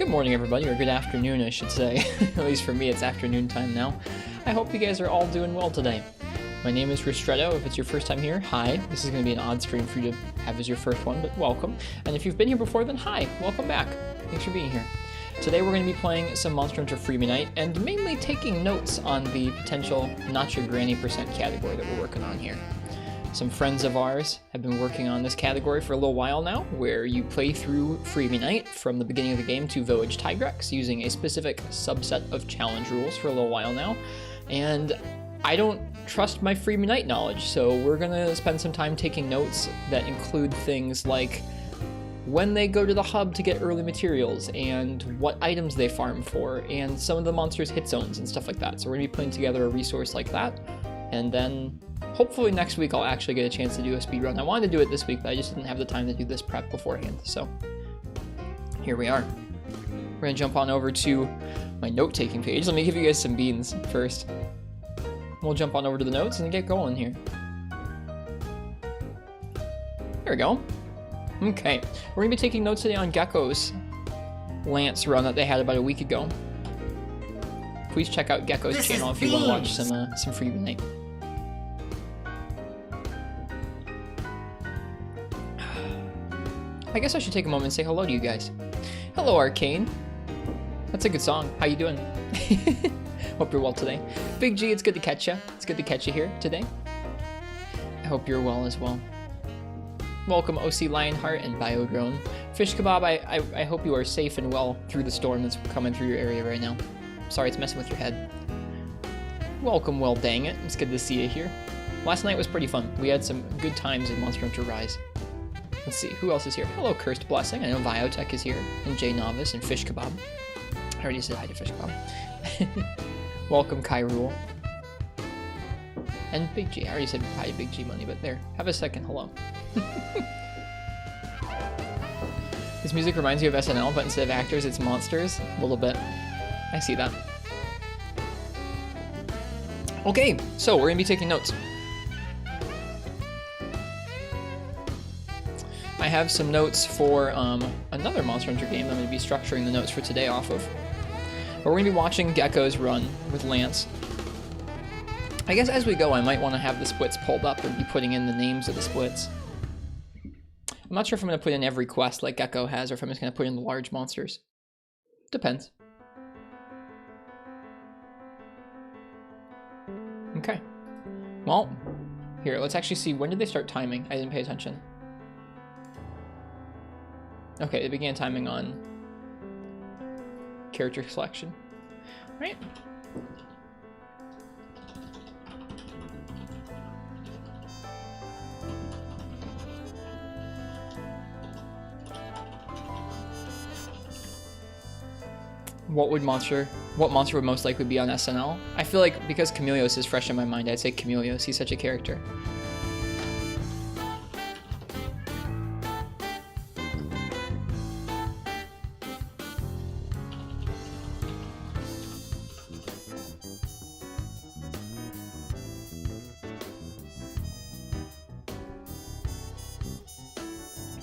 Good morning, everybody, or good afternoon, I should say. At least for me, it's afternoon time now. I hope you guys are all doing well today. My name is Ristretto. If it's your first time here, hi. This is going to be an odd stream for you to have as your first one, but welcome. And if you've been here before, then hi, welcome back. Thanks for being here. Today we're going to be playing some Monster Hunter Freebie Night, and mainly taking notes on the potential Not Your Granny % category that we're working on here. Some friends of ours have been working on this category for a little while now, where you play through Freebie Night from the beginning of the game to Village Tigrex using a specific subset of challenge rules for a little while now. And I don't trust my Freebie Night knowledge, so we're gonna spend some time taking notes that include things like when they go to the hub to get early materials, and what items they farm for, and some of the monsters' hit zones and stuff like that. So we're gonna be putting together a resource like that, and then hopefully next week I'll actually get a chance to do a speedrun. I wanted to do it this week, but I just didn't have the time to do this prep beforehand, so here we are. We're gonna jump on over to my note-taking page. Let me give you guys some beans first. We'll jump on over to the notes and get going here. There we go. Okay, we're gonna be taking notes today on Gecko's Lance run that they had about a week ago. Please check out Gecko's channel if you want to watch some Freebie Night. I guess I should take a moment and say hello to you guys. Hello, Arcane. That's a good song. How you doing? Hope you're well today. Big G, it's good to catch you. It's good to catch you here today. I hope you're well as well. Welcome, OC Lionheart and Biogrown. Fish Kebab, I hope you are safe and well through the storm that's coming through your area right now. Sorry it's messing with your head. Welcome, well dang it. It's good to see you here. Last night was pretty fun. We had some good times in Monster Hunter Rise. Let's see, who else is here? Hello, Cursed Blessing. I know Viotech is here, and Jay Novice, and Fish Kebab. I already said hi to Fish Kebab. Welcome, Kai Rule. And Big G. I already said hi to Big G Money, but there. Have a second hello. This music reminds you of SNL, but instead of actors, it's monsters. A little bit. I see that. Okay, so we're going to be taking notes. I have some notes for another Monster Hunter game I'm going to be structuring the notes for today off of. But we're going to be watching Gecko's run with Lance. I guess as we go, I might want to have the splits pulled up and be putting in the names of the splits. I'm not sure if I'm going to put in every quest like Gecko has, or if I'm just going to put in the large monsters. Depends. Okay. Well, here, let's actually see, when did they start timing? I didn't pay attention. Okay, they began timing on character selection. Right. What monster would most likely be on SNL? I feel like because Chameleos is fresh in my mind, I'd say Chameleos. He's such a character.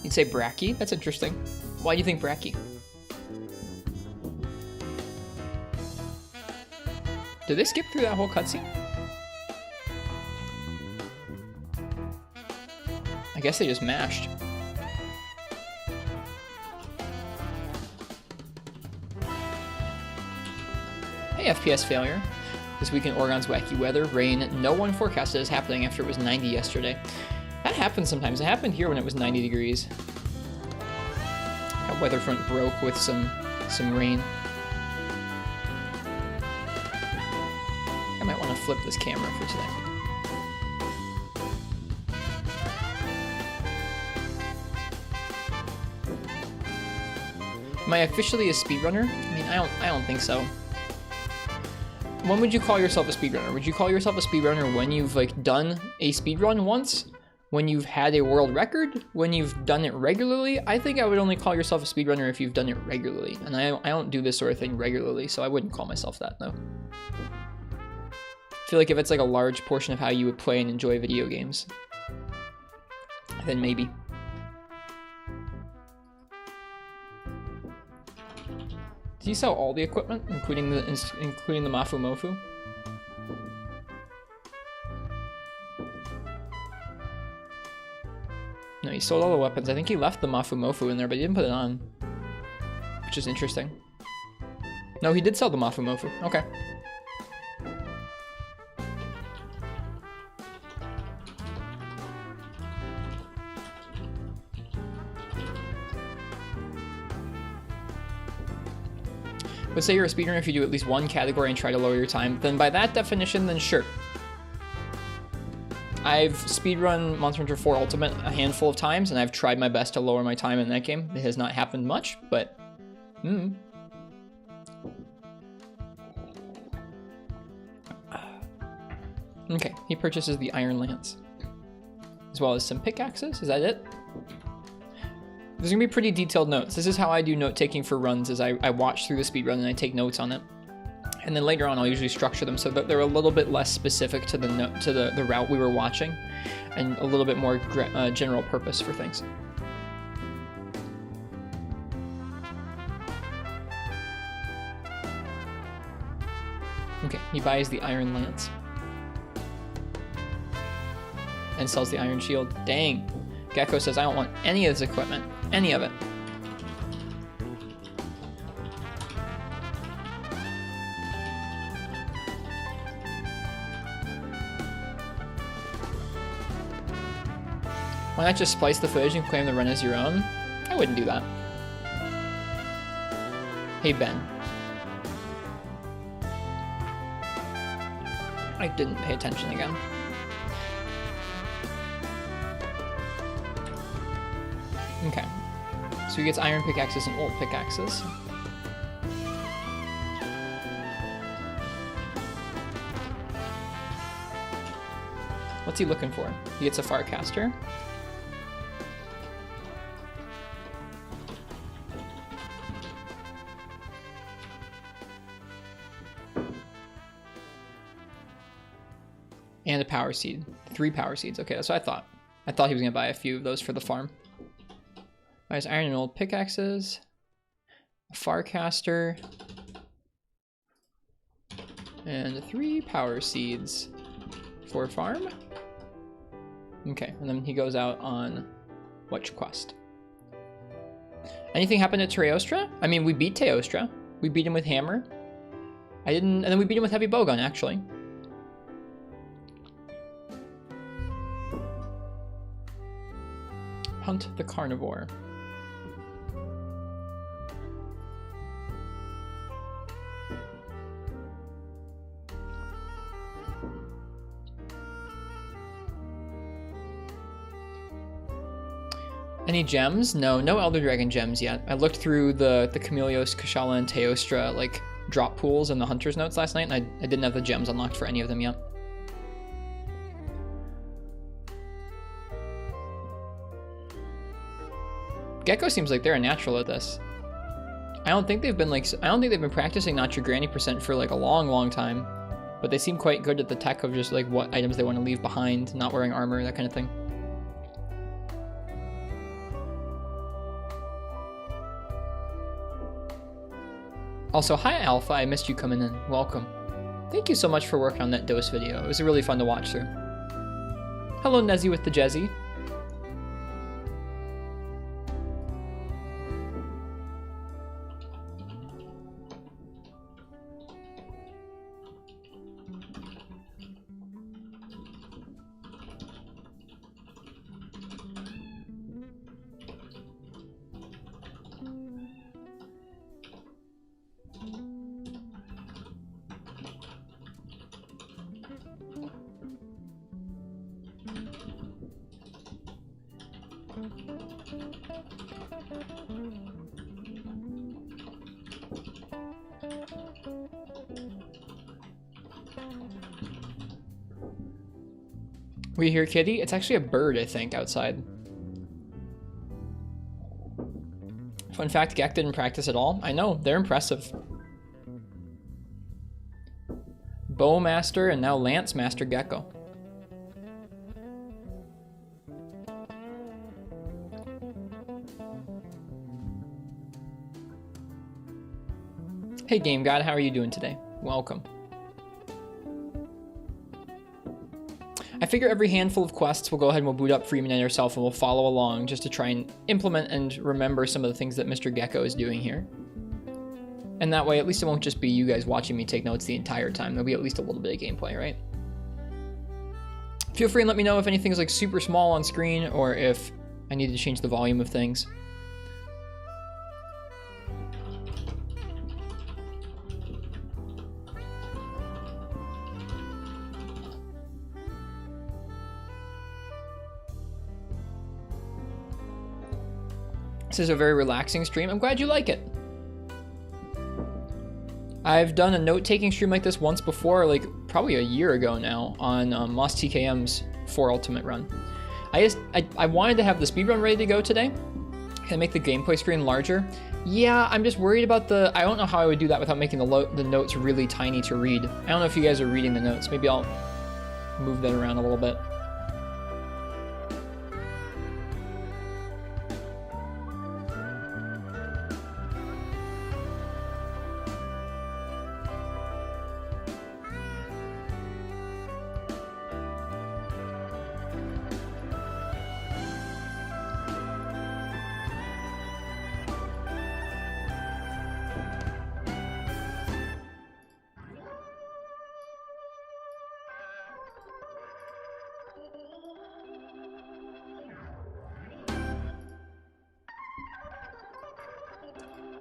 You'd say Bracky? That's interesting. Why do you think Bracky? Did they skip through that whole cutscene? I guess they just mashed. Hey, FPS failure. This week in Oregon's wacky weather, rain, no one forecasted is happening after it was 90 yesterday. That happens sometimes. It happened here when it was 90 degrees. That weather front broke with some rain. I might want to flip this camera for today. Am I officially a speedrunner? I mean, I don't think so. When would you call yourself a speedrunner? Would you call yourself a speedrunner when you've like done a speedrun once? When you've had a world record? When you've done it regularly? I think I would only call yourself a speedrunner if you've done it regularly. And I don't do this sort of thing regularly, so I wouldn't call myself that, though. I feel like if it's like a large portion of how you would play and enjoy video games, then maybe. Did he sell all the equipment, including the Mafu Mofu? No, he sold all the weapons. I think he left the Mafu Mofu in there, but he didn't put it on. Which is interesting. No, he did sell the Mafu Mofu. Okay. But say you're a speedrunner if you do at least one category and try to lower your time, then by that definition, then sure. I've speedrun Monster Hunter 4 Ultimate a handful of times, and I've tried my best to lower my time in that game. It has not happened much, but... Okay, he purchases the Iron Lance. As well as some pickaxes, is that it? There's gonna be pretty detailed notes. This is how I do note-taking for runs, is I watch through the speedrun and I take notes on it. And then later on I'll usually structure them so that they're a little bit less specific to the route we were watching, and a little bit more general purpose for things. Okay, he buys the Iron Lance. And sells the Iron Shield. Dang. Gecko says, I don't want any of this equipment. Any of it. Why not just splice the footage and claim the run as your own? I wouldn't do that. Hey, Ben. I didn't pay attention again. Okay. So he gets iron pickaxes and old pickaxes. What's he looking for? He gets a Farcaster. And a power seed. 3 power seeds. Okay, that's what I thought. I thought he was going to buy a few of those for the farm. Buys iron and old pickaxes. A Farcaster. And 3 power seeds for farm. Okay, and then he goes out on which quest? Anything happened at Teostra? I mean, we beat Teostra. We beat him with hammer. And then we beat him with heavy bowgun, actually. Hunt the carnivore. Any gems? No, no Elder Dragon gems yet. I looked through the Chameleos, Kashala, and Teostra like drop pools and the Hunter's Notes last night, and I didn't have the gems unlocked for any of them yet. Gecko seems like they're a natural at this. I don't think they've been practicing NotYourGranny % for like a long time, but they seem quite good at the tech of just like what items they want to leave behind, not wearing armor, that kind of thing. Also, hi Alpha, I missed you coming in. Welcome. Thank you so much for working on that dose video. It was really fun to watch through. Hello Nezzy with the Jezzy. We hear kitty? It's actually a bird, I think, outside. Fun fact, Gek didn't practice at all. I know, they're impressive. Bowmaster and now Lance Master Gecko. Hey Game God, how are you doing today? Welcome. I figure every handful of quests we'll go ahead and we'll boot up Freeman and ourselves and we'll follow along just to try and implement and remember some of the things that Mr. Gecko is doing here. And that way, at least it won't just be you guys watching me take notes the entire time. There'll be at least a little bit of gameplay, right? Feel free and let me know if anything's like super small on screen or if I need to change the volume of things. This is a very relaxing stream. I'm glad you like it. I've done a note-taking stream like this once before, like probably a year ago now, on Lost TKM's 4 Ultimate run. I wanted to have the speedrun ready to go today. Can I make the gameplay screen larger? Yeah, I'm just worried about the... I don't know how I would do that without making the notes really tiny to read. I don't know if you guys are reading the notes. Maybe I'll move that around a little bit.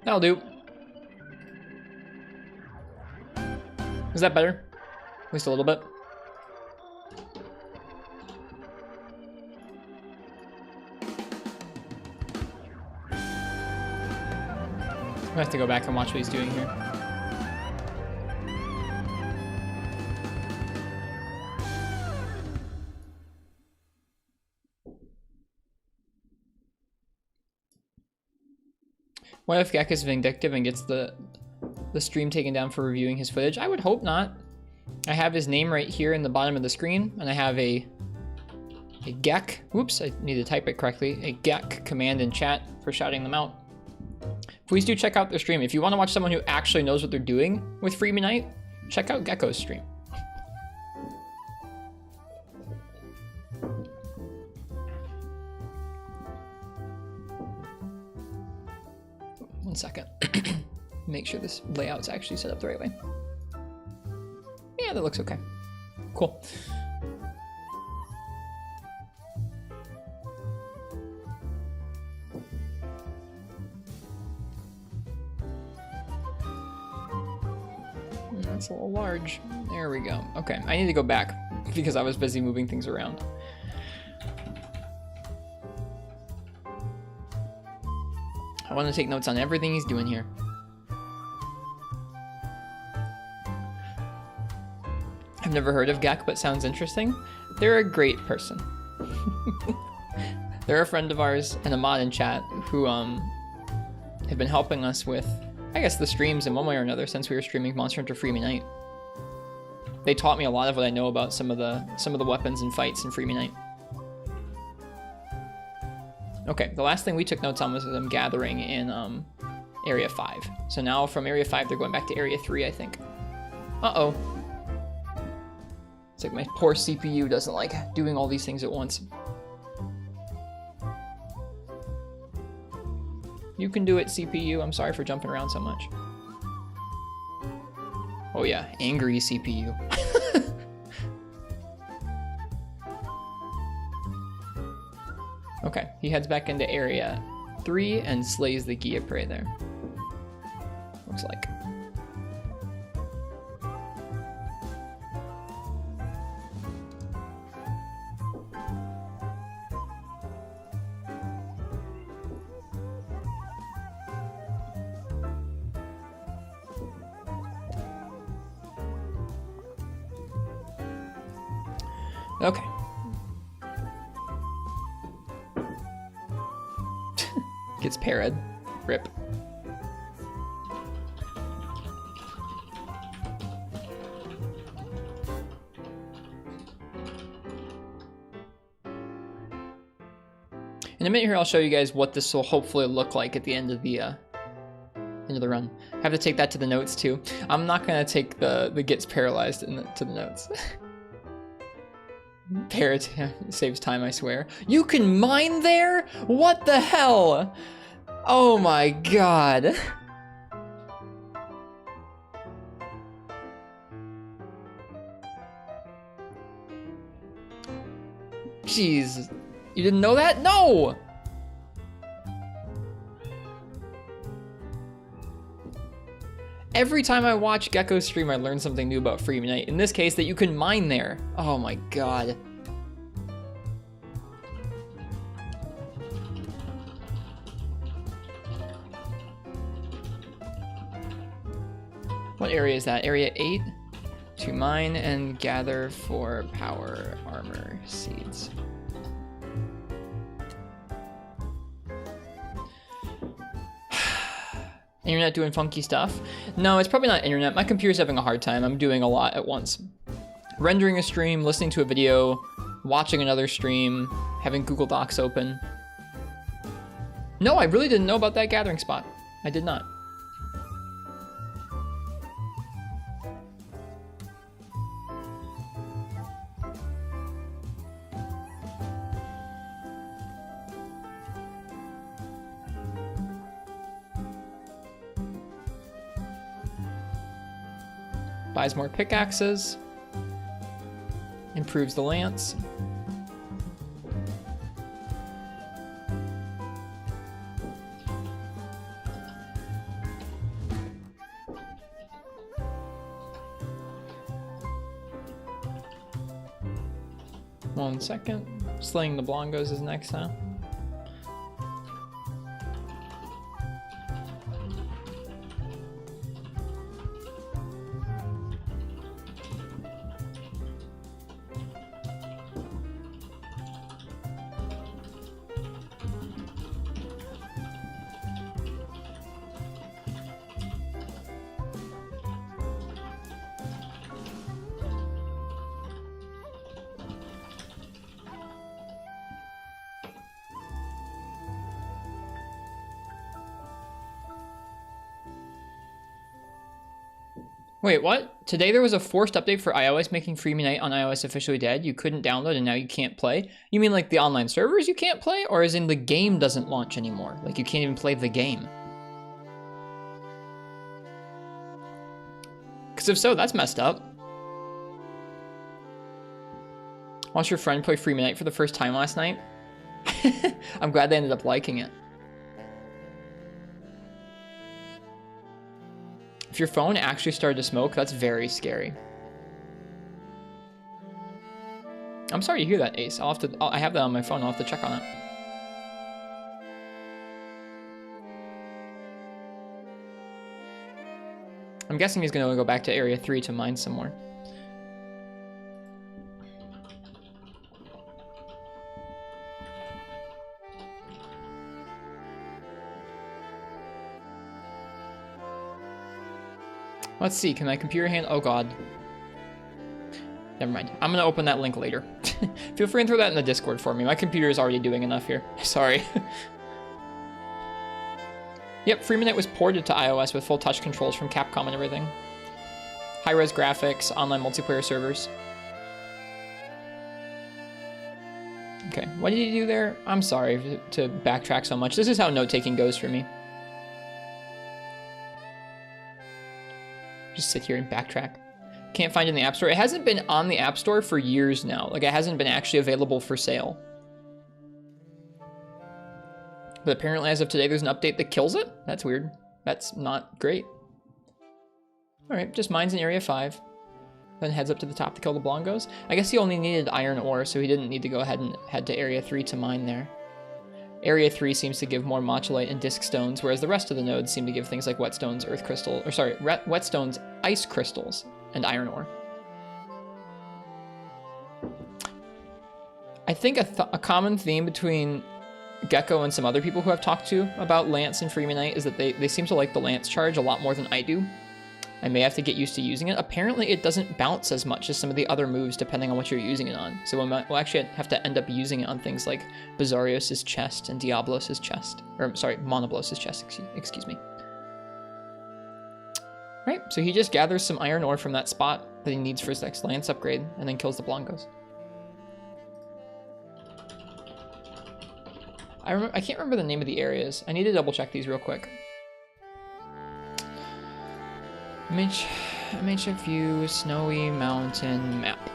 That'll do. Is that better? At least a little bit. I have to go back and watch what he's doing here. What if Gek is vindictive and gets the stream taken down for reviewing his footage? I would hope not. I have his name right here in the bottom of the screen, and I have a Gek. Whoops, I need to type it correctly. A Gek command in chat for shouting them out. Please do check out their stream. If you want to watch someone who actually knows what they're doing with Freemanite, check out Gecko's stream. One second. Make sure this layout's actually set up the right way. Yeah, that looks okay. Cool. That's a little large. There we go. Okay, I need to go back because I was busy moving things around. I want to take notes on everything he's doing here. I've never heard of Gek, but sounds interesting. They're a great person. They're a friend of ours and a mod in chat who have been helping us with, I guess, the streams in one way or another since we were streaming Monster Hunter Freemanite. They taught me a lot of what I know about some of the weapons and fights in Freemanite. Okay, the last thing we took notes on was them gathering in Area 5. So now from Area 5, they're going back to Area 3, I think. Uh-oh. It's like my poor CPU doesn't like doing all these things at once. You can do it, CPU. I'm sorry for jumping around so much. Oh yeah, angry CPU. Okay, he heads back into Area 3 and slays the Gia Prey there. Looks like. Okay. Gets parried. Rip. In a minute here, I'll show you guys what this will hopefully look like at the end of the into the run. I have to take that to the notes too. I'm not gonna take the gets paralyzed to the notes. Parrot saves time, I swear. You can mine there? What the hell? Oh my god. Jeez. You didn't know that? No! Every time I watch Gecko's stream, I learn something new about Free Unite. In this case, that you can mine there. Oh my god. What area is that? Area 8? To mine and gather for power armor seeds. Internet doing funky stuff? No, it's probably not internet. My computer's having a hard time. I'm doing a lot at once. Rendering a stream, listening to a video, watching another stream, having Google Docs open. No, I really didn't know about that gathering spot. I did not. Buys more pickaxes. Improves the lance. One second. Slaying the Blongos is next, huh? Wait, what? Today there was a forced update for iOS making Free Unite on iOS officially dead. You couldn't download and now you can't play? You mean like the online servers you can't play? Or as in the game doesn't launch anymore? Like you can't even play the game? Because if so, that's messed up. Watched your friend play Free Unite for the first time last night? I'm glad they ended up liking it. If your phone actually started to smoke, that's very scary. I'm sorry to hear that, Ace. I have that on my phone. I'll have to check on it. I'm guessing he's gonna go back to Area 3 to mine some more. Let's see, can my computer handle? Oh god. Never mind. I'm gonna open that link later. Feel free and throw that in the Discord for me. My computer is already doing enough here. Sorry. Yep, Free Unite was ported to iOS with full touch controls from Capcom and everything. High-res graphics, online multiplayer servers. Okay, what did you do there? I'm sorry to backtrack so much. This is how note-taking goes for me. Just sit here and backtrack. Can't find it in the App Store. It hasn't been on the App Store for years now. Like, it hasn't been actually available for sale. But apparently, as of today, there's an update that kills it? That's weird. That's not great. Alright, just mines in Area 5. Then heads up to the top to kill the Blongos. I guess he only needed iron ore, so he didn't need to go ahead and head to Area 3 to mine there. Area 3 seems to give more Motulite and Disc Stones, whereas the rest of the nodes seem to give things like Whetstones, Earth Crystal, or sorry, Whetstones, Ice Crystals, and Iron Ore. I think a common theme between Gecko and some other people who I've talked to about Lance and Free Unite is that they seem to like the Lance charge a lot more than I do. I may have to get used to using it. Apparently it doesn't bounce as much as some of the other moves depending on what you're using it on. So we'll actually have to end up using it on things like Bizarrios' chest and Diablos' chest. Or, sorry, Monoblos' chest, excuse me. Right, so he just gathers some iron ore from that spot that he needs for his next lance upgrade, and then kills the Blancos. I can't remember the name of the areas. I need to double check these real quick. MHFU Snowy Mountain map.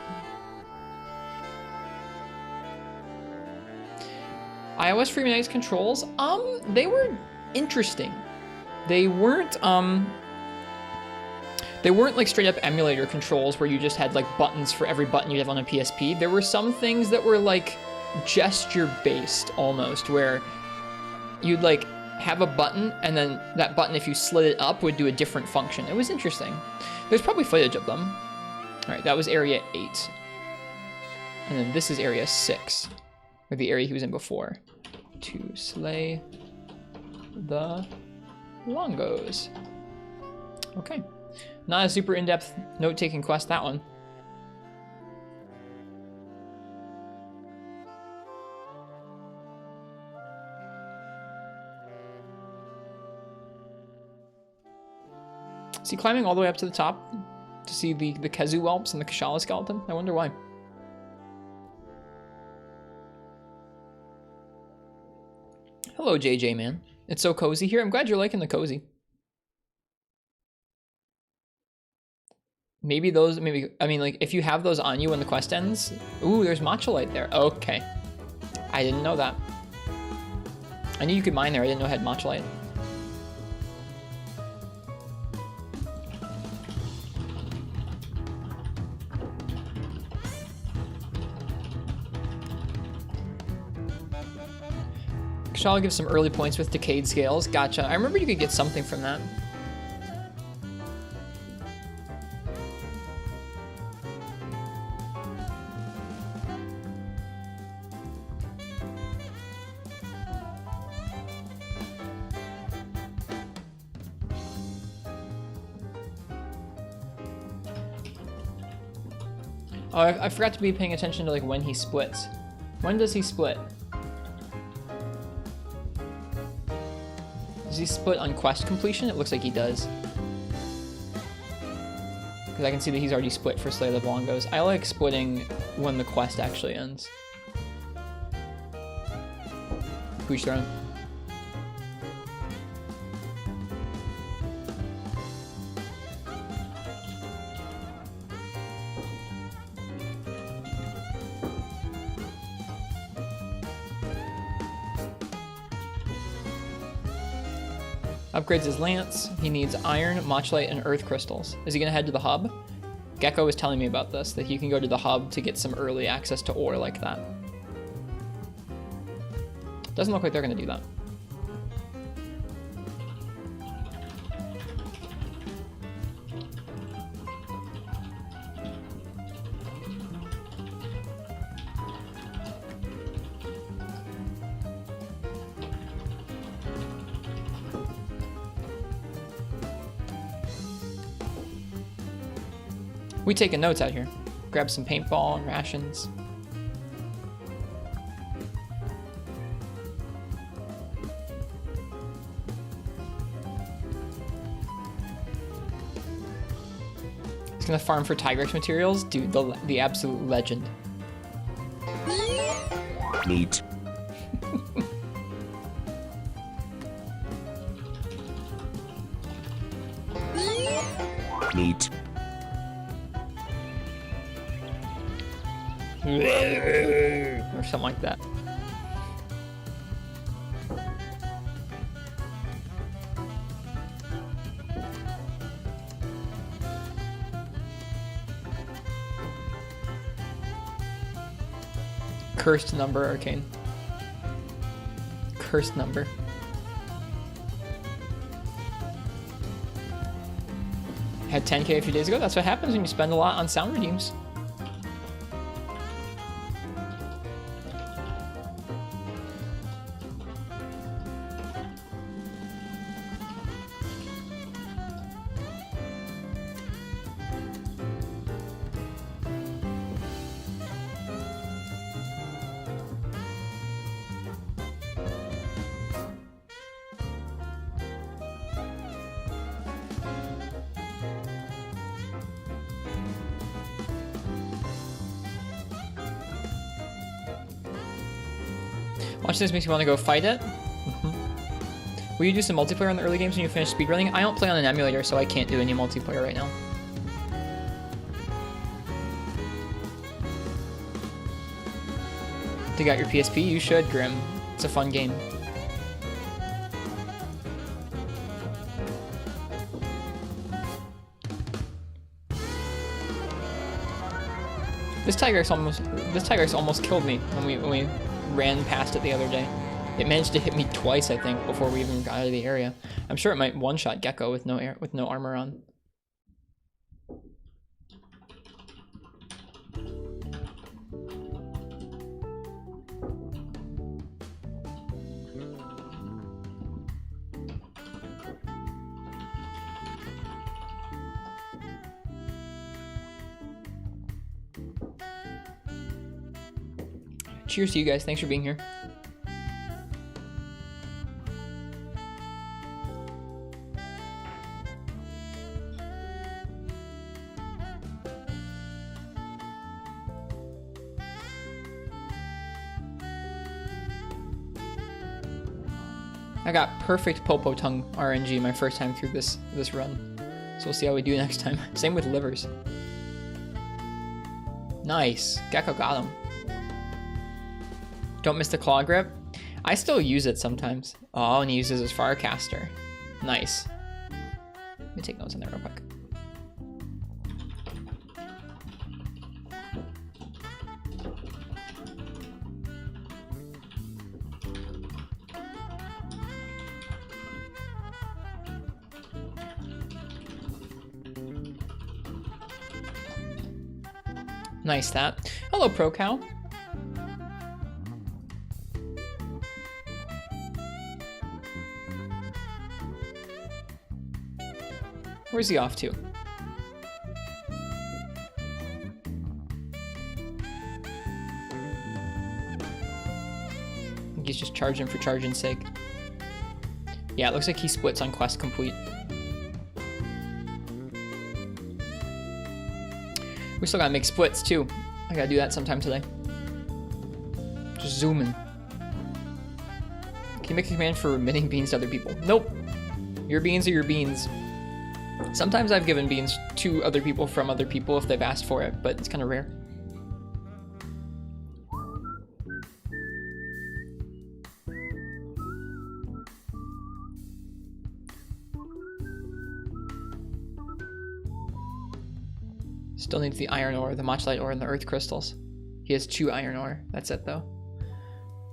iOS Free Unite's controls, they were interesting. They weren't like straight up emulator controls where you just had like buttons for every button you'd have on a PSP. There were some things that were like gesture based almost, where you'd like have a button and then that button, if you slid it up, would do a different function. It was interesting. There's probably footage of them. All right, that was area 8. And then this is area 6, or the area he was in before. To slay the Longos. Okay. Not a super in-depth note-taking quest, that one. Is he climbing all the way up to the top to see the Kezu whelps and the Kashala skeleton? I wonder why. Hello, JJ, man. It's so cozy here. I'm glad you're liking the cozy. Maybe those, I mean, like, if you have those on you when the quest ends. Ooh, there's Matcholite there. Okay. I didn't know that. I knew you could mine there. I didn't know it had Matcholite. Kashala gives some early points with decayed scales. Gotcha. I remember you could get something from that. Oh, I forgot to be paying attention to like when he splits. When does he split? Does he split on quest completion? It looks like he does. Because I can see that he's already split for Slay the Blongos. I like splitting when the quest actually ends. Pooch throne. Upgrades his lance. He needs iron, matchlite, and earth crystals. Is he gonna head to the hub? Gecko was telling me about this, that he can go to the hub to get some early access to ore like that. Doesn't look like they're gonna do that. We taking notes out here. Grab some paintball and rations. He's gonna farm for Tigrex materials? Dude, the absolute legend. Neat. Neat. Or something like that. Cursed number, Arcane. Cursed number. Had 10k a few days ago. That's what happens when you spend a lot on sound redeems. Watching this makes me want to go fight it. Will you do some multiplayer in the early games when you finish speedrunning? I don't play on an emulator, so I can't do any multiplayer right now. Dig out your PSP? You should, Grim. It's a fun game. This Tigrex almost killed me when we ran past it the other day. It managed to hit me twice, I think, before we even got out of the area. I'm sure it might one-shot Gecko with no armor on. Cheers to you guys. Thanks for being here. I got perfect Popo Tongue RNG my first time through this run. So we'll see how we do next time. Same with livers. Nice. Gecko got him. Don't miss the claw grip. I still use it sometimes. Oh, and he uses his Farcaster. Nice. Let me take notes on that real quick. Nice that. Hello, Pro Cow. Where's he off to? I think he's just charging for charging's sake. Yeah, it looks like he splits on quest complete. We still gotta make splits too. I gotta do that sometime today. Just zoom in. Can you make a command for remitting beans to other people? Nope. Your beans are your beans. Sometimes I've given beans to other people from other people if they've asked for it, but it's kind of rare. Still needs the iron ore, the matchlite ore, and the earth crystals. He has 2 iron ore. That's it, though.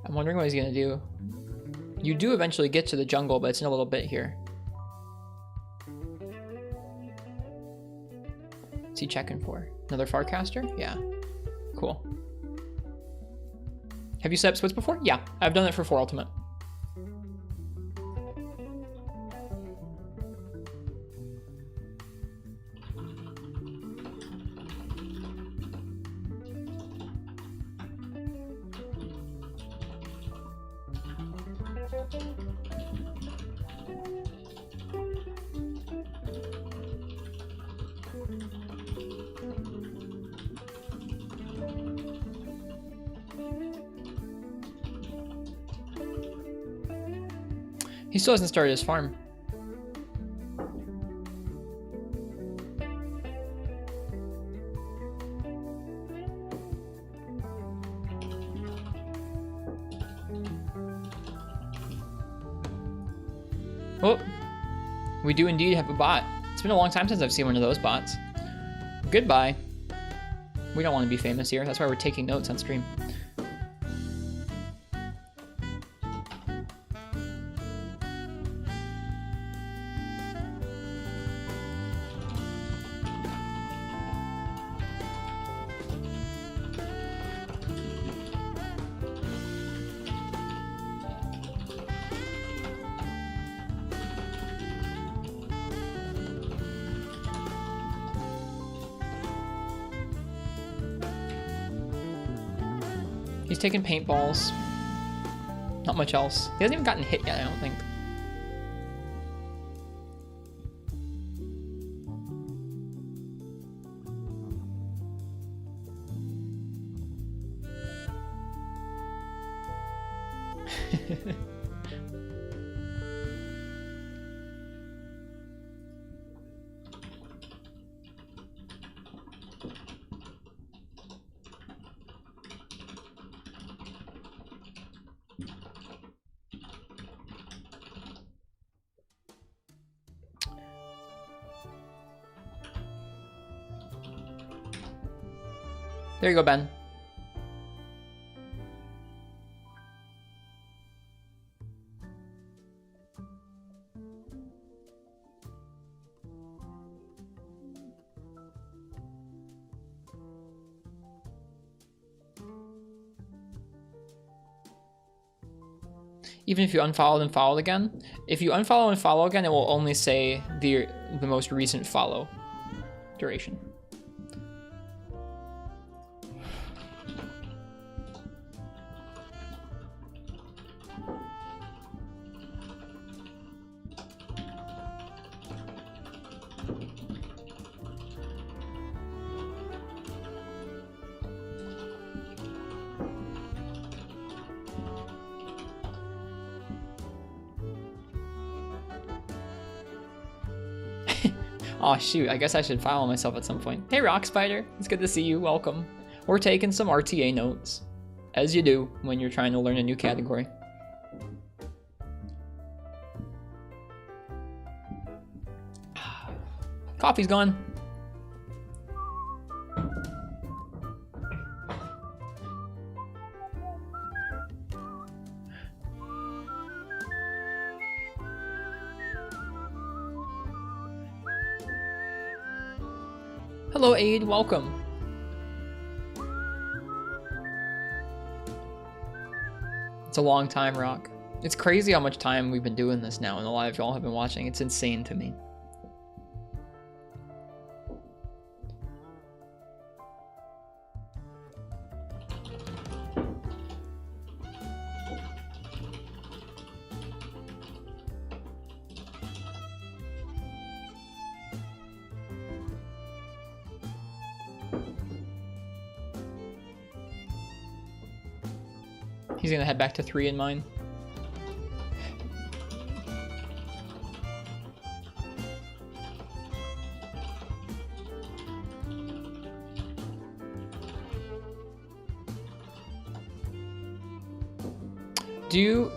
I'm wondering what he's gonna do. You do eventually get to the jungle, but it's in a little bit here. What's he checking for? Another Farcaster? Yeah. Cool. Have you set up splits before? Yeah, I've done it for 4 Ultimate. He still hasn't started his farm. Oh, we do indeed have a bot. It's been a long time since I've seen one of those bots. Goodbye. We don't want to be famous here. That's why we're taking notes on stream. He's taking paintballs. Not much else. He hasn't even gotten hit yet, I don't think. There you go, Ben. Even if you unfollowed and followed again, if you unfollow and follow again, it will only say the most recent follow duration. Oh shoot, I guess I should follow myself at some point. Hey Rock Spider, it's good to see you, welcome. We're taking some RTA notes, as you do when you're trying to learn a new category. Coffee's gone. Hello, Aid. Welcome. It's a long time, Rock. It's crazy how much time we've been doing this now, and a lot of y'all have been watching. It's insane to me. He's gonna head back to 3 in mine. Do you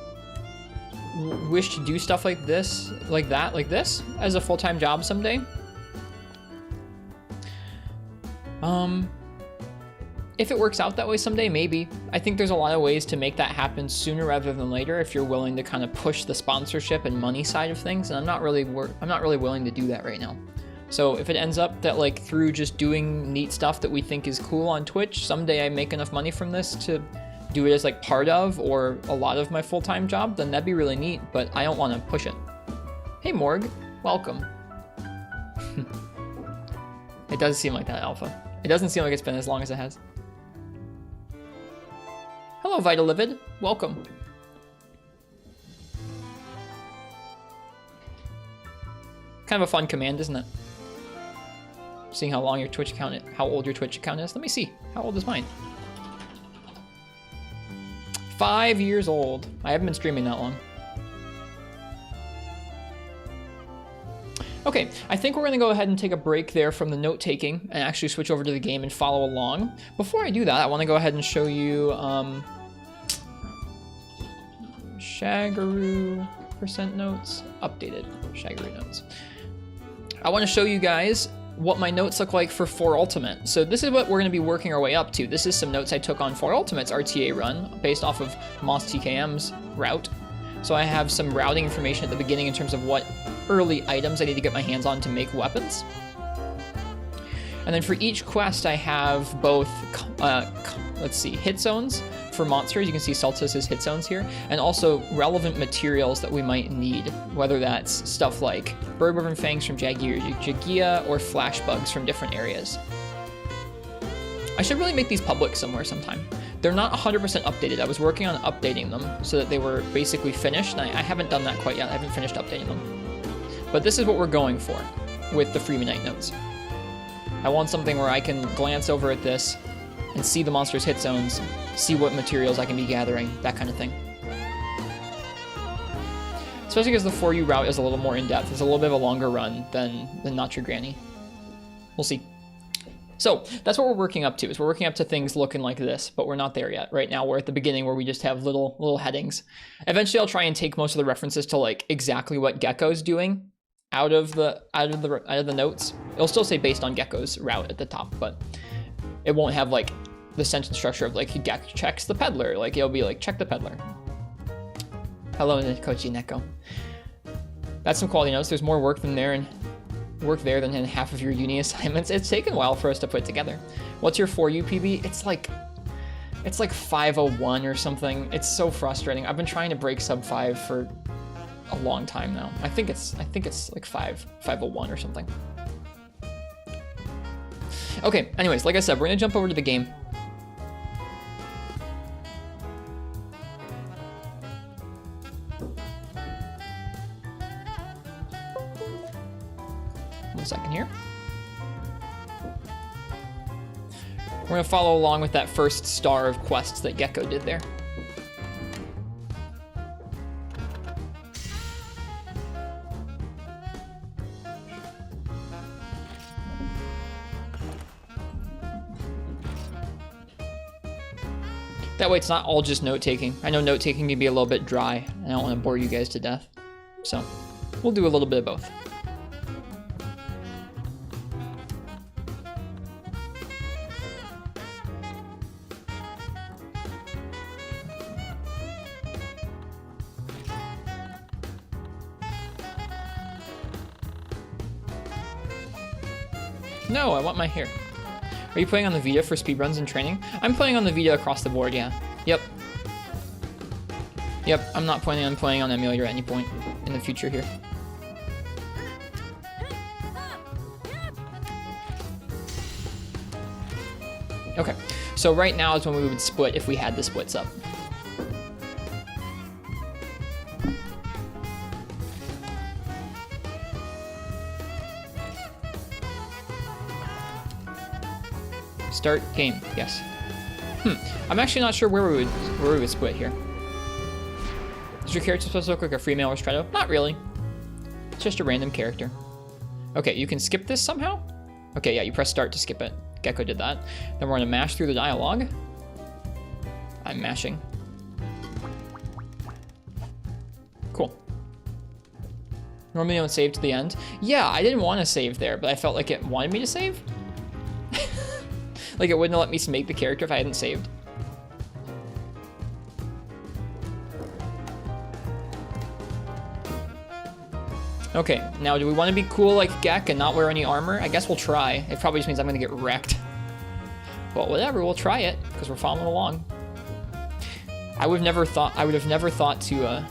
wish to do stuff like this, like this, as a full-time job someday? If it works out that way someday, maybe. I think there's a lot of ways to make that happen sooner rather than later if you're willing to kind of push the sponsorship and money side of things, and I'm not really willing to do that right now. So if it ends up that like through just doing neat stuff that we think is cool on Twitch, someday I make enough money from this to do it as like part of or a lot of my full-time job, then that'd be really neat, but I don't want to push it. Hey Morg, welcome. It does seem like that, Alpha. It doesn't seem like it's been as long as it has. Hello, Vitalivid. Welcome. Kind of a fun command, isn't it? Seeing how long your Twitch account, how old your Twitch account is. Let me see. How old is mine? 5 years old. I haven't been streaming that long. Okay, I think we're gonna go ahead and take a break there from the note-taking and actually switch over to the game and follow along. Before I do that, I wanna go ahead and show you Shagaroo percent notes, updated Shagaroo notes. I wanna show you guys what my notes look like for 4 Ultimate. So this is what we're gonna be working our way up to. This is some notes I took on 4 Ultimate's RTA run based off of Moss TKM's route. So I have some routing information at the beginning in terms of what early items I need to get my hands on to make weapons. And then for each quest, I have both, let's see, hit zones for monsters. You can see Celtus's hit zones here, and also relevant materials that we might need, whether that's stuff like Birdwoven Fangs from Jagia or Flash Bugs from different areas. I should really make these public somewhere sometime. They're not 100% updated. I was working on updating them so that they were basically finished, and I haven't done that quite yet. I haven't finished updating them. But this is what we're going for with the Free Midnight notes. I want something where I can glance over at this and see the monster's hit zones, see what materials I can be gathering, that kind of thing. Especially because the For You route is a little more in-depth. It's a little bit of a longer run than Not Your Granny. We'll see. So that's what we're working up to, is we're working up to things looking like this, but we're not there yet. Right now we're at the beginning where we just have little headings. Eventually I'll try and take most of the references to like exactly what Gecko's doing out of the notes. It'll still say based on Gecko's route at the top, but it won't have like the sentence structure of like Gecko checks the peddler. Like it'll be like check the peddler. Hello, Kochi Neko. That's some quality notes. There's more work than there than in half of your uni assignments. It's taken a while for us to put together. What's your For You PB? It's like 501 or something. It's so frustrating. I've been trying to break sub 5 for a long time now. I think it's like 501 or something. Okay, anyways, like I said, we're gonna jump over to the game. One second here. We're gonna follow along with that first star of quests that Gecko did there. That way it's not all just note-taking. I know note-taking can be a little bit dry, and I don't want to bore you guys to death. So, we'll do a little bit of both. No, I want my hair. Are you playing on the Vita for speedruns and training? I'm playing on the Vita across the board, yeah. Yep, I'm not planning on playing on emulator at any point in the future here. Okay, so right now is when we would split if we had the splits up. Start game, yes. I'm actually not sure where we would split here. Is your character supposed to look like a free male or Stretto? Not really. It's just a random character. Okay, you can skip this somehow? Okay, yeah, you press start to skip it. Gecko did that. Then we're gonna mash through the dialogue. I'm mashing. Cool. Normally you don't save to the end. Yeah, I didn't want to save there, but I felt like it wanted me to save. Like it wouldn't let me make the character if I hadn't saved. Okay, now do we want to be cool like Gek and not wear any armor? I guess we'll try. It probably just means I'm gonna get wrecked. But whatever, we'll try it, because we're following along. I would have never thought to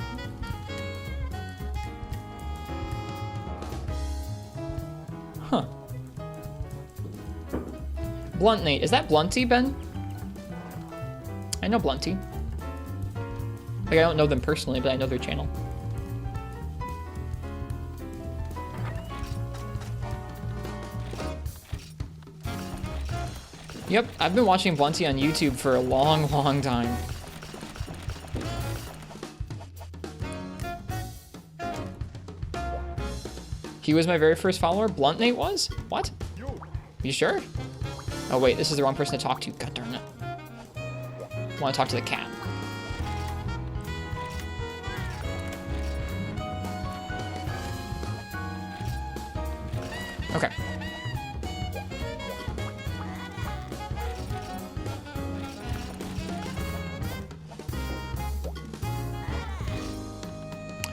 Huh. Blunt Nate. Is that Blunty, Ben? I know Blunty. Like, I don't know them personally, but I know their channel. Yep, I've been watching Blunty on YouTube for a long, long time. He was my very first follower? Blunt Nate was? What? You sure? Oh wait, this is the wrong person to talk to. God darn it. I want to talk to the cat. Okay.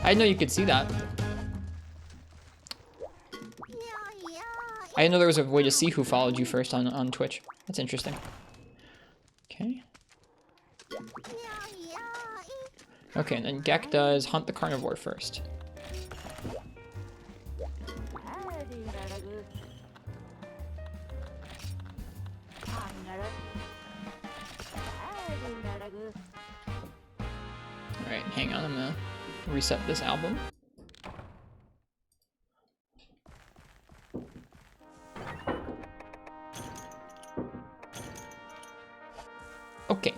I didn't know you could see that. I didn't know there was a way to see who followed you first on Twitch. That's interesting. Okay. Okay, and then Gek does Hunt the Carnivore first. Alright, hang on, I'm gonna reset this album. Okay.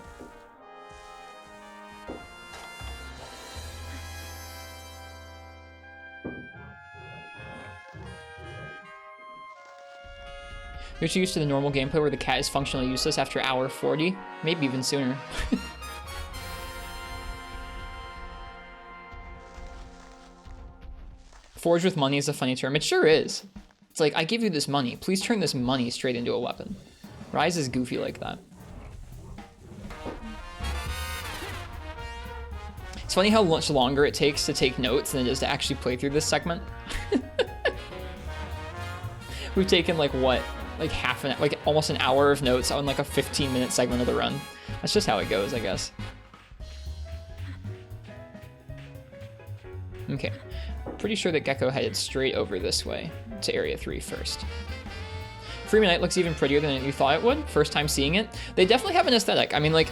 You're too used to the normal gameplay where the cat is functionally useless after hour 40, maybe even sooner. Forge with money is a funny term. It sure is. It's like, I give you this money. Please turn this money straight into a weapon. Rise is goofy like that. It's funny how much longer it takes to take notes than it is to actually play through this segment. We've taken like what? Like like almost an hour of notes on like a 15-minute segment of the run. That's just how it goes, I guess. Okay. Pretty sure that Gecko headed straight over this way to Area 3 first. Freeman Knight looks even prettier than you thought it would, first time seeing it. They definitely have an aesthetic. I mean, like,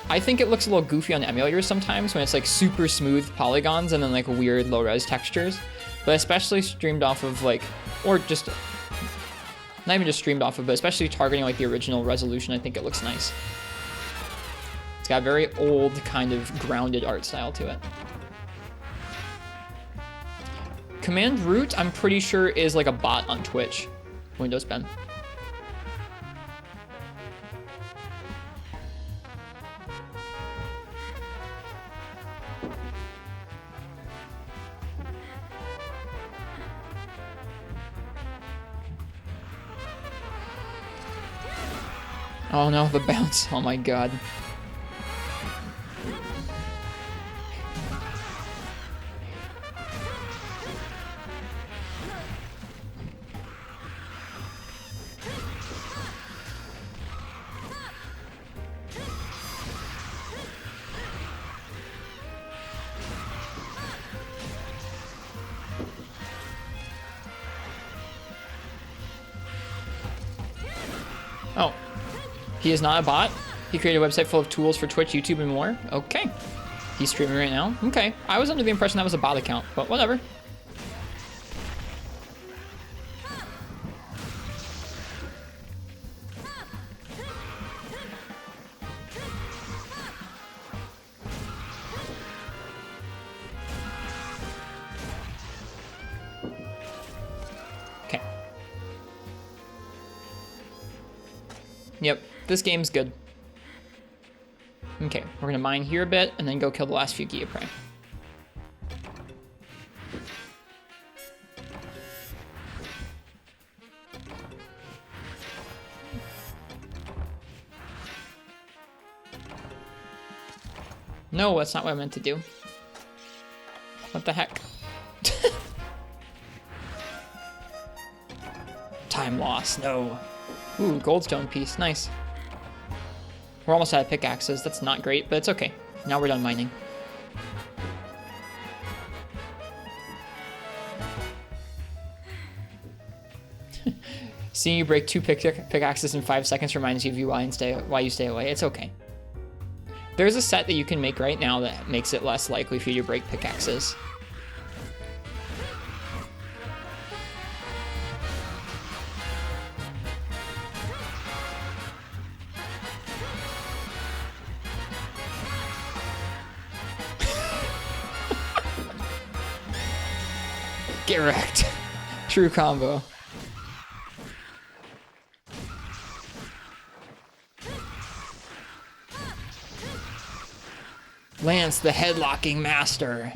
I think it looks a little goofy on emulators sometimes when it's like super smooth polygons and then like weird low-res textures. But especially streamed off of like, or just, not even just streamed off of, but especially targeting like the original resolution, I think it looks nice. It's got a very old kind of grounded art style to it. Command Root, I'm pretty sure, is like a bot on Twitch. Windows Ben. Oh no, the bounce. Oh my god. Oh, he is not a bot. He created a website full of tools for Twitch, YouTube, and more. Okay. He's streaming right now. Okay. I was under the impression that was a bot account, but whatever. Okay. Yep, this game's good. Okay, we're gonna mine here a bit and then go kill the last few Gia Prey. No, that's not what I meant to do. What the heck? Time loss, no. Ooh, goldstone piece, nice. We're almost out of pickaxes, that's not great, but it's okay. Now we're done mining. Seeing you break 2 pickaxes in 5 seconds reminds you of why you stay away. It's okay. There's a set that you can make right now that makes it less likely for you to break pickaxes. Get wrecked. True combo. Lance, the headlocking master.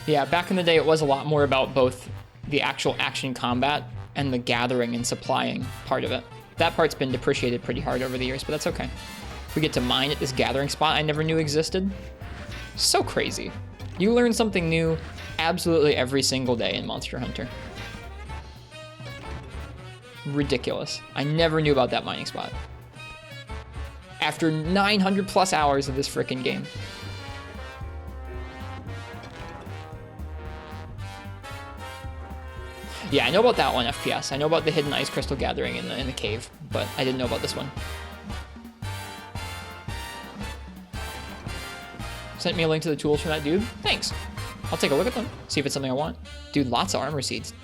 Yeah, back in the day, it was a lot more about both the actual action combat and the gathering and supplying part of it. That part's been depreciated pretty hard over the years, but that's okay. We get to mine at this gathering spot I never knew existed. So crazy. You learn something new absolutely every single day in Monster Hunter. Ridiculous. I never knew about that mining spot. After 900 plus hours of this frickin' game. Yeah, I know about that one, FPS. I know about the hidden ice crystal gathering in the cave, but I didn't know about this one. Sent me a link to the tools from that dude. Thanks. I'll take a look at them, see if it's something I want. Dude, lots of armor seeds.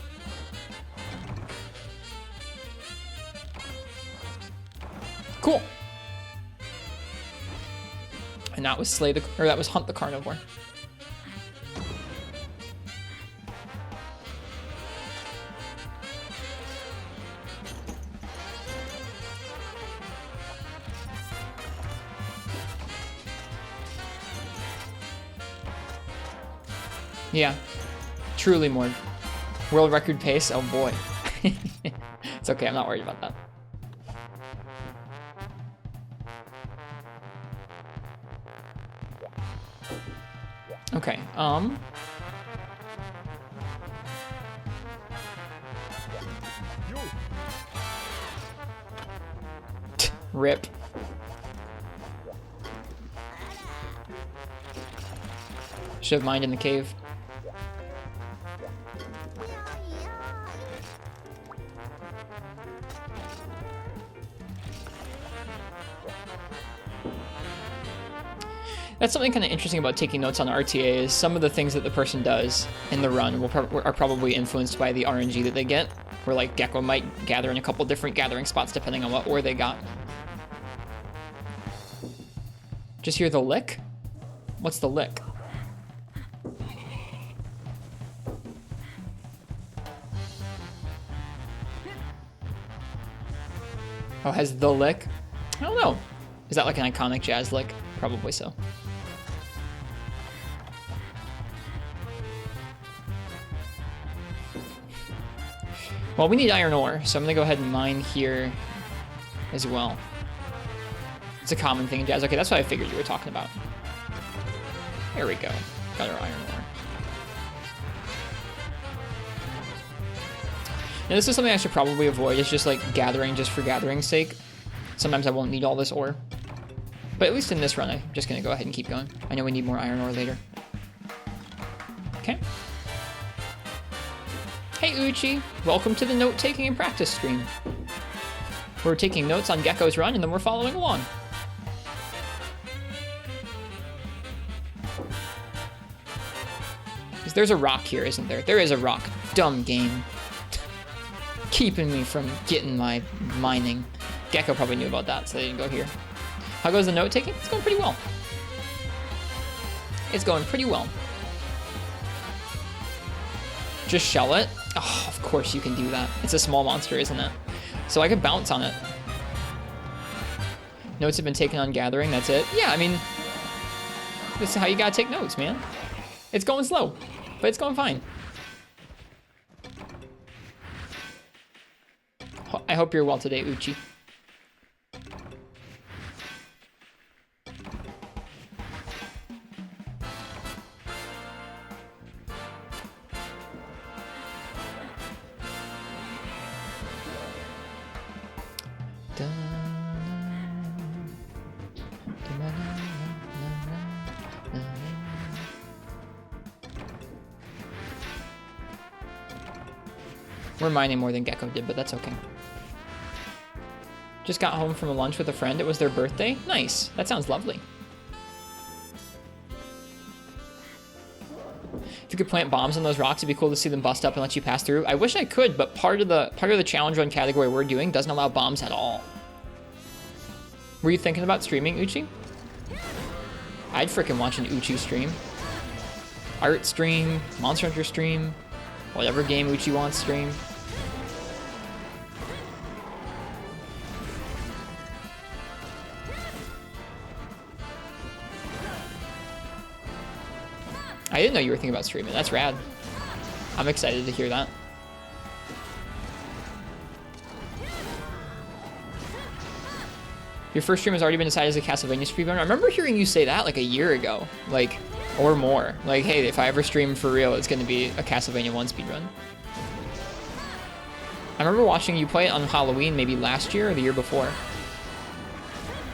And that was slay the, or that was hunt the carnivore. Yeah, truly more. World record pace, oh boy. It's okay, I'm not worried about that. Okay, rip. Should have mined in the cave. That's something kind of interesting about taking notes on RTA is some of the things that the person does in the run are probably influenced by the RNG that they get, where like Gecko might gather in a couple different gathering spots depending on what ore they got. Just hear the lick? What's the lick? Oh, has the lick? I don't know. Is that like an iconic jazz lick? Probably so. Well, we need iron ore, so I'm gonna go ahead and mine here as well. It's a common thing in jazz. Okay, that's what I figured you were talking about. There we go. Got our iron ore. Now this is something I should probably avoid. It's just like gathering just for gathering's sake. Sometimes I won't need all this ore. But at least in this run, I'm just gonna go ahead and keep going. I know we need more iron ore later. Okay. Hey Uchi, welcome to the note-taking and practice stream. We're taking notes on Gecko's run and then we're following along. There's a rock here, isn't there? There is a rock. Dumb game. Keeping me from getting my mining. Gecko probably knew about that, so they didn't go here. How goes the note-taking? It's going pretty well. It's going pretty well. Just shell it? Oh, of course you can do that. It's a small monster, isn't it? So I could bounce on it. Notes have been taken on gathering, that's it. Yeah, I mean, this is how you gotta take notes, man. It's going slow, but it's going fine. I hope you're well today, Uchi. We're mining more than Gecko did, but that's okay. Just got home from a lunch with a friend. It was their birthday. Nice. That sounds lovely. If you could plant bombs on those rocks, it'd be cool to see them bust up and let you pass through. I wish I could, but part of the challenge run category we're doing doesn't allow bombs at all. Were you thinking about streaming, Uchi? I'd frickin' watch an Uchi stream. Art stream, Monster Hunter stream, whatever game Uchi wants stream. I didn't know you were thinking about streaming. That's rad. I'm excited to hear that. Your first stream has already been decided as a Castlevania speedrunner. I remember hearing you say that like a year ago, like, or more. Like, hey, if I ever stream for real, it's going to be a Castlevania 1 speedrun. I remember watching you play it on Halloween maybe last year or the year before.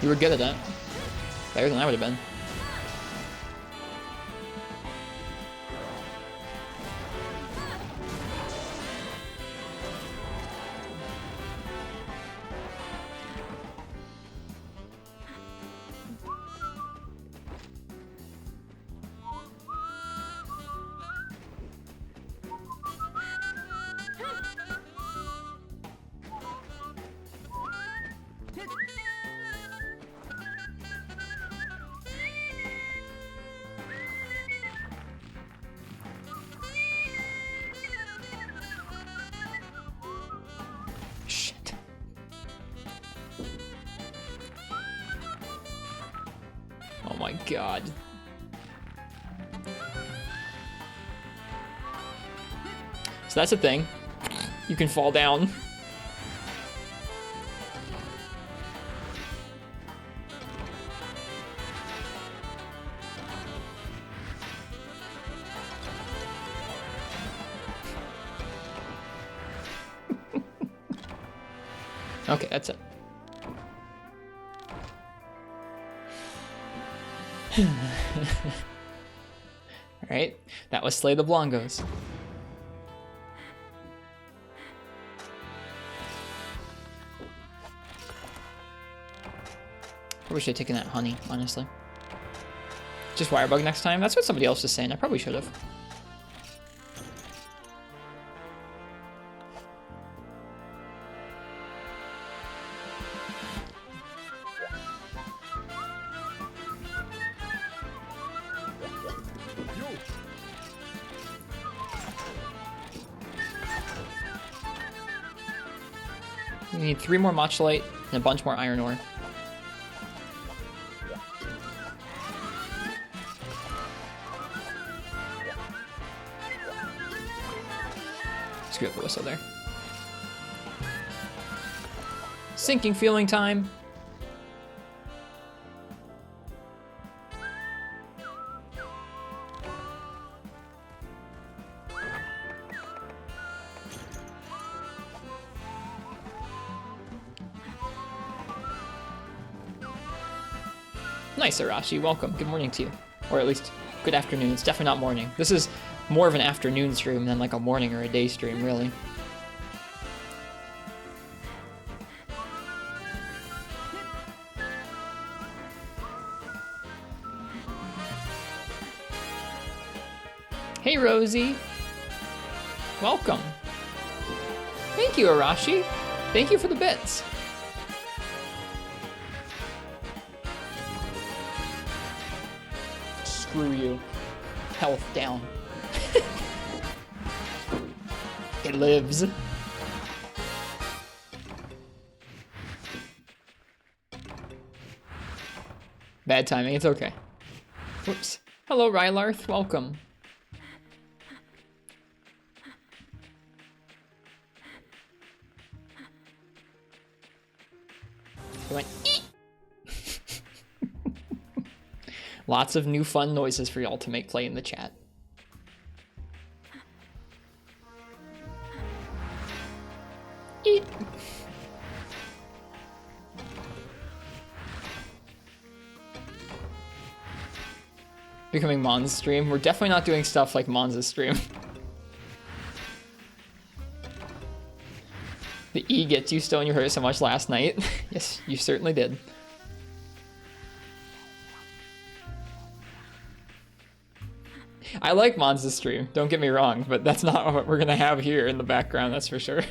You were good at that. Better than I would have been. Oh my god. So that's a thing. You can fall down. Okay, that's it. Alright, that was Slay the Blongos. Probably should have taken that honey, honestly. Just wire bug next time? That's what somebody else was saying. I probably should have. We need 3 more Mochlite and a bunch more iron ore. Screw up the whistle there. Sinking feeling time. Nice, Arashi. Welcome. Good morning to you. Or at least, good afternoon. It's definitely not morning. This is more of an afternoon stream than like a morning or a day stream, really. Hey, Rosie. Welcome. Thank you, Arashi. Thank you for the bits. Screw you. Health down. It lives. Bad timing, it's okay. Whoops. Hello, Rylarth, welcome. He went, eek. Lots of new fun noises for y'all to make play in the chat. Eek. Becoming Mon's stream. We're definitely not doing stuff like Mon's stream. The E gets you, Stone. You heard it so much last night. Yes, you certainly did. I like Mon's stream, don't get me wrong, but that's not what we're gonna have here in the background, that's for sure.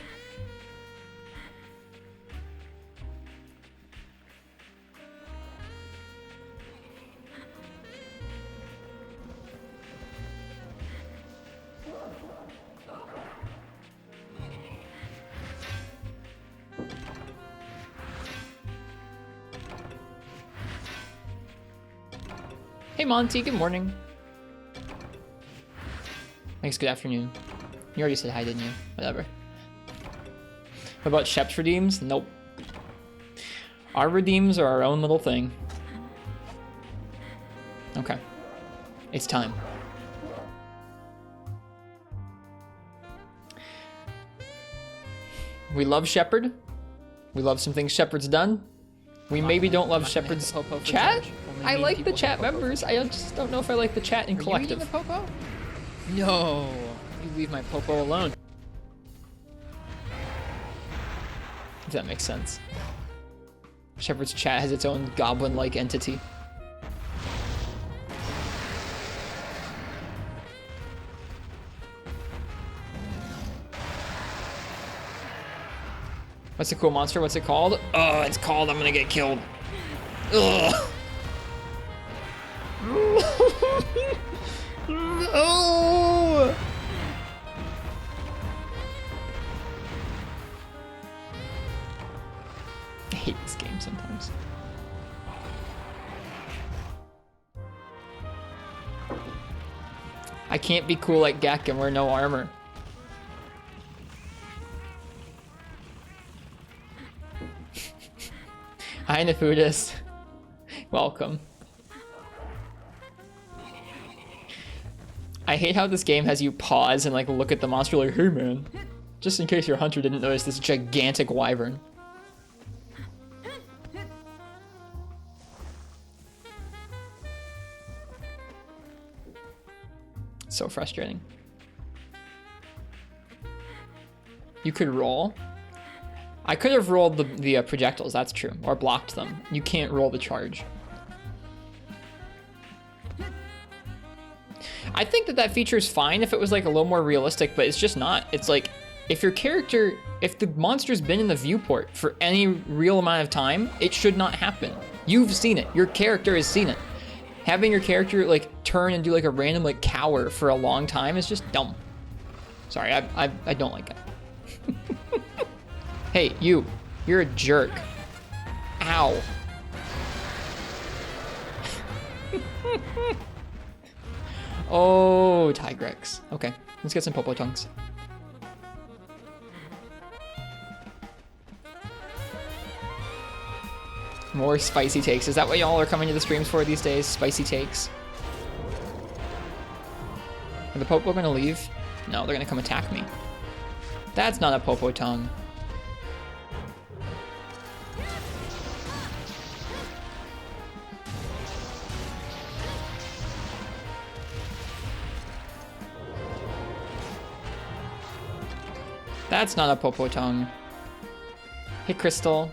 Hey Monty, good morning. Thanks, good afternoon. You already said hi, didn't you? Whatever. What about Shep's redeems? Nope. Our redeems are our own little thing. Okay. It's time. We love Shepherd. We love some things Shepherd's done. We maybe don't love Shepherd's chat. I like the chat members. I just don't know if I like the chat in collective. Are you eating the Popo? No, you leave my Popo alone. If that makes sense. Shepherd's chat has its own goblin-like entity. What's a cool monster? What's it called? Oh, it's called I'm gonna get killed. Ugh. No! I hate this game sometimes. I can't be cool like Gek and wear no armor. Hi, Nefudis. Welcome. I hate how this game has you pause and like look at the monster like, hey man, just in case your hunter didn't notice this gigantic wyvern. So frustrating. You could roll. I could have rolled the projectiles, that's true, or blocked them. You can't roll the charge. I think that feature is fine if it was like a little more realistic, but it's just not. It's like, if your character, if the monster's been in the viewport for any real amount of time, it should not happen. You've seen it, your character has seen it. Having your character like turn and do like a random like cower for a long time is just dumb. Sorry, I don't like it. Hey, you're a jerk. Ow. Oh, Tigrex. Okay, let's get some Popo Tongues. More spicy takes. Is that what y'all are coming to the streams for these days? Spicy takes? Are the Popo gonna leave? No, they're gonna come attack me. That's not a Popo Tongue. That's not a Popo Tongue. Hey, Crystal.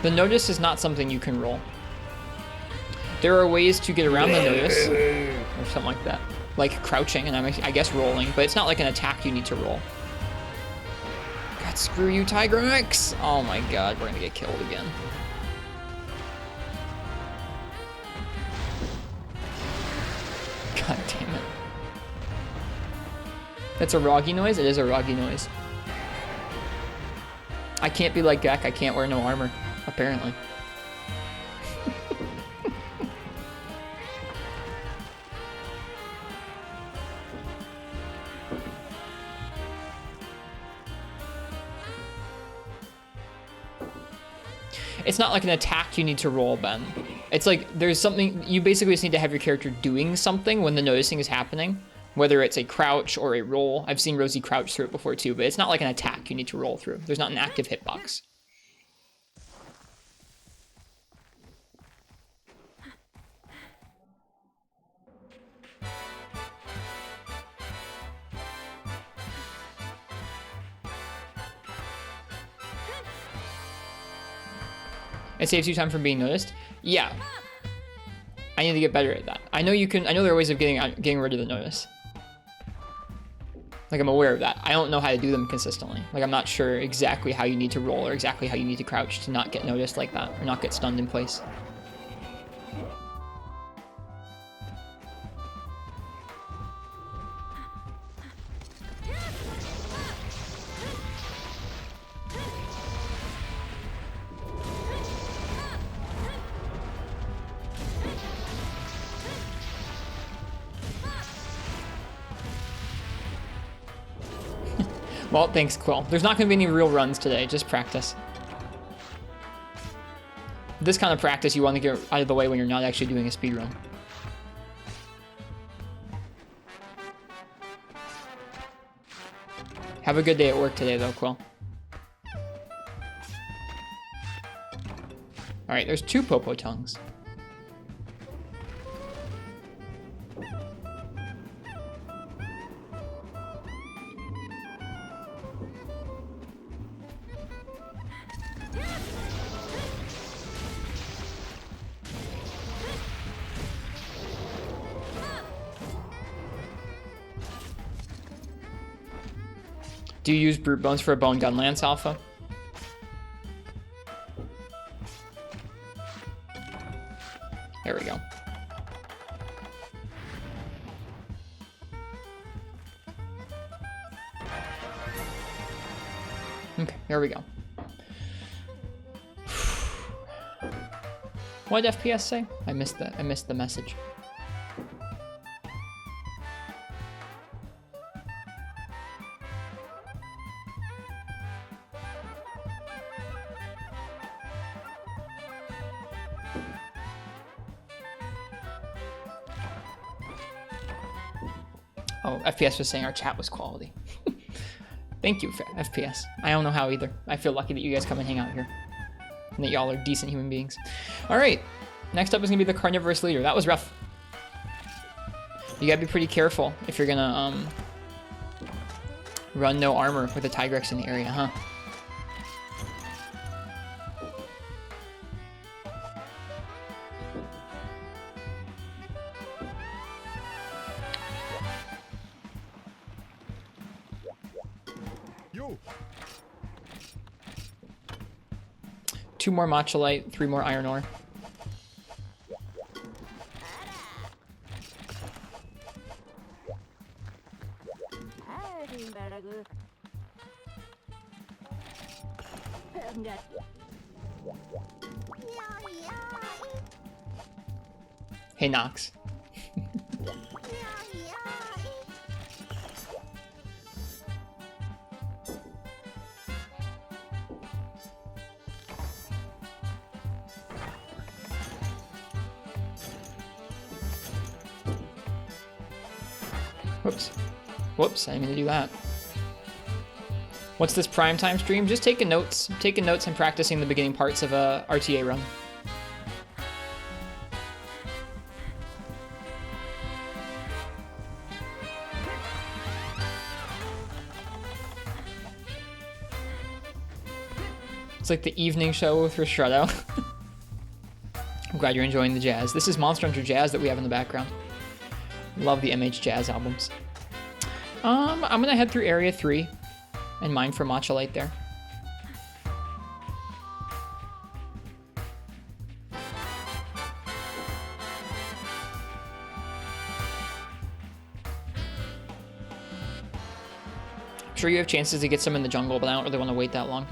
The notice is not something you can roll. There are ways to get around the notice, or something like that. Like crouching and I guess rolling, but it's not like an attack you need to roll. God, screw you, Tigrex! Oh my god, we're gonna get killed again. God damn it. That's a Roggy noise? It is a Roggy noise. I can't be like Gek, I can't wear no armor, apparently. It's not like an attack you need to roll, Ben. It's like there's something, you basically just need to have your character doing something when the noticing is happening, whether it's a crouch or a roll. I've seen Rosie crouch through it before too, but it's not like an attack you need to roll through. There's not an active hitbox. It saves you time from being noticed. Yeah. I need to get better at that. I know you can, I know there are ways of getting rid of the notice. Like I'm aware of that. I don't know how to do them consistently. Like I'm not sure exactly how you need to roll or exactly how you need to crouch to not get noticed like that or not get stunned in place. Well, thanks, Quill. There's not going to be any real runs today, just practice. This kind of practice you want to get out of the way when you're not actually doing a speed run. Have a good day at work today, though, Quill. Alright, there's 2 Popo Tongues. Do you use Brute Bones for a Bone Gun Lance, Alpha? There we go. Okay, here we go. What did FPS say? I missed the message. Oh, FPS was saying our chat was quality. Thank you, FPS. I don't know how either. I feel lucky that you guys come and hang out here. And that y'all are decent human beings. Alright, next up is going to be the Carnivorous Leader. That was rough. You gotta be pretty careful if you're gonna run no armor with a Tigrex in the area, huh? Yo. 2 more Matcholite, 3 more Iron Ore. Hey, Nox. Whoops. Whoops, I didn't mean to do that. What's this primetime stream? Just taking notes and practicing the beginning parts of a RTA run. It's like the evening show with Ristretto. I'm glad you're enjoying the jazz. This is Monster Hunter Jazz that we have in the background. Love the MH Jazz albums. I'm gonna head through Area 3 and mine for Matcholite there. I'm sure you have chances to get some in the jungle, but I don't really want to wait that long.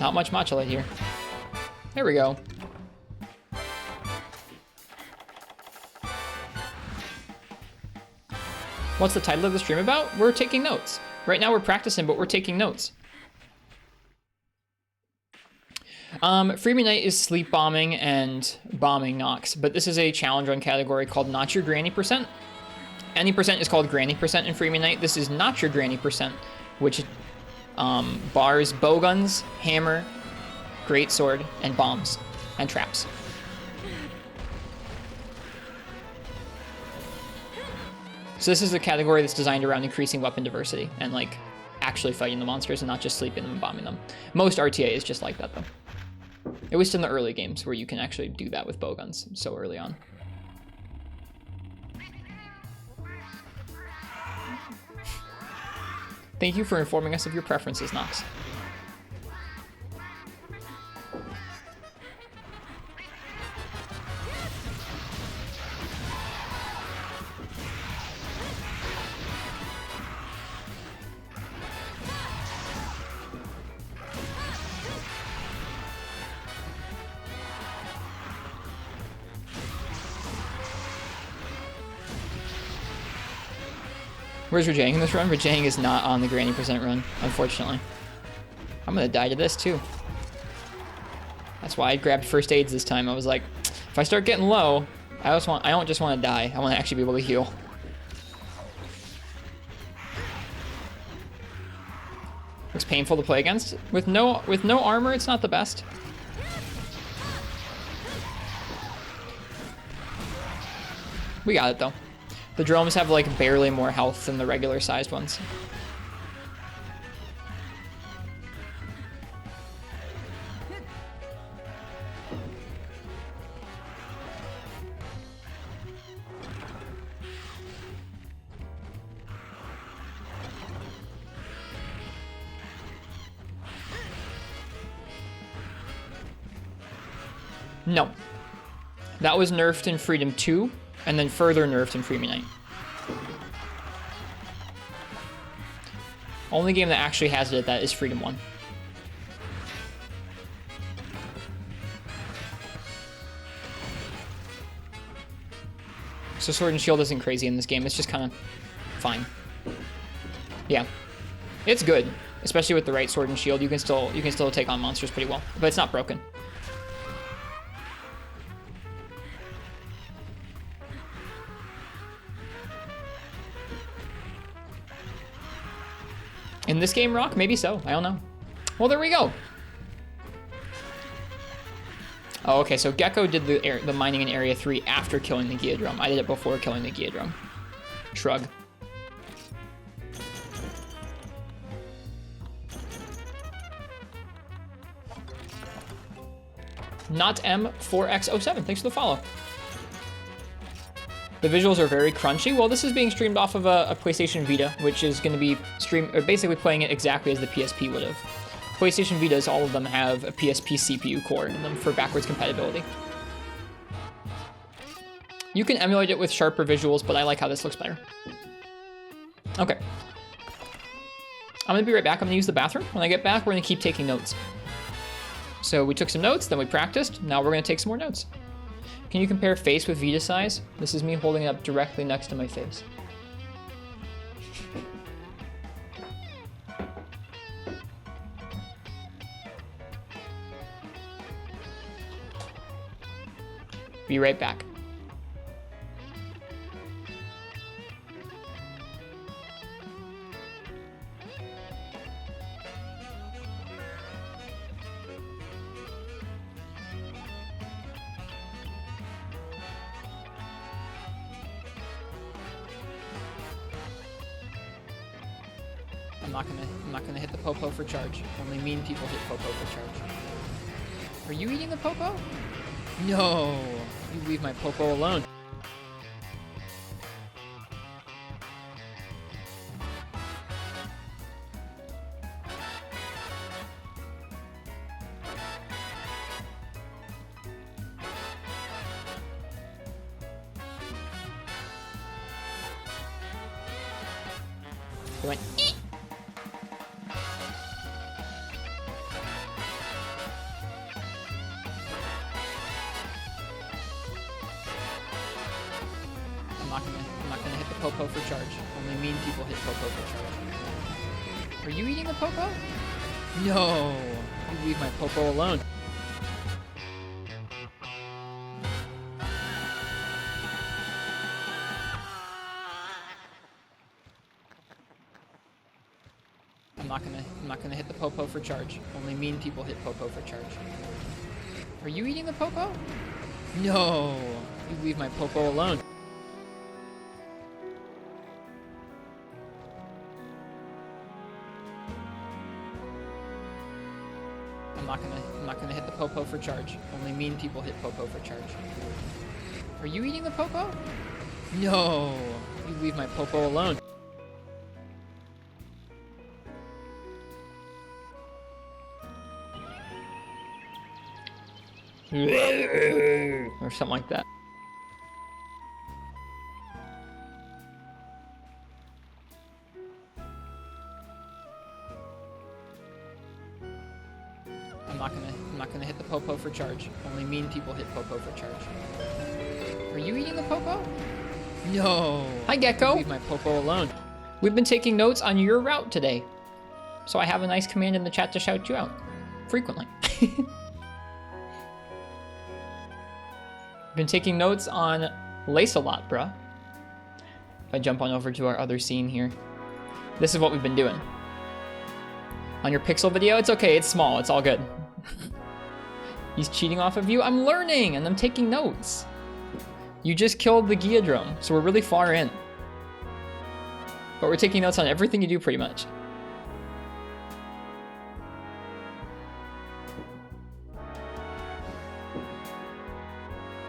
Not much Matcholite here. There we go. What's the title of the stream about? We're taking notes. Right now we're practicing, but we're taking notes. Freebie Night is sleep bombing and bombing Nox, but this is a challenge run category called Not Your Granny percent. Any percent is called Granny percent in Freebie Night. This is Not Your Granny percent, which bars bowguns, hammer, greatsword, and bombs and traps. So this is a category that's designed around increasing weapon diversity and like actually fighting the monsters and not just sleeping them and bombing them. Most RTA is just like that though. At least in the early games where you can actually do that with bowguns so early on. Thank you for informing us of your preferences, Nox. Where's Rajang in this run? Rajang is not on the Granny percent run, unfortunately. I'm gonna die to this too. That's why I grabbed first aids this time. I was like, if I start getting low, I don't just want to die. I want to actually be able to heal. Looks painful to play against. With no armor, it's not the best. We got it though. The drones have like barely more health than the regular sized ones. No. That was nerfed in Freedom 2, and then further nerfed in Freedom Unite. Only game that actually has it at that is Freedom 1. So Sword and Shield isn't crazy in this game. It's just kind of fine. Yeah, it's good, especially with the right Sword and Shield. You can still take on monsters pretty well, but it's not broken. In this game, Rock? Maybe so. I don't know. Well, there we go. Oh, okay, so Gecko did the mining in Area 3 after killing the Geodrome. I did it before killing the Geodrome. Shrug. NotM4X07, thanks for the follow. The visuals are very crunchy. Well, this is being streamed off of a PlayStation Vita, which is going to be basically playing it exactly as the PSP would have. PlayStation Vitas, all of them have a PSP CPU core in them for backwards compatibility. You can emulate it with sharper visuals, but I like how this looks better. Okay. I'm going to be right back. I'm going to use the bathroom. When I get back, we're going to keep taking notes. So we took some notes, then we practiced. Now we're going to take some more notes. Can you compare face with Vita size? This is me holding it up directly next to my face. Be right back. I'm not gonna hit the popo for charge. Only mean people hit popo for charge. Are you eating the popo? No, you leave my popo alone. He went, eat. I'm not gonna hit the popo for charge. Only mean people hit popo for charge. Are you eating the popo? No, you leave my popo alone. I'm not gonna hit the popo for charge. Only mean people hit popo for charge. Are you eating the popo? No, you leave my popo alone. I'm not gonna hit the popo for charge. Only mean people hit popo for charge. Are you eating the popo? No, you leave my popo alone. Or something like that. I'm not gonna hit the popo for charge. Only mean people hit popo for charge. Are you eating the popo? No. Hi, Gecko. Leave my popo alone. We've been taking notes on your route today, so I have a nice command in the chat to shout you out frequently. Been taking notes on Lace-A-Lot, bruh. If I jump on over to our other scene here, this is what we've been doing. On your pixel video, it's okay, it's small, it's all good. He's cheating off of you? I'm learning, and I'm taking notes. You just killed the Geodrome, so we're really far in. But we're taking notes on everything you do, pretty much.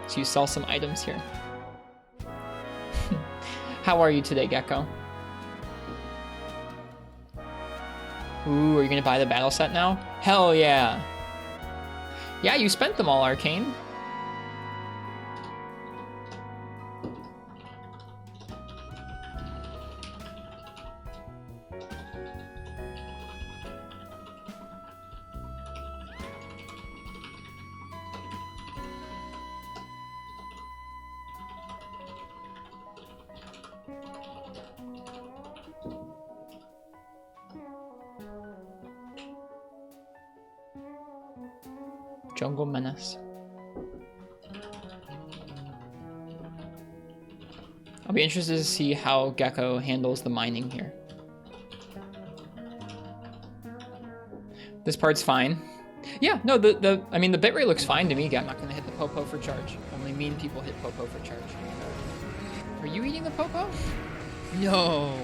So you sell some items here. How are you today, Gecko? Ooh, are you gonna buy the battle set now? Hell yeah. Yeah, you spent them all, Arcane. Jungle Menace. I'll be interested to see how Gecko handles the mining here. This part's fine. Yeah, no, I mean, the bitrate looks fine to me. I'm not gonna hit the Popo for charge. Only mean people hit Popo for charge. Are you eating the Popo? No,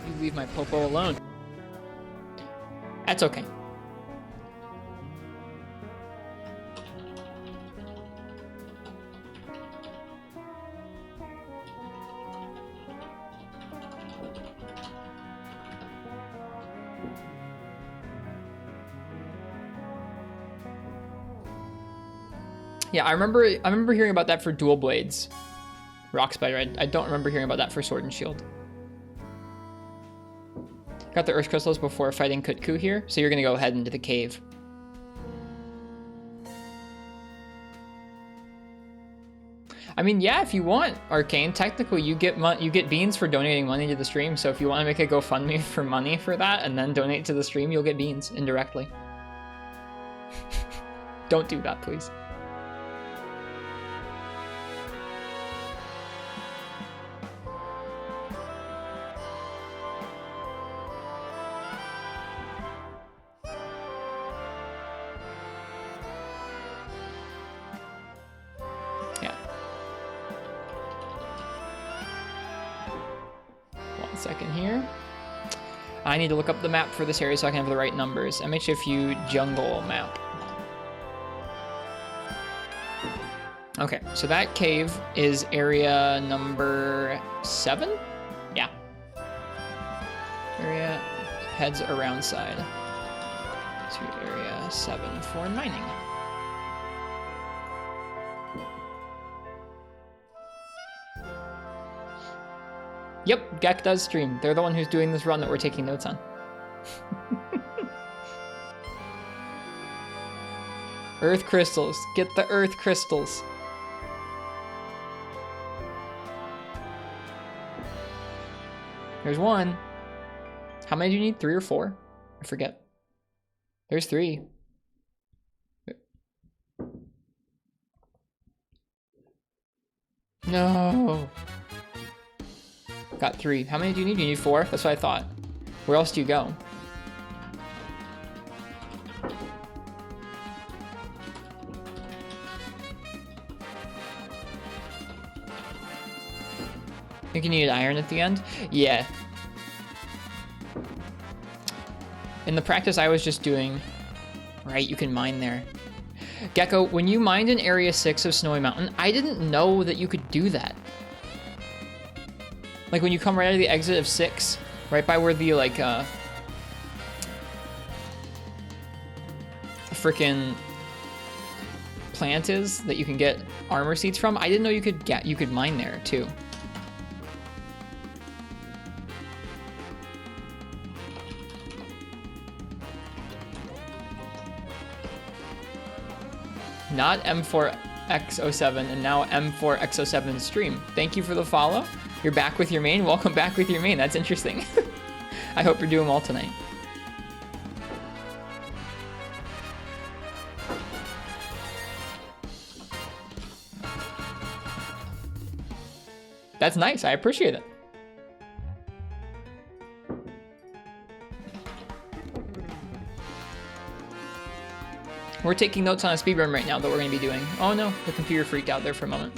you leave my Popo alone. That's okay. Yeah, I remember hearing about that for dual blades. Rock Spider. I don't remember hearing about that for Sword and Shield. Got the Earth Crystals before fighting Kutku here, so you're gonna go ahead into the cave. I mean, yeah, if you want, Arcane, technically you get beans for donating money to the stream, so if you want to make a GoFundMe for money for that and then donate to the stream, you'll get beans indirectly. Don't do that, please. Second here. I need to look up the map for this area so I can have the right numbers. MHFU jungle map. Okay, so that cave is area number 7? Yeah. Area heads around side to area 7 for mining. Yep, Gek does stream. They're the one who's doing this run that we're taking notes on. Earth crystals. Get the earth crystals. There's one. How many do you need? 3 or 4? I forget. There's 3. No. Got 3. How many do you need? You need 4? That's what I thought. Where else do you go? Think you needed iron at the end? Yeah. In the practice I was just doing, right, you can mine there. Gecko, when you mined in Area 6 of Snowy Mountain, I didn't know that you could do that. Like when you come right out of the exit of 6, right by where the like frickin' plant is that you can get armor seeds from, I didn't know you could mine there too. Not M4X07 and now M4X07 stream. Thank you for the follow. You're back with your main. Welcome back with your main. That's interesting. I hope you're doing well tonight. That's nice. I appreciate it. We're taking notes on a speedrun right now that we're going to be doing. Oh no, the computer freaked out there for a moment.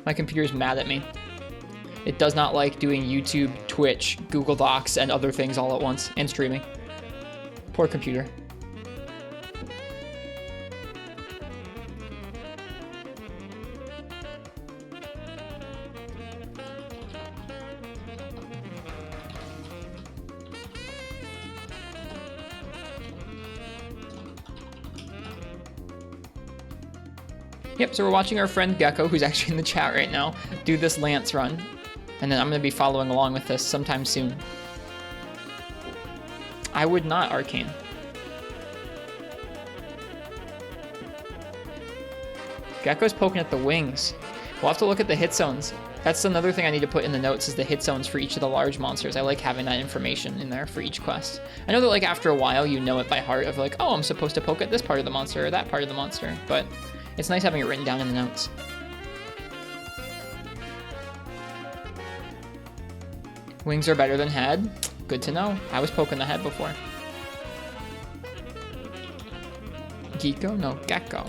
My computer's mad at me. It does not like doing YouTube, Twitch, Google Docs, and other things all at once, and streaming. Poor computer. Yep, so we're watching our friend Gecko, who's actually in the chat right now, do this Lance run. And then I'm going to be following along with this sometime soon. I would not, Arcane. Gecko's poking at the wings. We'll have to look at the hit zones. That's another thing I need to put in the notes is the hit zones for each of the large monsters. I like having that information in there for each quest. I know that like after a while you know it by heart of like, oh, I'm supposed to poke at this part of the monster or that part of the monster, but it's nice having it written down in the notes. Wings are better than head. Good to know. I was poking the head before. Gecko? No, gecko.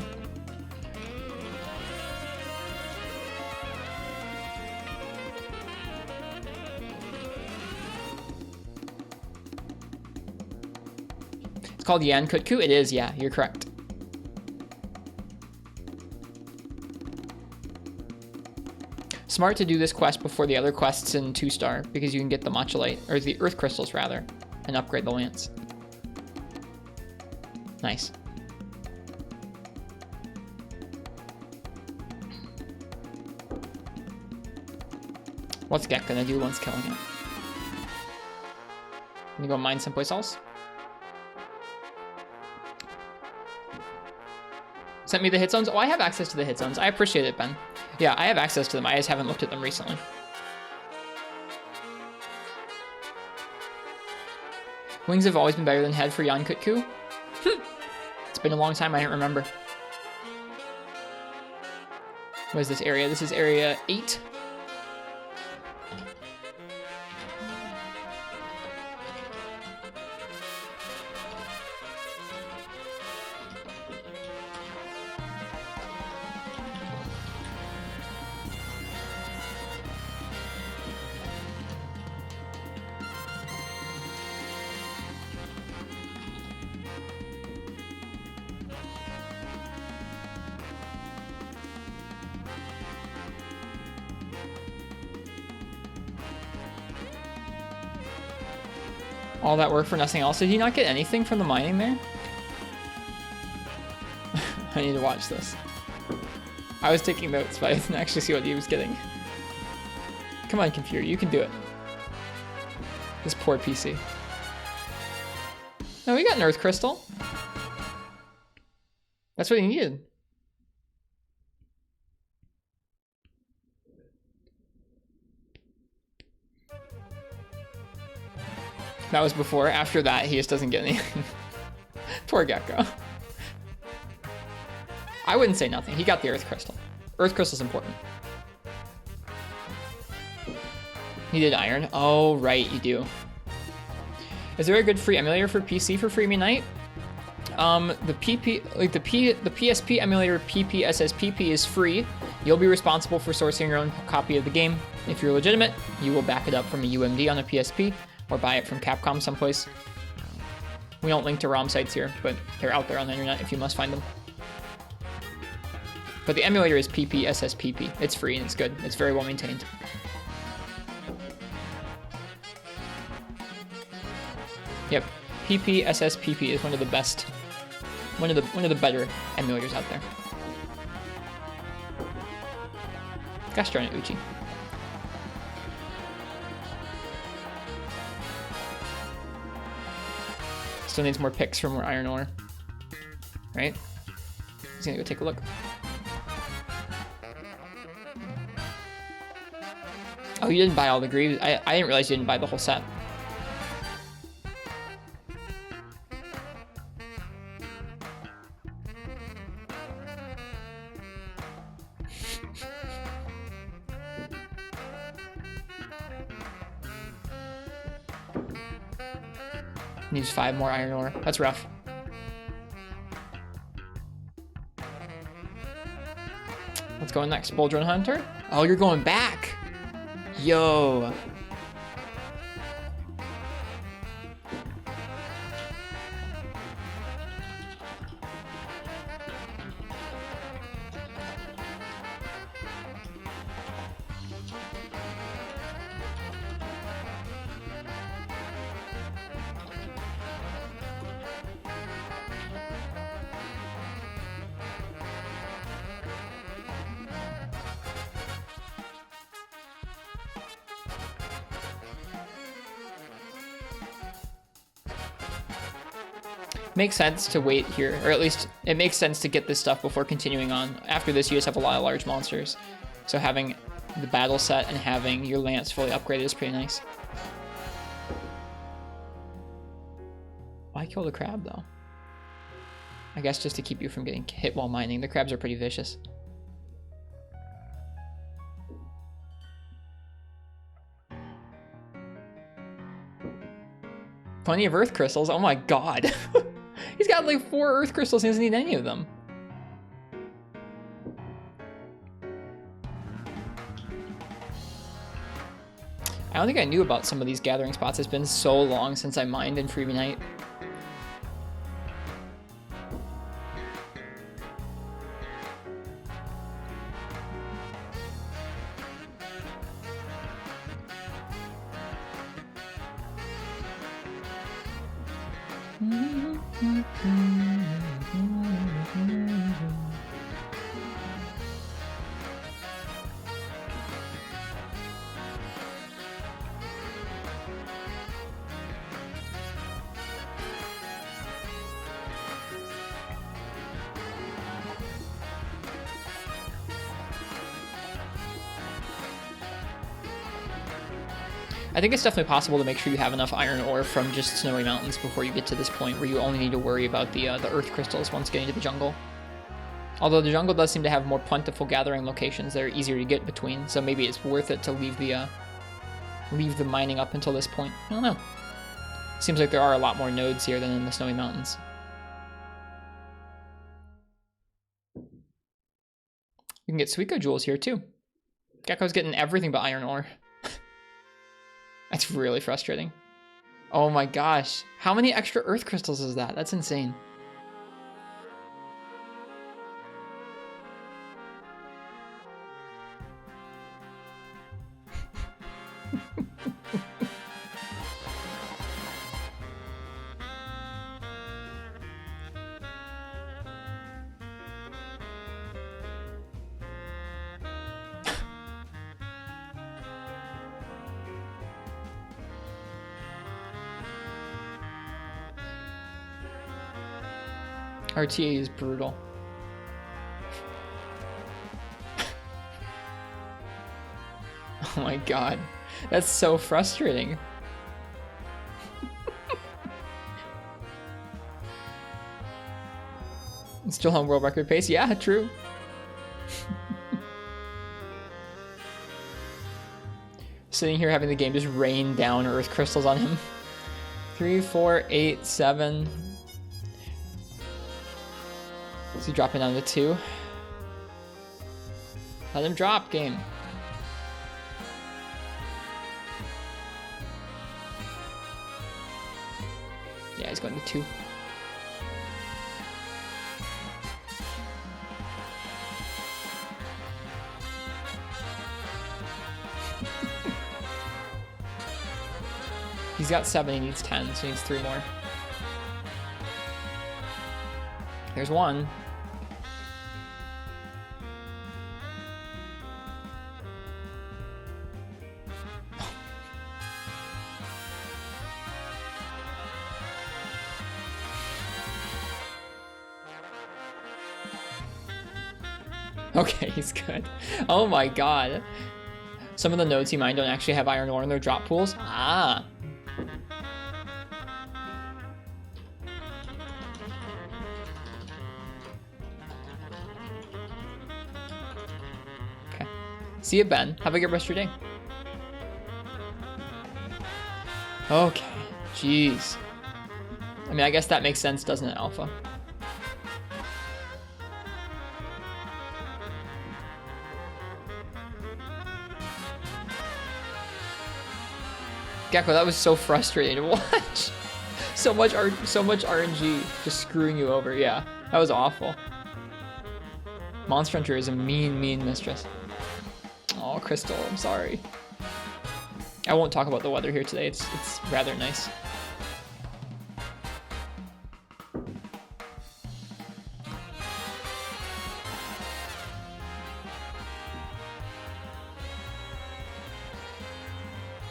It's called Yankutku? It is, yeah, you're correct. Smart to do this quest before the other quests in 2-star, because you can get the Matchalite, or the Earth Crystals rather, and upgrade the Lance. Nice. What's Gek gonna do once killing it? Can you go mine someplace else? Sent me the hit zones? Oh, I have access to the hit zones. I appreciate it, Ben. Yeah, I have access to them. I just haven't looked at them recently. Wings have always been better than head for Yankutku. It's been a long time. I don't remember. What is this area? This is area 8. All that work for nothing else. Did he not get anything from the mining there? I need to watch this. I was taking notes, but I didn't actually see what he was getting. Come on, computer, you can do it. This poor PC. No, we got an Earth Crystal. That's what he needed. That was before. After that, he just doesn't get anything. Poor Gecko. I wouldn't say nothing. He got the Earth Crystal. Earth Crystal's important. Needed iron. Oh, right, you do. Is there a good free emulator for PC for Freemi Night? The PSP emulator PPSSPP is free. You'll be responsible for sourcing your own copy of the game. If you're legitimate, you will back it up from a UMD on a PSP. Or buy it from Capcom someplace. We don't link to ROM sites here, but they're out there on the internet if you must find them. But the emulator is PPSSPP. It's free and it's good. It's very well maintained. Yep, PPSSPP is one of the best, one of the better emulators out there. Gosh darn it, Uchi. Still needs more picks for more iron ore. Right? He's gonna go take a look. Oh, you didn't buy all the greaves? I didn't realize you didn't buy the whole set. Needs 5 more iron ore. That's rough. Let's go next. Bouldron Hunter. Oh, you're going back. Yo. Makes sense to wait here, or at least it makes sense to get this stuff before continuing on. After this, you just have a lot of large monsters. So having the battle set and having your lance fully upgraded is pretty nice. Why kill the crab though? I guess just to keep you from getting hit while mining. The crabs are pretty vicious. Plenty of earth crystals. Oh my god. He's got like 4 earth crystals. He doesn't need any of them. I don't think I knew about some of these gathering spots. It's been so long since I mined in Freebie Night. I think it's definitely possible to make sure you have enough iron ore from just Snowy Mountains before you get to this point where you only need to worry about the earth crystals once getting to the jungle. Although the jungle does seem to have more plentiful gathering locations that are easier to get between, so maybe it's worth it to leave the mining up until this point. I don't know. Seems like there are a lot more nodes here than in the Snowy Mountains. You can get Suiko jewels here too. Gecko's getting everything but iron ore. That's really frustrating. Oh my gosh. How many extra earth crystals is that? That's insane. RTA is brutal. Oh my god. That's so frustrating. Still on world record pace? Yeah, true. Sitting here having the game just rain down earth crystals on him. 3, 4, 8, 7. Is he dropping down to 2? Let him drop, game. Yeah, he's going to 2. He's got 7, he needs 10, so he needs 3 more. There's 1. Okay, he's good. Oh my god. Some of the nodes he mined don't actually have iron ore in their drop pools. Ah. Okay. See you, Ben. Have a good rest of your day. Okay. Jeez. I mean, I guess that makes sense, doesn't it, Alpha? Gecko, that was so frustrating to watch. so much RNG just screwing you over. Yeah, that was awful. Monster Hunter is a mean mistress. Oh, Crystal, I'm sorry. I won't talk about the weather here today. It's rather nice.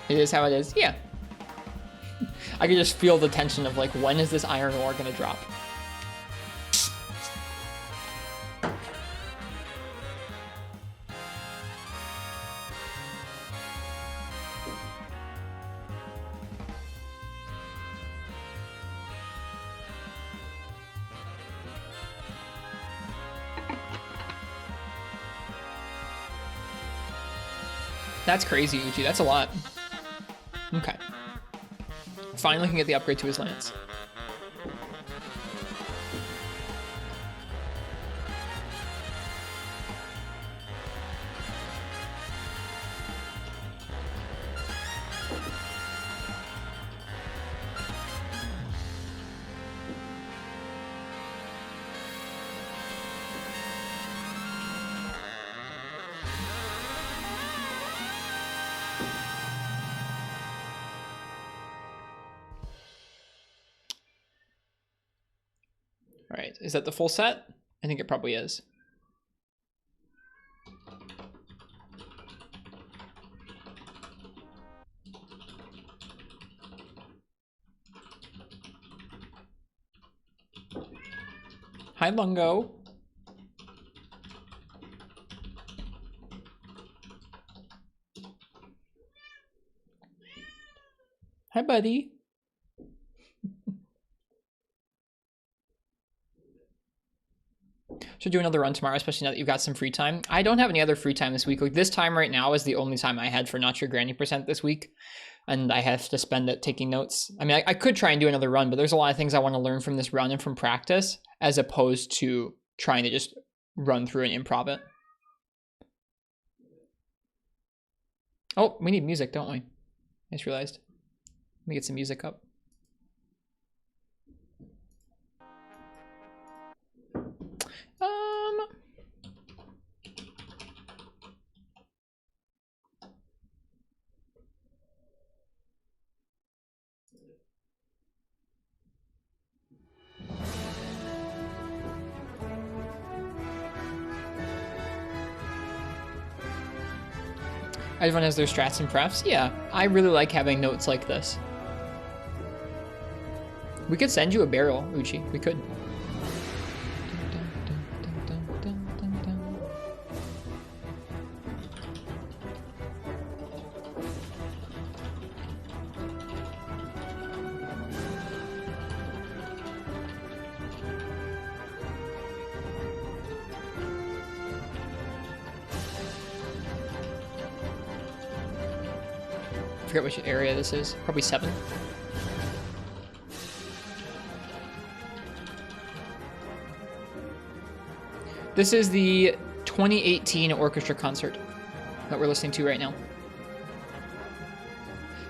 It is how it is. Yeah. I can just feel the tension of like, when is this iron ore gonna drop? That's crazy, Uchi. That's a lot. Okay. Finally can get the upgrade to his lance. All right, is that the full set? I think it probably is. Hi, Lungo. Hi, buddy. Should do another run tomorrow, especially now that you've got some free time. I don't have any other free time this week. Like, this time right now is the only time I had for Not Your Granny % this week, and I have to spend it taking notes. I mean, I could try and do another run, but there's a lot of things I want to learn from this run and from practice, as opposed to trying to just run through and improv it. Oh, we need music, don't we? I just realized. Let me get some music up. Everyone has their strats and prefs. Yeah, I really like having notes like this. We could send you a barrel, Uchi. We could. I forget which area this is. Probably 7. This is the 2018 orchestra concert that we're listening to right now.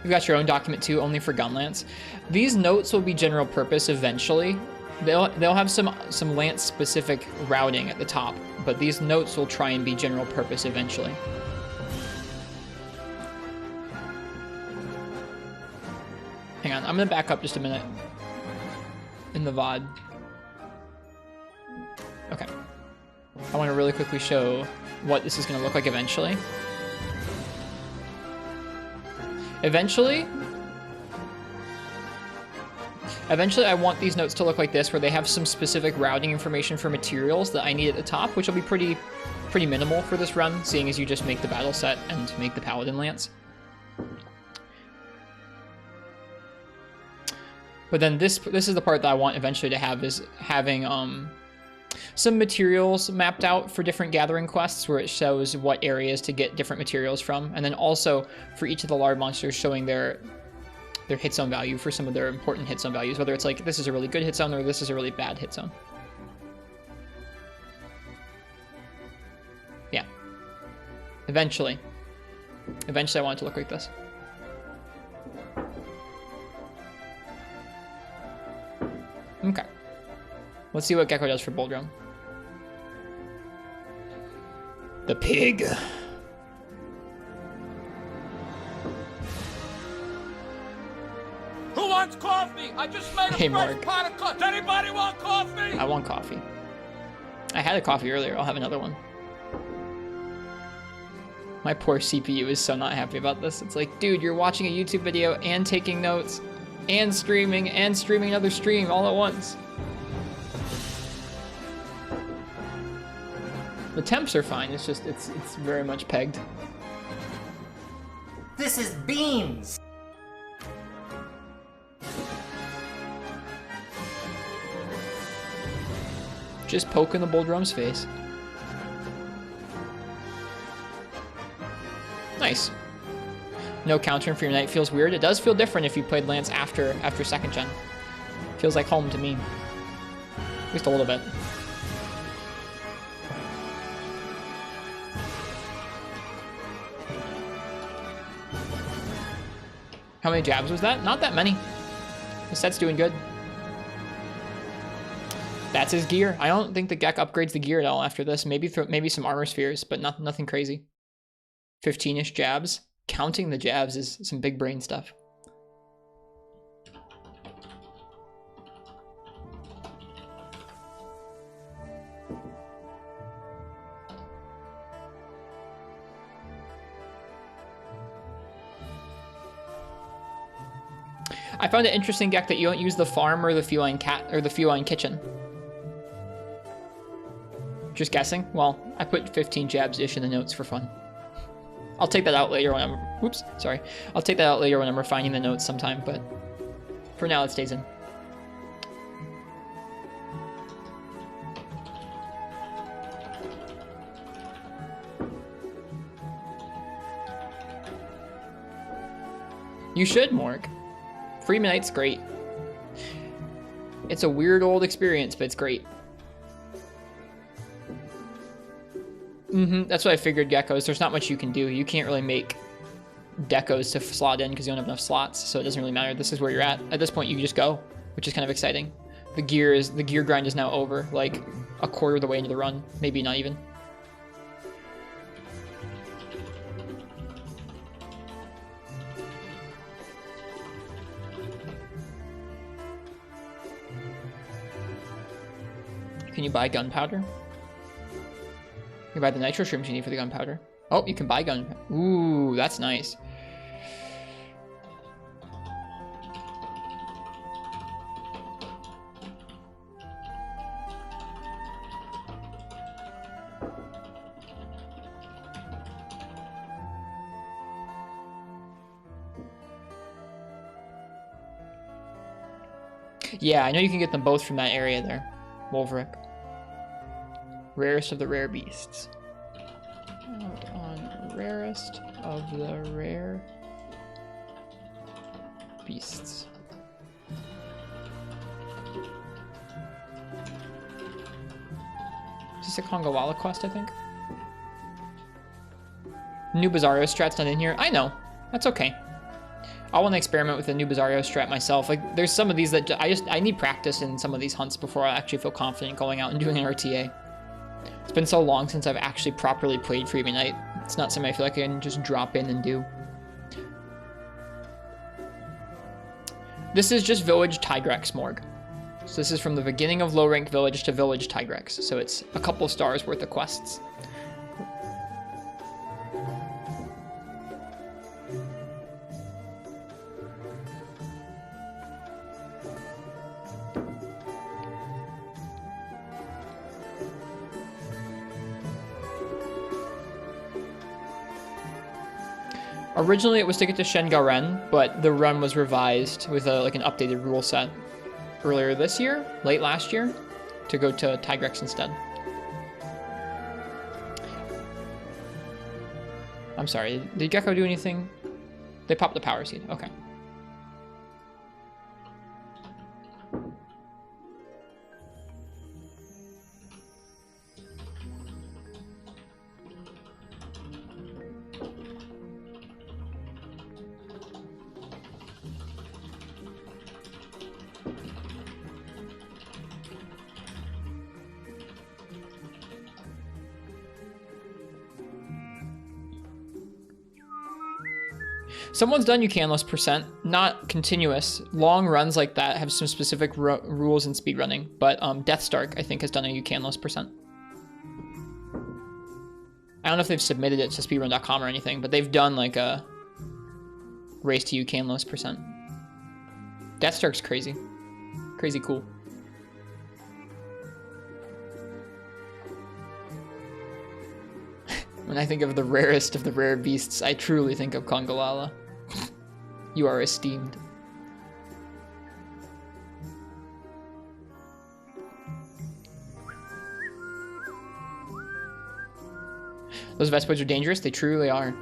You've got your own document too, only for Gunlance. These notes will be general purpose eventually. They'll have some Lance specific routing at the top, but these notes will try and be general purpose eventually. Hang on, I'm gonna back up just a minute in the VOD. Okay. I want to really quickly show what this is gonna look like eventually. Eventually, I want these notes to look like this, where they have some specific routing information for materials that I need at the top, which will be pretty minimal for this run, seeing as you just make the battle set and make the Paladin Lance. But then this is the part that I want eventually to have, is having some materials mapped out for different gathering quests, where it shows what areas to get different materials from, and then also for each of the large monsters showing their hit zone value for some of their important hit zone values, whether it's like this is a really good hit zone or this is a really bad hit zone. Yeah. Eventually I want it to look like this. Okay. Let's see what Gecko does for Bull Drum. The pig. Who wants coffee? I just made a fresh pot of coffee. Does anybody want coffee? I want coffee. I had a coffee earlier. I'll have another one. My poor CPU is so not happy about this. It's like, dude, you're watching a YouTube video and taking notes and streaming another stream all at once. The temps are fine. It's just it's very much pegged. This is beans. Just poking the Bull Drum's face. Nice. No counter for your knight feels weird. It does feel different if you played Lance after 2nd gen. Feels like home to me. At least a little bit. How many jabs was that? Not that many. The set's doing good. That's his gear. I don't think the Gek upgrades the gear at all after this. Maybe some armor spheres, but nothing crazy. 15-ish jabs. Counting the jabs is some big brain stuff. I found it interesting, Gek, that you don't use the farm or the feline cat or the feline kitchen. Just guessing. Well, I put 15 jabs-ish in the notes for fun. I'll take that out later when I'm... Oops, sorry. I'll take that out later when I'm refining the notes sometime, but for now it stays in. You should, Morg. Freeman Knight's great. It's a weird old experience, but it's great. That's what I figured, Geckos. There's not much you can do. You can't really make decos to slot in because you don't have enough slots, so it doesn't really matter. This is where you're at. At this point, you can just go, which is kind of exciting. The gear grind is now over, like a quarter of the way into the run. Maybe not even. Can you buy gunpowder? You can buy the nitro shrooms you need for the gunpowder. Oh, you can buy gun. Ooh, that's nice. Yeah, I know you can get them both from that area there. Wolverick. Rarest of the rare beasts. Out on rarest of the rare beasts. Is this a Kongawala quest, I think? New Bizarro strat's not in here. I know. That's okay. I want to experiment with the new Bizarro strat myself. Like, there's some of these that I need practice in some of these hunts before I actually feel confident going out and doing an RTA. It's been so long since I've actually properly played Freeman Knight. It's not something I feel like I can just drop in and do. This is just Village Tigrex Morg. So this is from the beginning of low rank village to Village Tigrex. So it's a couple stars worth of quests. Originally, it was to get to Shengaren, but the run was revised with like an updated rule set earlier this year, late last year, to go to Tigrex instead. I'm sorry, did Gecko do anything? They popped the power seed, okay. Someone's done Ucanless percent, not continuous. Long runs like that have some specific rules in speedrunning, but Deathstark, I think, has done a Ucanless percent. I don't know if they've submitted it to speedrun.com or anything, but they've done like a race to Ucanless percent. Deathstark's crazy. Crazy cool. When I think of the rarest of the rare beasts, I truly think of Kongolala. You are esteemed. Those Vespids are dangerous? They truly are.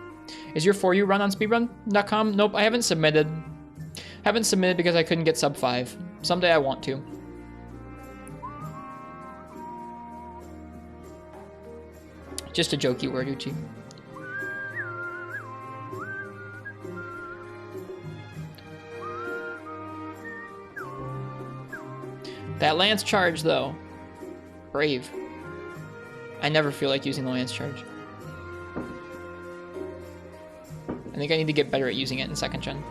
Is your For You run on speedrun.com? Nope, I haven't submitted. Haven't submitted because I couldn't get sub 5. Someday I want to. Just a jokey word, Uchi. That lance charge, though. Brave. I never feel like using the lance charge. I think I need to get better at using it in 2nd gen.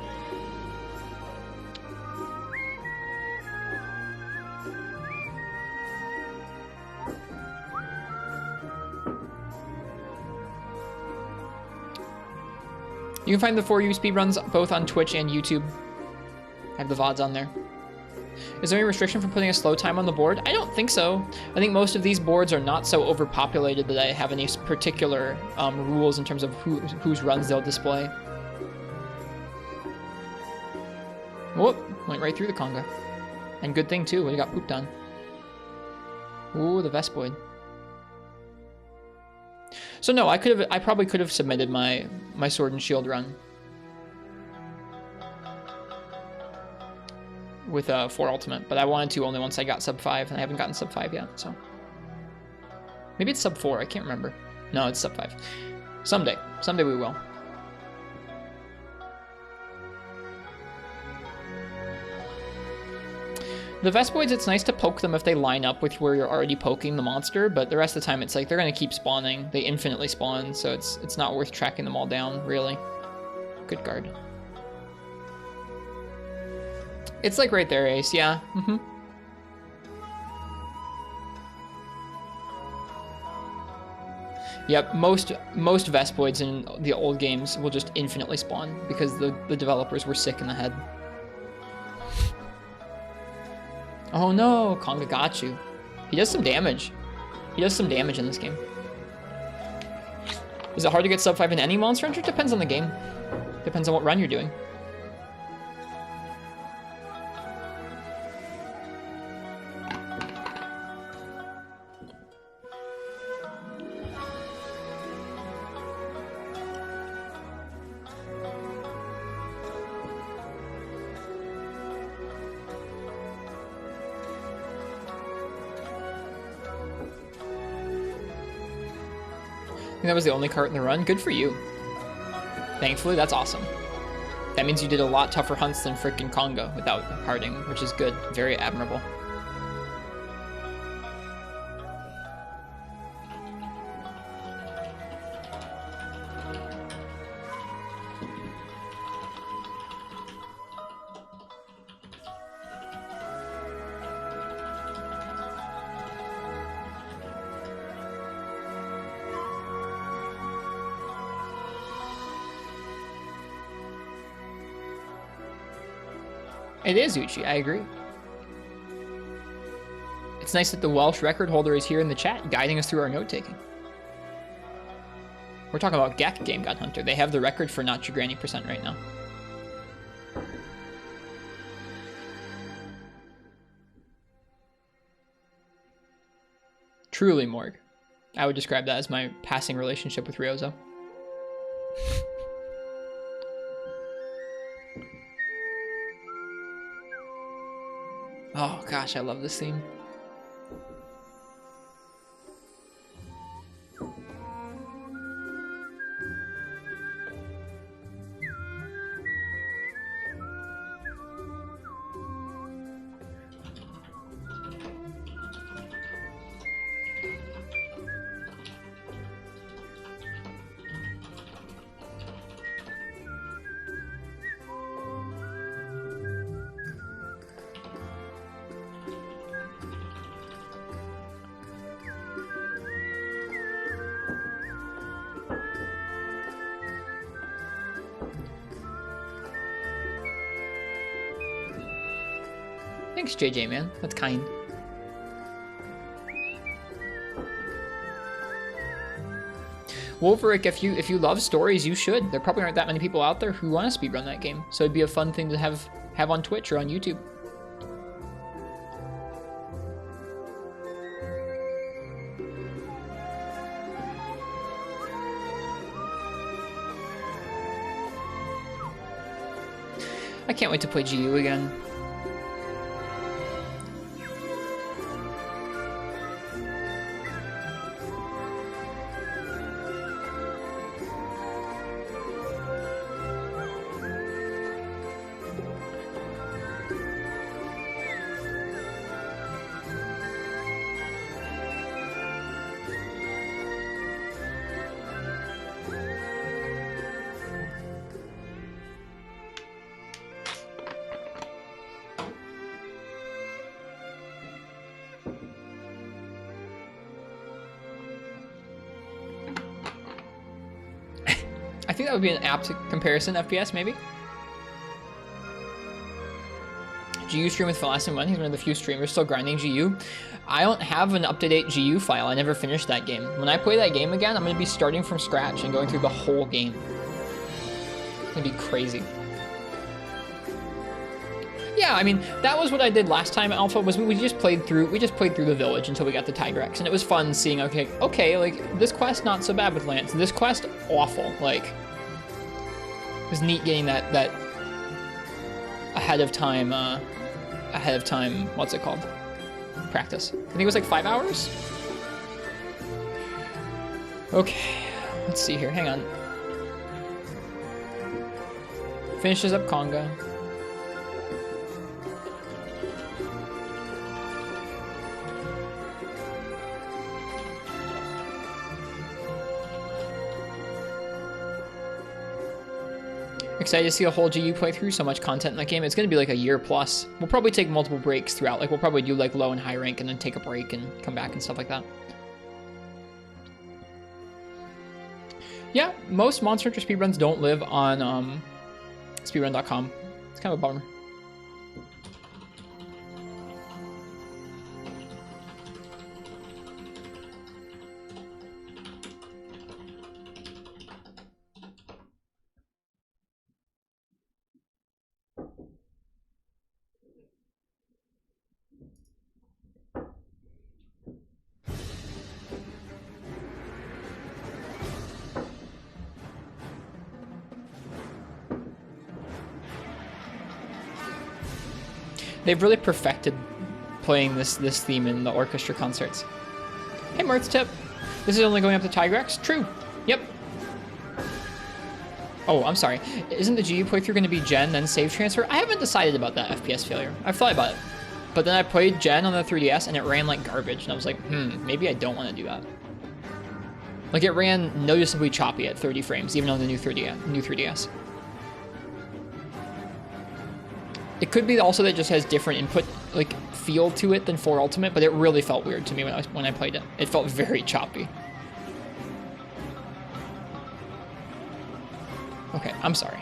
You can find the For You speedruns both on Twitch and YouTube. I have the VODs on there. Is there any restriction for putting a slow time on the board? I don't think so. I think most of these boards are not so overpopulated that I have any particular rules in terms of whose runs they'll display. Whoop, went right through the conga. And good thing too, when he got pooped on. Ooh, the Vespoid. So no, I probably could have submitted my Sword and Shield run. With 4 ultimate, but I wanted to only once I got sub 5, and I haven't gotten sub 5 yet, so. Maybe it's sub 4, I can't remember. No, it's sub 5. Someday. Someday we will. The Vespoids, it's nice to poke them if they line up with where you're already poking the monster, but the rest of the time it's like they're going to keep spawning. They infinitely spawn, so it's not worth tracking them all down, really. Good guard. It's like right there, Ace, yeah. Mm-hmm. Yep, most Vespoids in the old games will just infinitely spawn because the developers were sick in the head. Oh no, Conga got you. He does some damage. He does some damage in this game. Is it hard to get sub 5 in any Monster Hunter? Depends on the game. Depends on what run you're doing. That was the only cart in the run. Good for you. Thankfully, that's awesome. That means you did a lot tougher hunts than frickin' Conga without carting, which is good. Very admirable. It is Uchi, I agree. It's nice that the Welsh record holder is here in the chat, guiding us through our note-taking. We're talking about Gek Game God Hunter. They have the record for NotYourGranny % right now. Truly, Morg. I would describe that as my passing relationship with Ryozo. Oh gosh, I love this theme. Thanks, JJ, man. That's kind. Wolverick, if you love stories, you should. There probably aren't that many people out there who want to speedrun that game, so it'd be a fun thing to have on Twitch or on YouTube. I can't wait to play GU again. I think that would be an apt comparison, FPS maybe. GU stream with Phalastin 1, he's one of the few streamers still grinding GU. I don't have an up-to-date GU file, I never finished that game. When I play that game again, I'm going to be starting from scratch and going through the whole game. It's going to be crazy. Yeah, I mean, that was what I did last time at Alpha, was we just played through the village until we got the Tigrex, and it was fun seeing, okay, like, this quest not so bad with Lance, this quest awful, like, it was neat getting that ahead of time, what's it called? Practice. I think it was like 5 hours? Okay, let's see here, hang on. Finishes up Conga. Excited to see a whole GU playthrough, so much content in that game. It's going to be like a year plus. We'll probably take multiple breaks throughout. Like, we'll probably do like low and high rank and then take a break and come back and stuff like that. Yeah, most Monster Hunter speedruns don't live on speedrun.com. It's kind of a bummer. They've really perfected playing this theme in the orchestra concerts. Hey, Mirth Tip. This is only going up to Tigrex? True. Yep. Oh, I'm sorry. Isn't the GU playthrough going to be Gen, then save transfer? I haven't decided about that FPS failure. I've thought about it. But then I played Gen on the 3DS, and it ran like garbage. And I was like, maybe I don't want to do that. Like, it ran noticeably choppy at 30 frames, even on the new 3DS. It could be also that it just has different input, like, feel to it than 4 Ultimate, but it really felt weird to me when I played it. It felt very choppy. Okay, I'm sorry.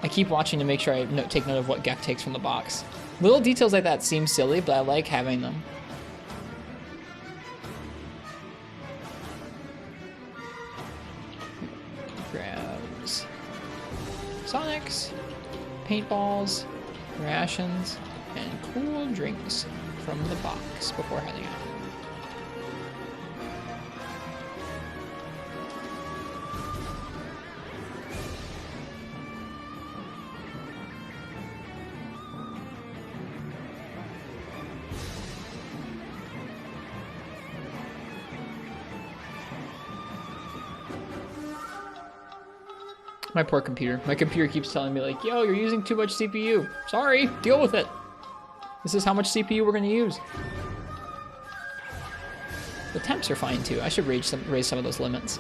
I keep watching to make sure I take note of what Gek takes from the box. Little details like that seem silly, but I like having them. Grabs Sonics, paintballs, rations, and cool drinks from the box before heading out. My poor computer. My computer keeps telling me like, yo, you're using too much CPU. Sorry, deal with it. This is how much CPU we're gonna use. The temps are fine too. I should raise some of those limits.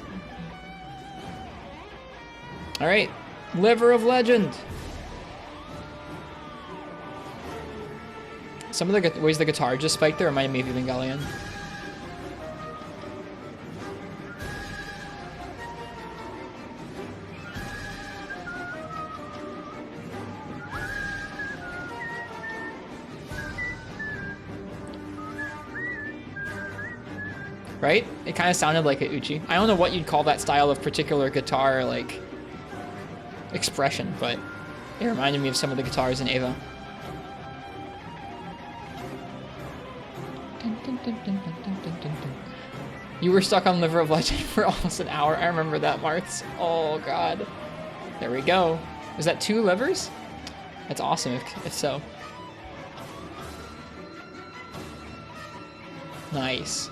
All right, Liver of Legend. Some of the ways the guitar just spiked there reminded me of Evangelion. Right? It kind of sounded like a Uchi. I don't know what you'd call that style of particular guitar, like, expression, but it reminded me of some of the guitars in Eva. You were stuck on Liver of Legend for almost an hour. I remember that, Marths. Oh, God. There we go. Is that 2 livers? That's awesome if so. Nice.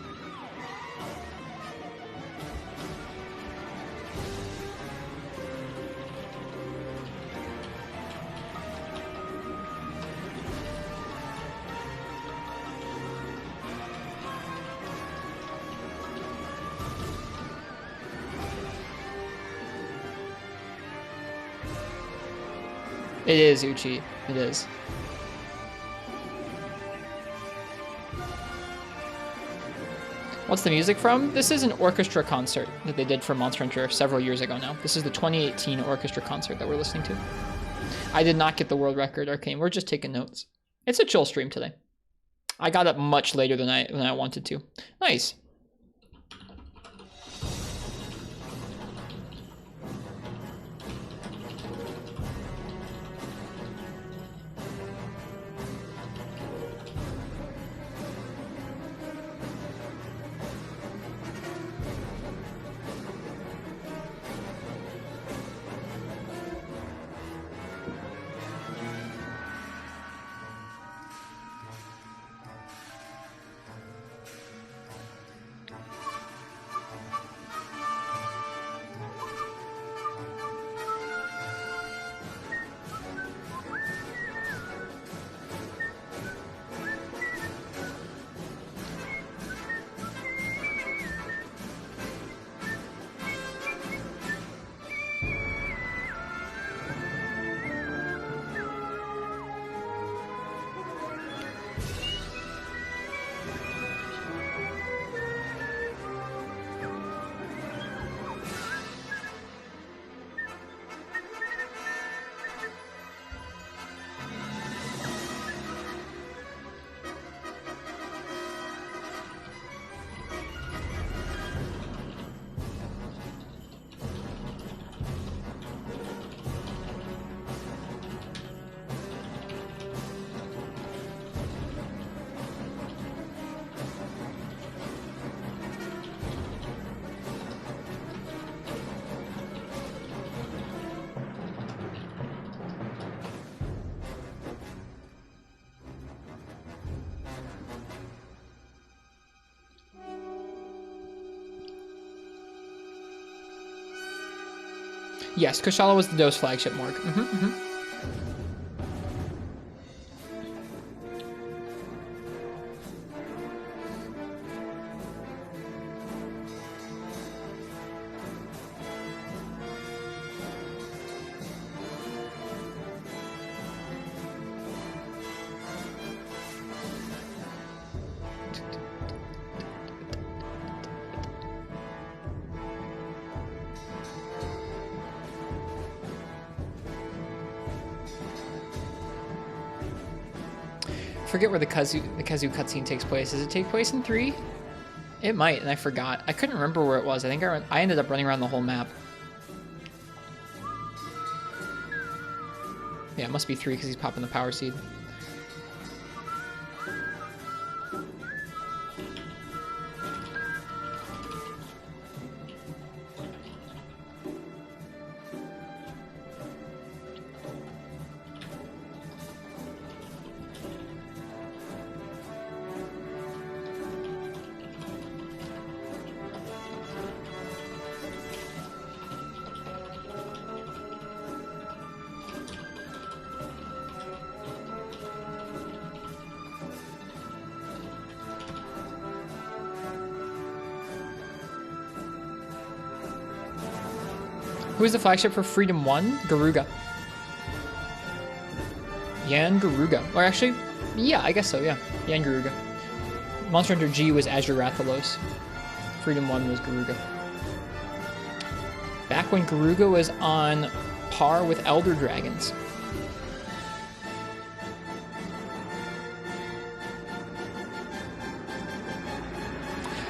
It is, Uchi. It is. What's the music from? This is an orchestra concert that they did for Monster Hunter several years ago now. This is the 2018 orchestra concert that we're listening to. I did not get the world record, Arcane. We're just taking notes. It's a chill stream today. I got up much later than I wanted to. Nice. Yes, Kushala was the Dose flagship, Morg. Forget where the Kazoo cutscene takes place. Does it take place in 3? It might, and I forgot. I couldn't remember where it was. I think I ended up running around the whole map. Yeah, it must be 3 because he's popping the power seed. Who is the flagship for Freedom 1? Garuga. Yan Garuga. Or actually, yeah, I guess so, yeah. Yan Garuga. Monster Hunter G was Azure Rathalos. Freedom 1 was Garuga. Back when Garuga was on par with Elder Dragons.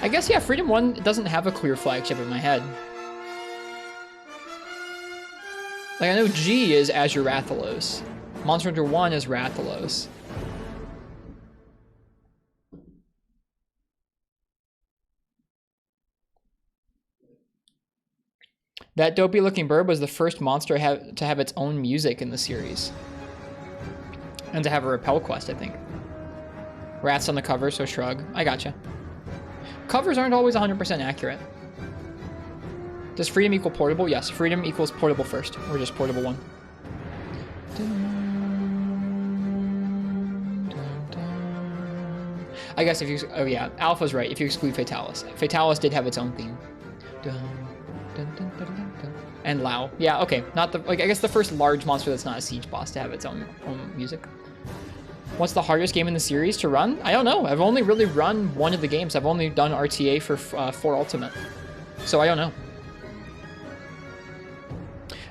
I guess, yeah, Freedom 1 doesn't have a clear flagship in my head. Like, I know G is Azure Rathalos. Monster Hunter 1 is Rathalos. That dopey looking bird was the first monster to have its own music in the series. And to have a repel quest, I think. Rats on the cover, so shrug. I gotcha. Covers aren't always 100% accurate. Does freedom equal portable? Yes, freedom equals portable first, or just portable one. I guess if you, oh yeah, Alpha's right, if you exclude Fatalis. Fatalis did have its own theme. And Lao. Yeah, okay, not the, like, I guess the first large monster that's not a siege boss to have its own music. What's the hardest game in the series to run? I don't know. I've only really run one of the games. I've only done RTA for 4 Ultimate. So I don't know.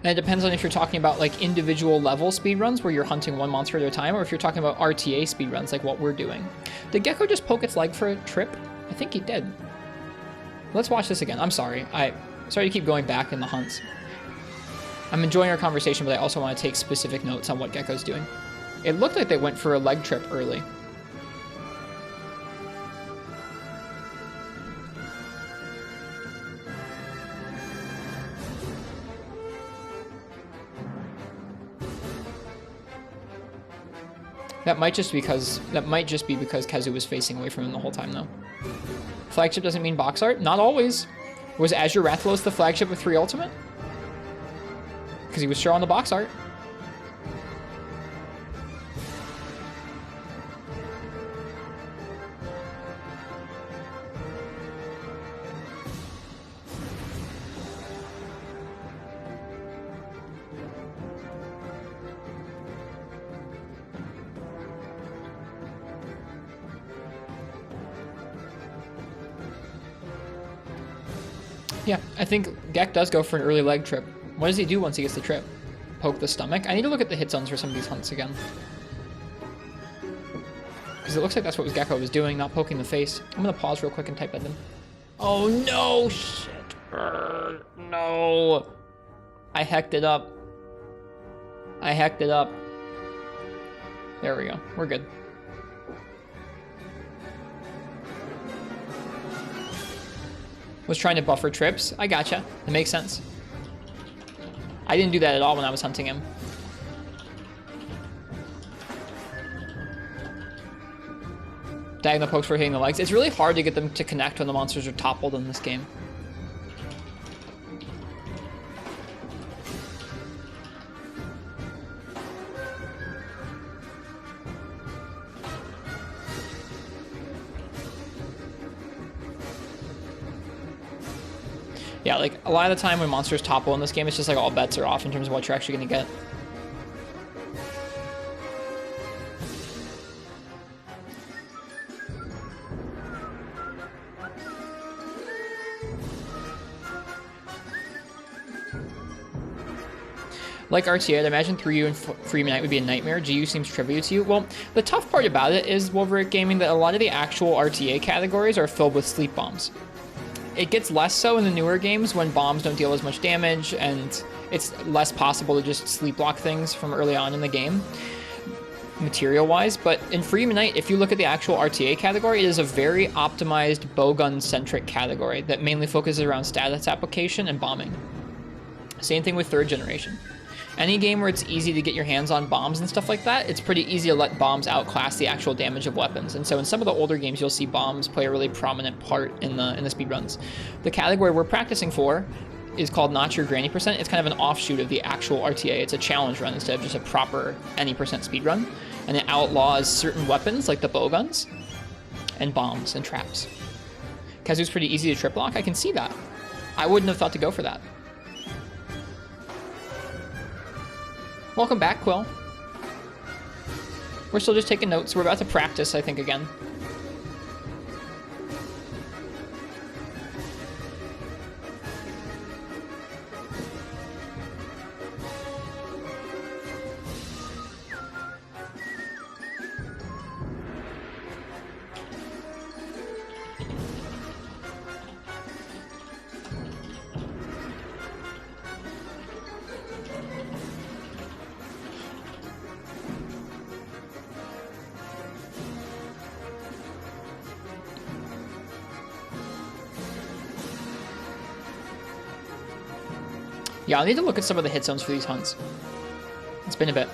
And it depends on if you're talking about like individual level speedruns where you're hunting one monster at a time, or if you're talking about RTA speedruns like what we're doing. Did Gecko just poke its leg for a trip? I think he did. Let's watch this again. I'm sorry. Sorry to keep going back in the hunts. I'm enjoying our conversation, but I also want to take specific notes on what Gecko's doing. It looked like they went for a leg trip early. That might just be because Kazu was facing away from him the whole time, though. Flagship doesn't mean box art? Not always. Was Azure Rathalos the flagship of 3 Ultimate? Because he was sure on the box art. Yeah, I think Gek does go for an early leg trip. What does he do once he gets the trip? Poke the stomach? I need to look at the hit zones for some of these hunts again. Because it looks like that's what Gecko was doing, not poking the face. I'm going to pause real quick and type at them. Oh no! Shit. No! I hecked it up. I hecked it up. There we go. We're good. Was trying to buffer trips. I gotcha. That makes sense. I didn't do that at all when I was hunting him. Diagonal pokes for hitting the legs. It's really hard to get them to connect when the monsters are toppled in this game. Yeah, like, a lot of the time when monsters topple in this game, it's just like all bets are off in terms of what you're actually going to get. Like RTA, I'd imagine 3U and Free Midnight would be a nightmare. GU seems trivial to you. Well, the tough part about it is, Wolverine Gaming, that a lot of the actual RTA categories are filled with sleep bombs. It gets less so in the newer games when bombs don't deal as much damage and it's less possible to just sleep block things from early on in the game, material-wise. But in Free Midnight, if you look at the actual RTA category, it is a very optimized bowgun-centric category that mainly focuses around status application and bombing. Same thing with 3rd generation. Any game where it's easy to get your hands on bombs and stuff like that, it's pretty easy to let bombs outclass the actual damage of weapons. And so in some of the older games, you'll see bombs play a really prominent part in the speedruns. The category we're practicing for is called NotYourGranny %. It's kind of an offshoot of the actual RTA. It's a challenge run instead of just a proper any % speedrun. And it outlaws certain weapons like the bowguns and bombs and traps. Kazu's pretty easy to trip lock. I can see that. I wouldn't have thought to go for that. Welcome back, Quill. We're still just taking notes. We're about to practice, I think, again. Yeah, I'll need to look at some of the hit zones for these hunts. It's been a bit.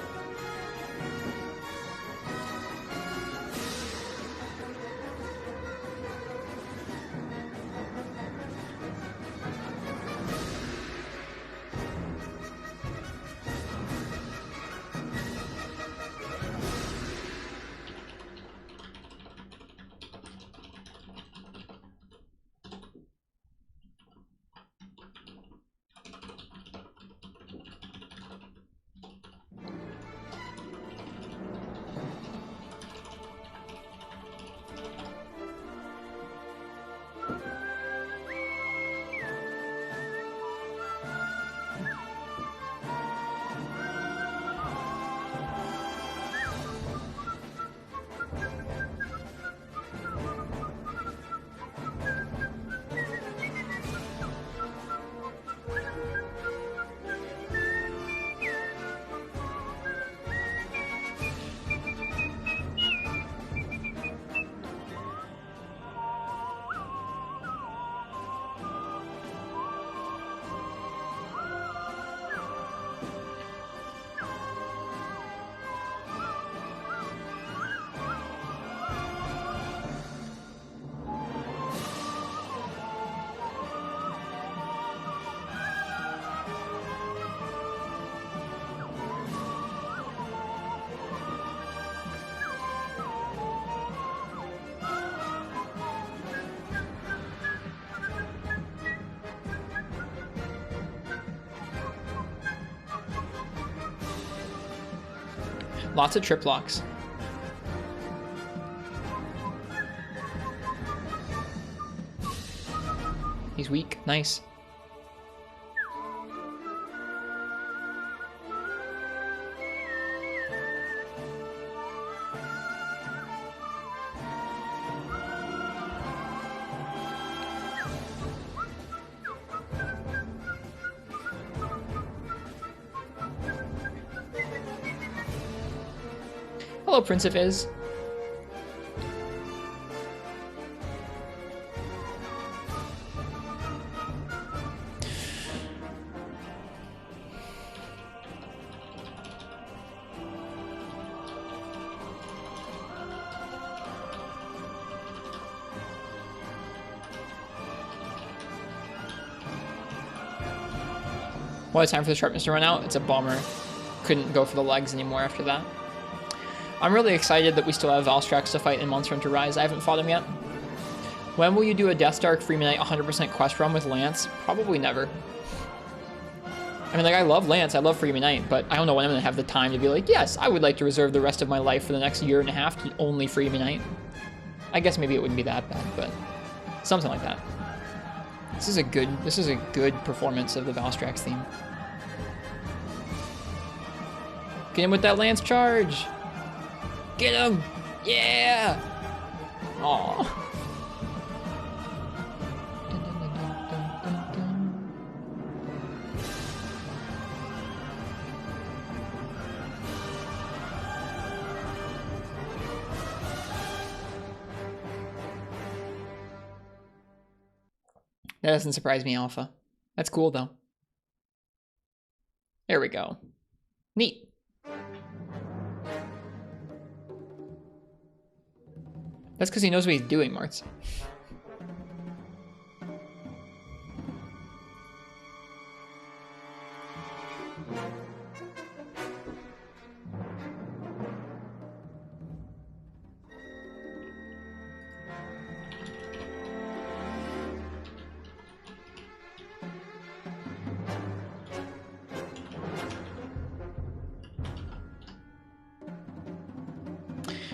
Lots of trip locks. He's weak. Nice. Hello, Prince of Iz. Well, it's time for the sharpness to run out. It's a bummer. Couldn't go for the legs anymore after that. I'm really excited that we still have Valstrax to fight in Monster Hunter Rise. I haven't fought him yet. When will you do a Death Dark Freemanite 100% quest run with Lance? Probably never. I mean, like, I love Lance, I love Freemanite, but I don't know when I'm going to have the time to be like, yes, I would like to reserve the rest of my life for the next year and a half to only Freemanite. I guess maybe it wouldn't be that bad, but something like that. This is a good performance of the Valstrax theme. Get him with that Lance charge! Get him! Yeah! Aww. That doesn't surprise me, Alpha. That's cool, though. There we go. Neat. That's because he knows what he's doing, Martz.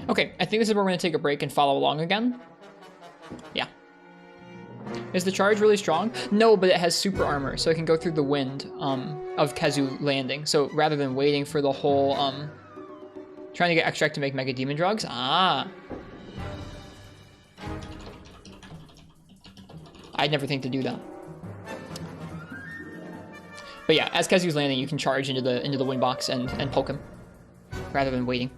Okay, I think this is where we're going to take a break and follow along again. Yeah. Is the charge really strong? No, but it has super armor, so it can go through the wind of Kazu landing. So rather than waiting for the whole, trying to get extract to make Mega Demon Drugs. Ah. I'd never think to do that. But yeah, as Kazu's landing, you can charge into the wind box and poke him, rather than waiting.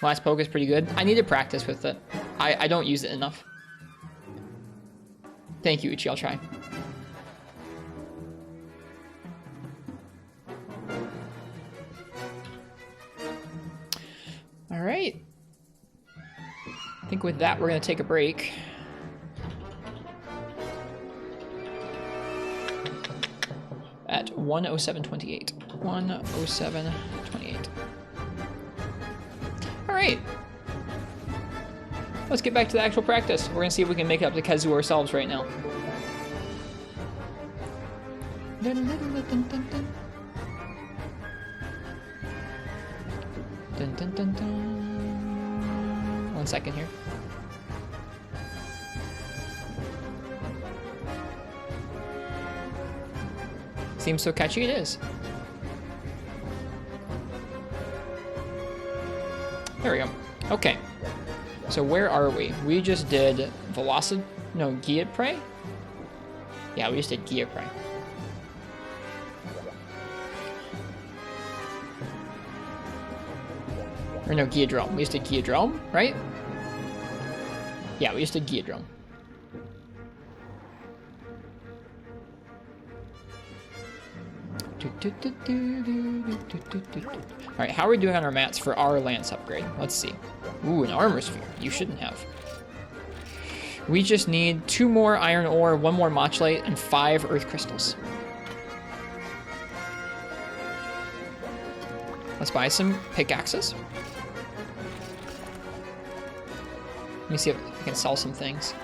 Last poke is pretty good. I need to practice with it. I don't use it enough. Thank you, Uchi. I'll try. All right. I think with that, we're going to take a break. At 1:07:28. 1:07:28. All right. Let's get back to the actual practice. We're going to see if we can make it up to Kazu ourselves right now. Dun, dun, dun, dun. 1 second here. Seems so catchy it is. There we go. Okay. So where are we? We just did Gia Prey? Yeah, we just did Gia Prey. Or no, Geodrome. We just did Geodrome, right? Yeah, we just did Geodrome. Alright, how are we doing on our mats for our Lance upgrade? Let's see. Ooh, an armor sphere. You shouldn't have. We just need 2 more iron ore, 1 more Mochlite, and 5 earth crystals. Let's buy some pickaxes. Let me see if I can sell some things.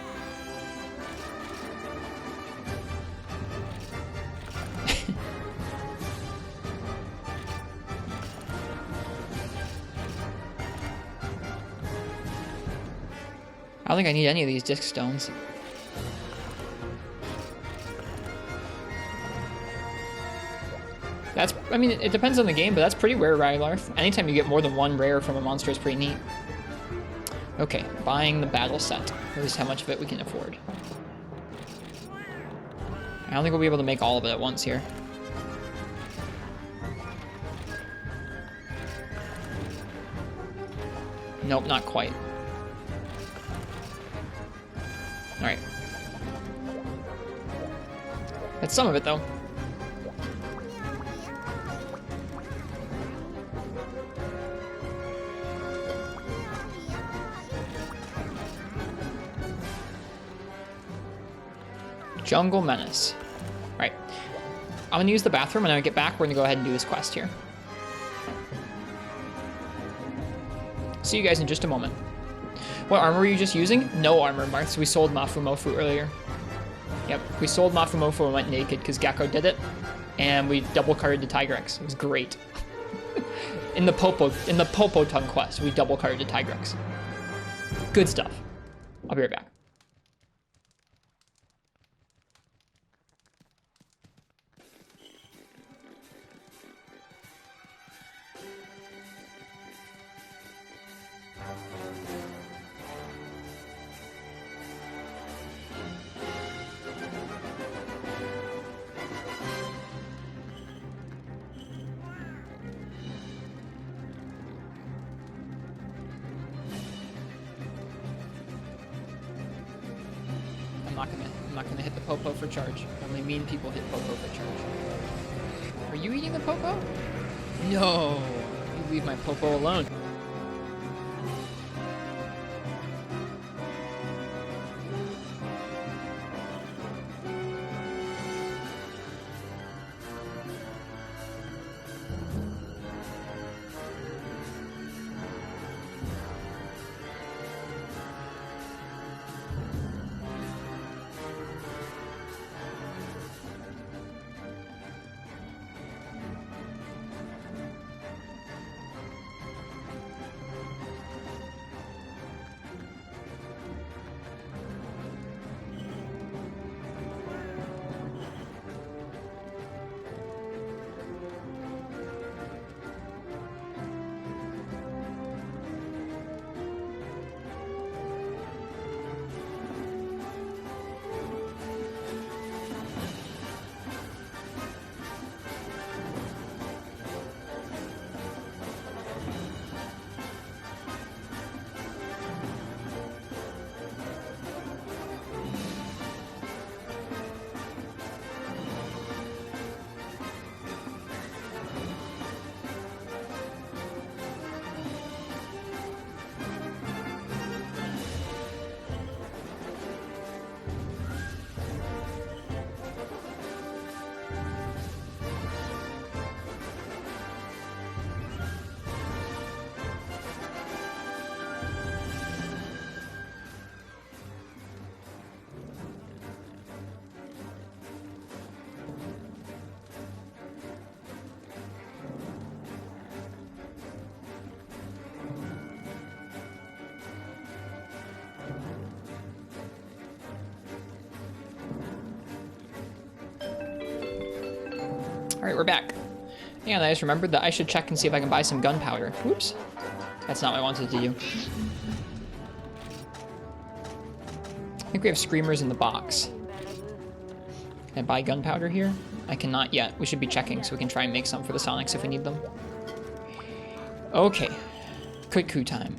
I don't think I need any of these disc stones. That's, I mean, it depends on the game, but that's pretty rare, Rylarth. Anytime you get more than one rare from a monster is pretty neat. Okay, buying the battle set. At least how much of it we can afford. I don't think we'll be able to make all of it at once here. Nope, not quite. Alright. That's some of it, though. Jungle Menace. Alright. I'm gonna use the bathroom, and when I get back, we're gonna go ahead and do this quest here. See you guys in just a moment. What armor were you just using? No armor, Marks. We sold Mafumofu earlier. Yep, we sold Mafumofu and went naked because Gecko did it, and we double carded the Tigrex. It was great. in the Popo Tongue quest, we double carded the Tigrex. Good stuff. I'll be right back. I'm not gonna hit the Popo for charge. Only mean people hit Popo for charge. Are you eating the Popo? No! You leave my Popo alone. Alright, we're back. And I just remembered that I should check and see if I can buy some gunpowder. Whoops. That's not what I wanted to do. I think we have screamers in the box. Can I buy gunpowder here? I cannot yet. We should be checking so we can try and make some for the Sonics if we need them. Okay. Quick coup time.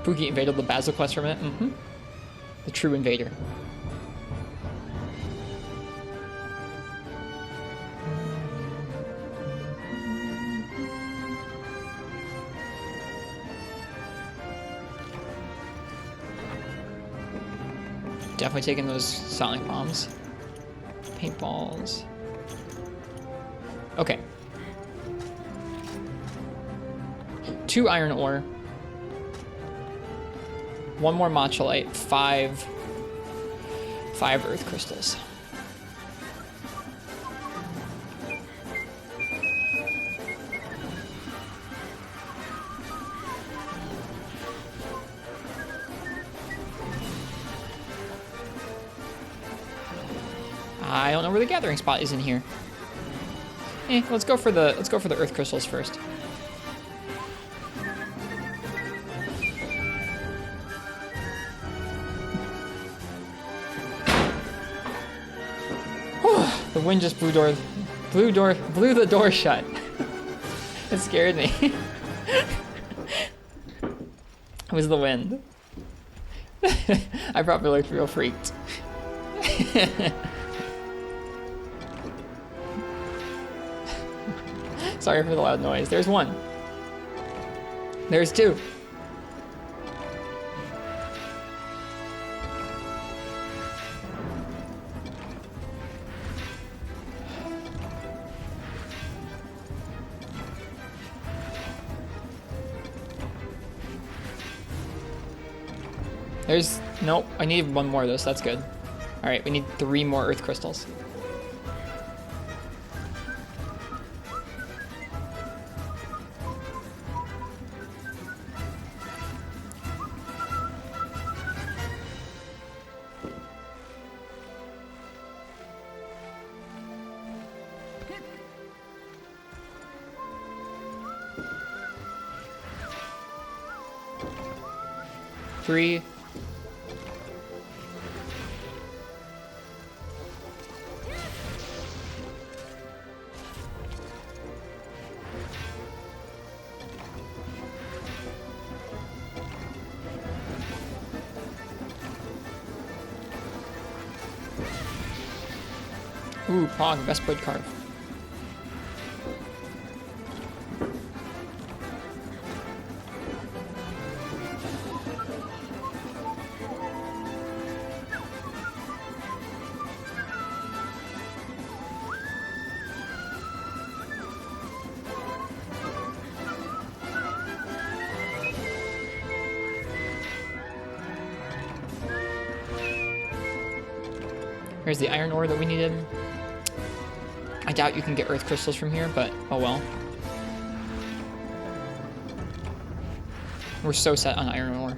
Pookie invaded the Basil quest for a minute. Mm-hmm. The true invader. Definitely taking those sonic bombs. Paintballs. Okay. 2 iron ore. 1 more matcholite, 5 5 earth crystals. I don't know where the gathering spot is in here. Let's go for the earth crystals first. The wind just blew the door shut. It scared me. It was the wind. I probably looked real freaked. Sorry for the loud noise. There's one. There's two. Nope, I need one more of those, so that's good. All right, we need 3 more earth crystals. Three. Ooh, Pog, best blade carve. Here's the iron ore that we needed. I doubt you can get earth crystals from here, but oh well. We're so set on iron ore.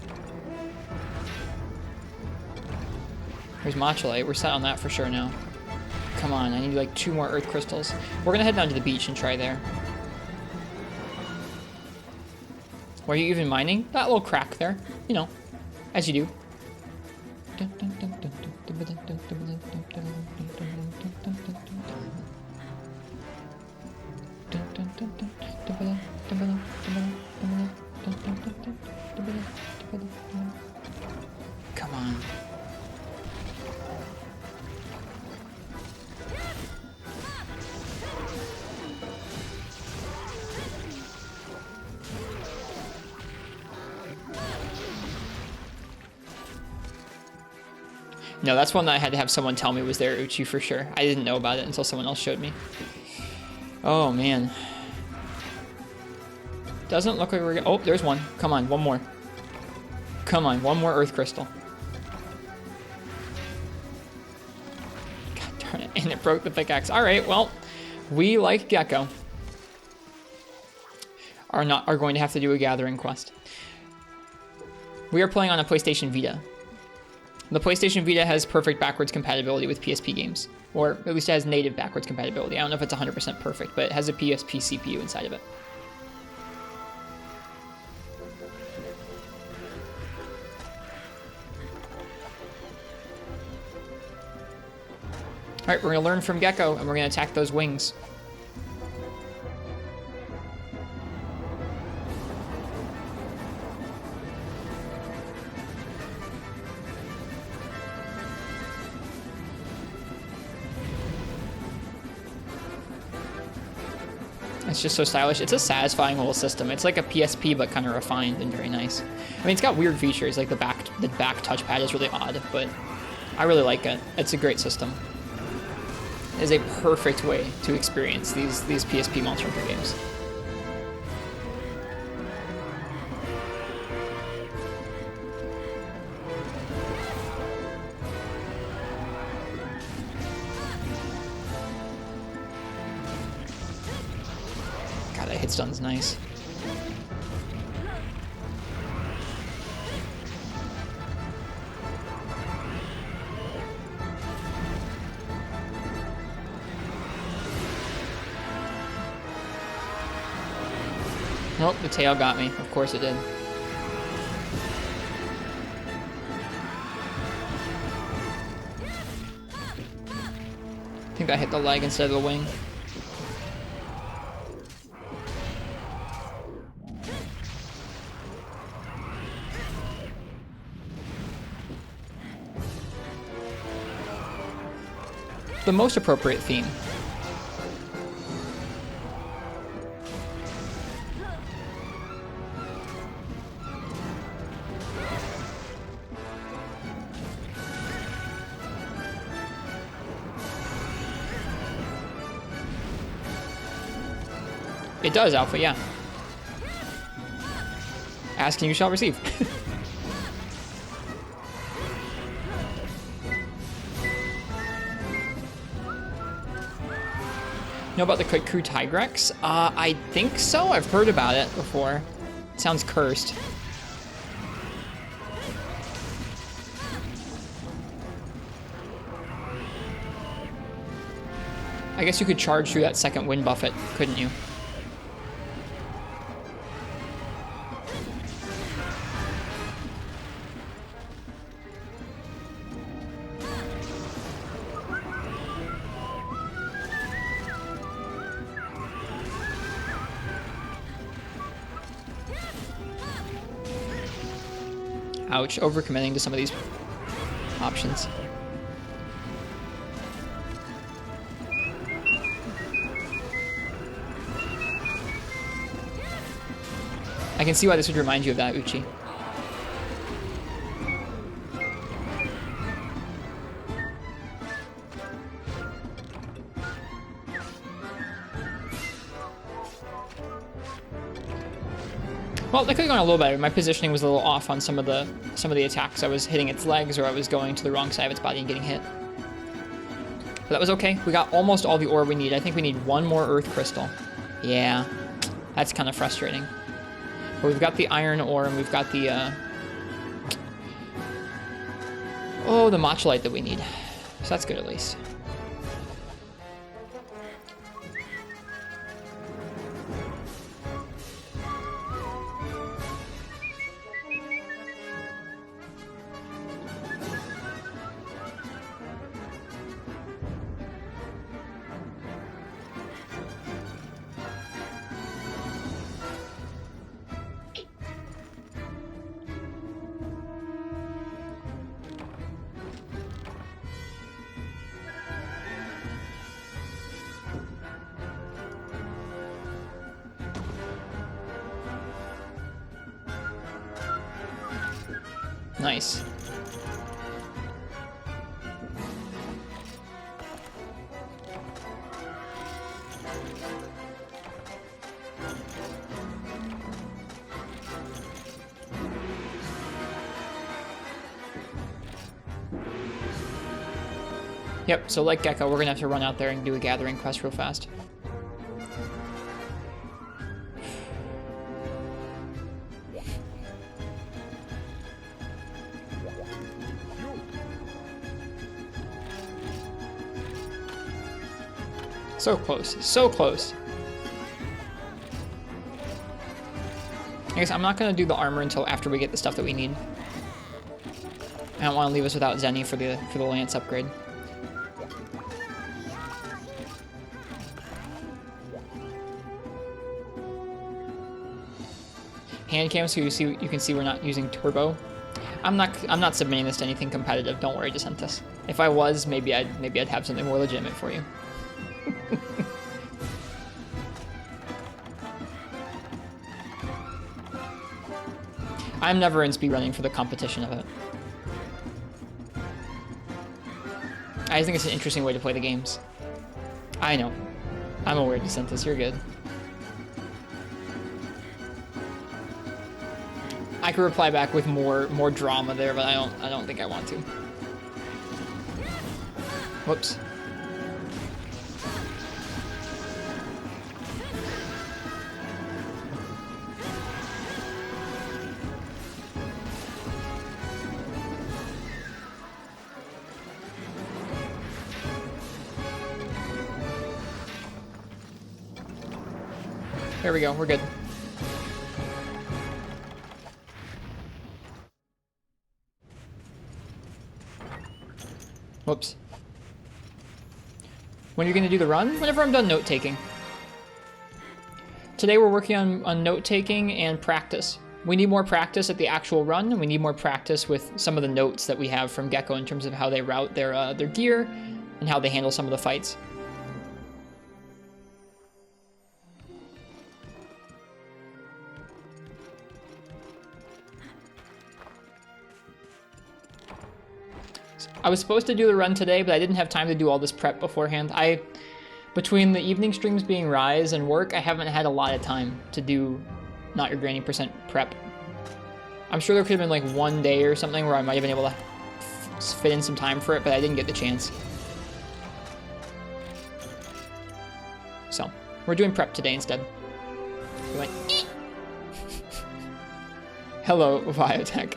Here's matchalite. We're set on that for sure now. Come on, I need like 2 more earth crystals. We're gonna head down to the beach and try there. Were you even mining? That little crack there. You know, as you do. Come on. No, that's one that I had to have someone tell me was there, Uchi, for sure. I didn't know about it until someone else showed me. Oh, man. Doesn't look like we're gonna... Oh, there's one. Come on, one more. Come on, one more earth crystal. God darn it. And it broke the pickaxe. All right, well, we, like Gecko, are going to have to do a gathering quest. We are playing on a PlayStation Vita. The PlayStation Vita has perfect backwards compatibility with PSP games. Or at least it has native backwards compatibility. I don't know if it's 100% perfect, but it has a PSP CPU inside of it. Alright, we're going to learn from Gecko, and we're going to attack those wings. It's just so stylish. It's a satisfying little system. It's like a PSP, but kind of refined and very nice. I mean, it's got weird features, like the back touchpad is really odd, but I really like it. It's a great system. It is a perfect way to experience these PSP Monster Hunter games. God, that hit stun's nice. Nope, the tail got me. Of course it did. I think I hit the leg instead of the wing. The most appropriate theme. It does, Alpha, yeah. Ask and you shall receive. Know about the Kaiku Tigrex? I think so. I've heard about it before. It sounds cursed. I guess you could charge through that second wind buffet, couldn't you? Ouch, overcommitting to some of these options. I can see why this would remind you of that, Uchi. Well, that could have gone a little better. My positioning was a little off on some of the attacks. I was hitting its legs, or I was going to the wrong side of its body and getting hit. But that was okay. We got almost all the ore we need. I think we need one more earth crystal. Yeah, that's kind of frustrating. But we've got the iron ore, and we've got the the matcholite that we need. So that's good at least. Nice. Yep, so like Gecko, we're gonna have to run out there and do a gathering quest real fast. So close, so close. I guess I'm not gonna do the armor until after we get the stuff that we need. I don't want to leave us without Zenny for the lance upgrade. Hand cam, so you can see we're not using turbo. I'm not submitting this to anything competitive. Don't worry, DeSantis. If I was, maybe I'd have something more legitimate for you. I'm never in speedrunning for the competition of it. I just think it's an interesting way to play the games. I know. I'm aware, DeSantis. You're good. I could reply back with more drama there, but I don't think I want to. Whoops. There we go, we're good. Whoops. When are you gonna do the run? Whenever I'm done note-taking. Today we're working on note-taking and practice. We need more practice at the actual run, and we need more practice with some of the notes that we have from Gecko in terms of how they route their gear and how they handle some of the fights. I was supposed to do the run today, but I didn't have time to do all this prep beforehand. Between the evening streams being Rise and work, I haven't had a lot of time to do Not Your Granny % prep. I'm sure there could have been like one day or something where I might have been able to fit in some time for it, but I didn't get the chance. So, we're doing prep today instead. We went, eek. Hello, Biotech.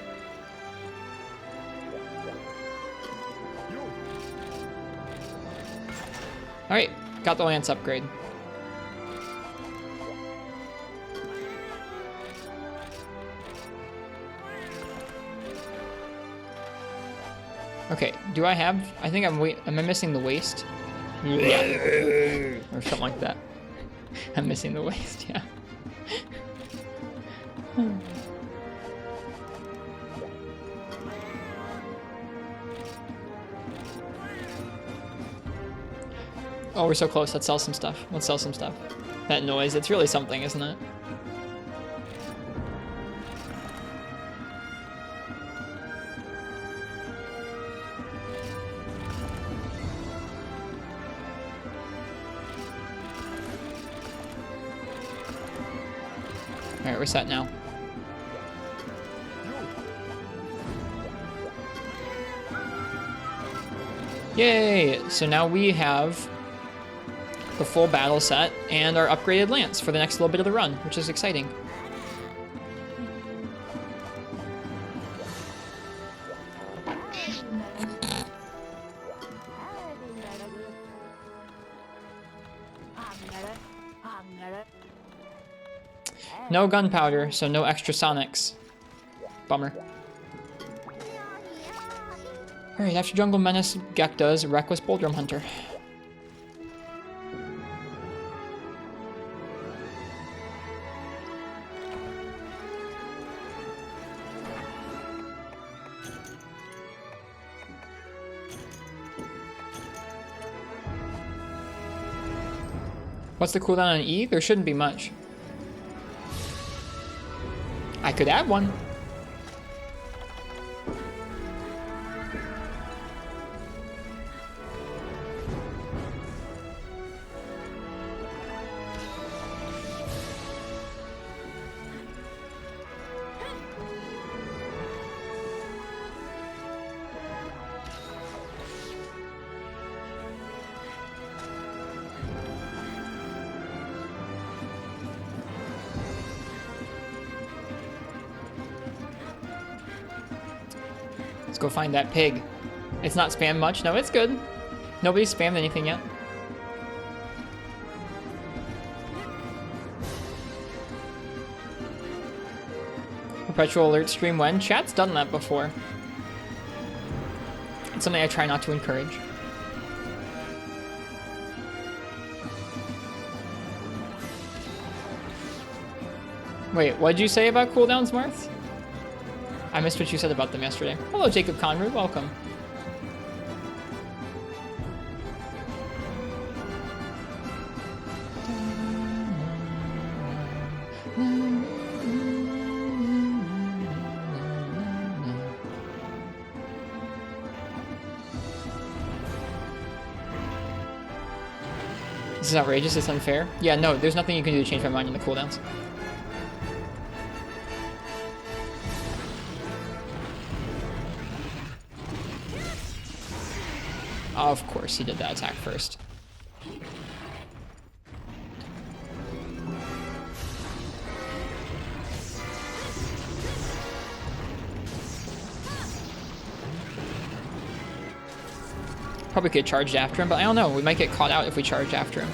Alright, got the Lance upgrade. Okay, do I have... I think am I missing the waist? Yeah. Or something like that. I'm missing the waist, yeah. Oh, we're so close. Let's sell some stuff. Let's sell some stuff. That noise, it's really something, isn't it? Alright, we're set now. Yay! So now we have the full battle set and our upgraded lance for the next little bit of the run, which is exciting. No gunpowder, so no extra sonics. Bummer. Alright, after Jungle Menace, Gek does Reckless Bull Drum Hunter. What's the cooldown on E? There shouldn't be much. I could add one. Let's go find that pig. It's not spammed much. No, it's good. Nobody's spammed anything yet. Perpetual alert stream when? Chat's done that before. It's something I try not to encourage. Wait, what'd you say about cooldowns, Marth? I missed what you said about them yesterday. Hello, Jacob Conrad. Welcome. This is outrageous. It's unfair. Yeah, no, there's nothing you can do to change my mind on the cooldowns. Of course, he did that attack first. Probably could have charged after him, but I don't know. We might get caught out if we charge after him.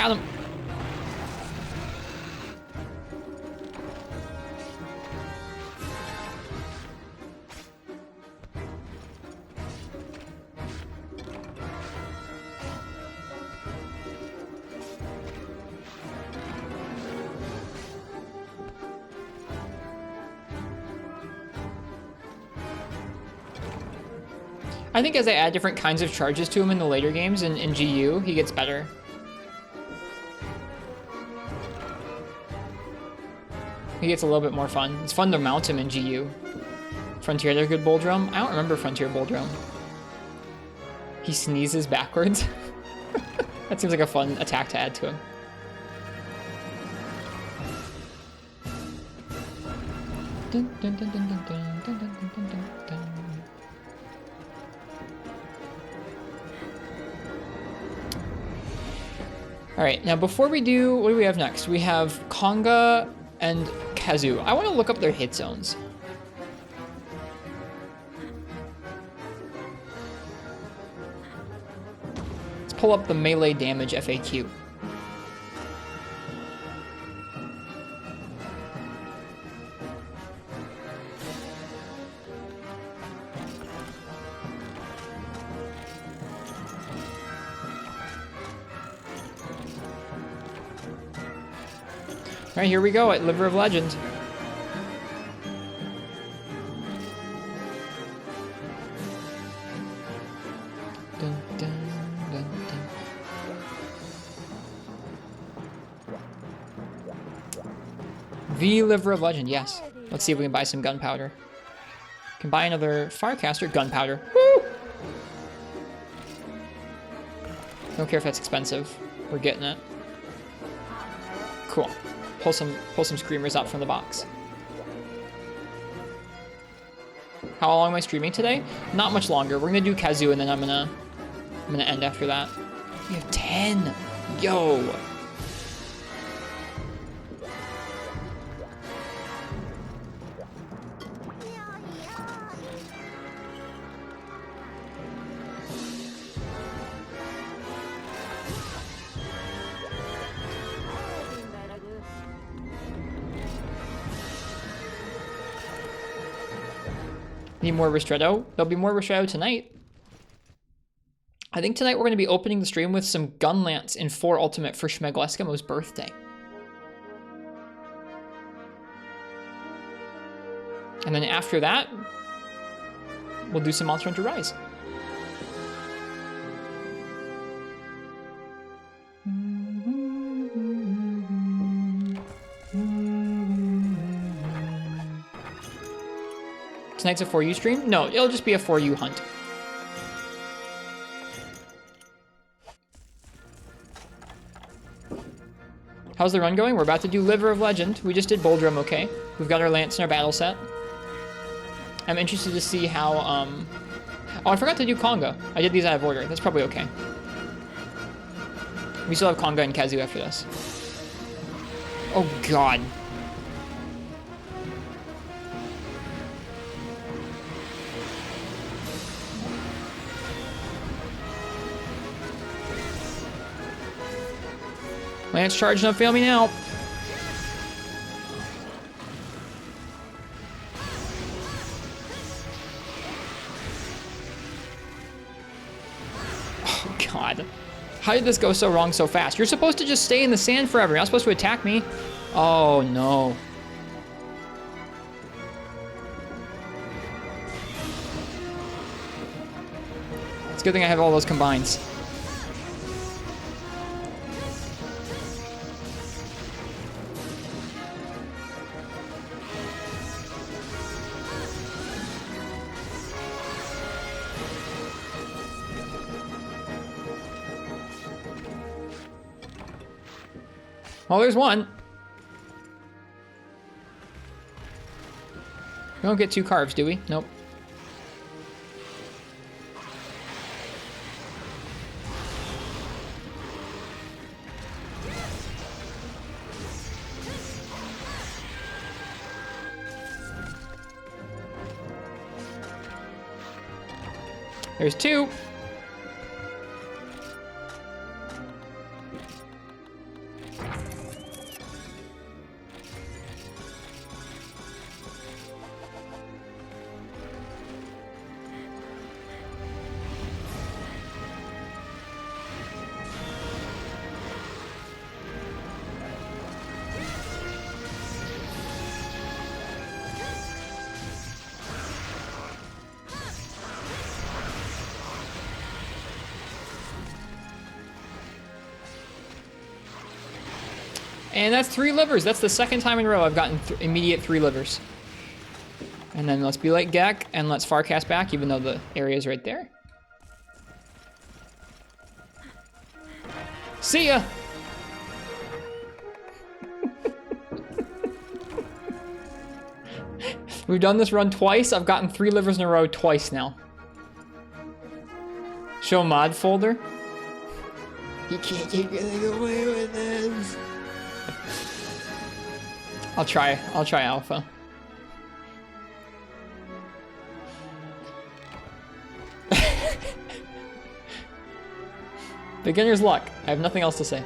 Got him. I think as I add different kinds of charges to him in the later games in GU, he gets better. He gets a little bit more fun. It's fun to mount him in GU. Frontier, they're good Bull Drum. I don't remember Frontier Bull Drum. He sneezes backwards. That seems like a fun attack to add to him. Dun, dun, dun, dun, dun, dun, dun, dun, dun, dun, dun. All right, now before we do, what do we have next? We have Conga and Kazoo. I want to look up their hit zones. Let's pull up the melee damage FAQ. All right, here we go at Liver of Legend. Dun, dun, dun, dun. The Liver of Legend, yes. Let's see if we can buy some gunpowder. Can buy another Firecaster gunpowder. Woo! Don't care if that's expensive. We're getting it. Cool. Pull some screamers out from the box. How long am I streaming today? Not much longer. We're gonna do Kazoo and then I'm gonna end after that. We have 10. Yo. Need more Ristretto? There'll be more Ristretto tonight. I think tonight we're going to be opening the stream with some Gunlance in 4 Ultimate for Schmegel Eskimo's birthday. And then after that, we'll do some Monster Hunter Rise. Tonight's a 4U stream? No, it'll just be a 4U hunt. How's the run going? We're about to do Liver of Legend. We just did Bull Drum, okay? We've got our Lance in our battle set. I'm interested to see how, Oh, I forgot to do Conga. I did these out of order. That's probably okay. We still have Conga and Kazoo after this. Oh, God. Lance charge, don't fail me now. Oh, God. How did this go so wrong so fast? You're supposed to just stay in the sand forever. You're not supposed to attack me. Oh, no. It's a good thing I have all those combines. Oh, there's one. We don't get 2 carves, do we? Nope. There's 2. And that's 3 livers. That's the second time in a row I've gotten immediate 3 livers. And then let's be like Gek, and let's Farcast back, even though the area is right there. See ya! We've done this run twice. I've gotten 3 livers in a row twice now. Show mod folder. You can't keep getting away with this. I'll try alpha. Beginner's luck. I have nothing else to say.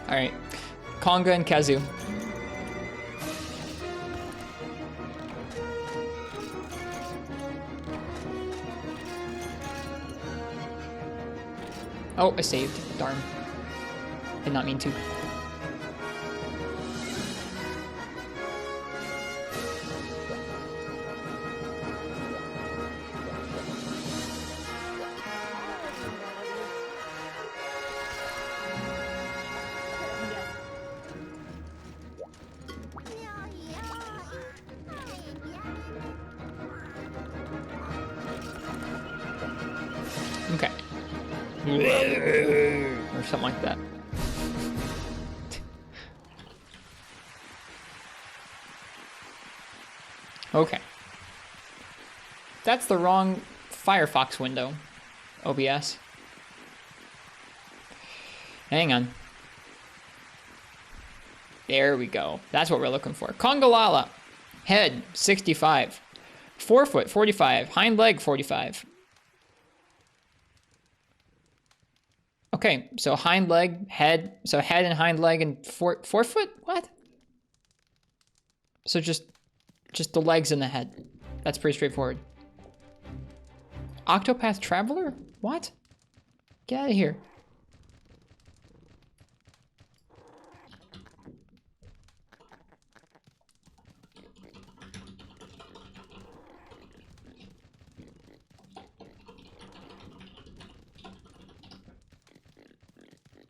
Alright. Konga and Kazu. Oh, I saved. Darn. Did not mean to. Okay. Or something like that. Okay. That's the wrong Firefox window. OBS. Hang on. There we go. That's what we're looking for. Kongalala. Head, 65. Forefoot, 45. Hind leg, 45. Okay, so hind leg, head. So head and hind leg and forefoot? What? So just the legs and the head. That's pretty straightforward. Octopath Traveler? What? Get out of here.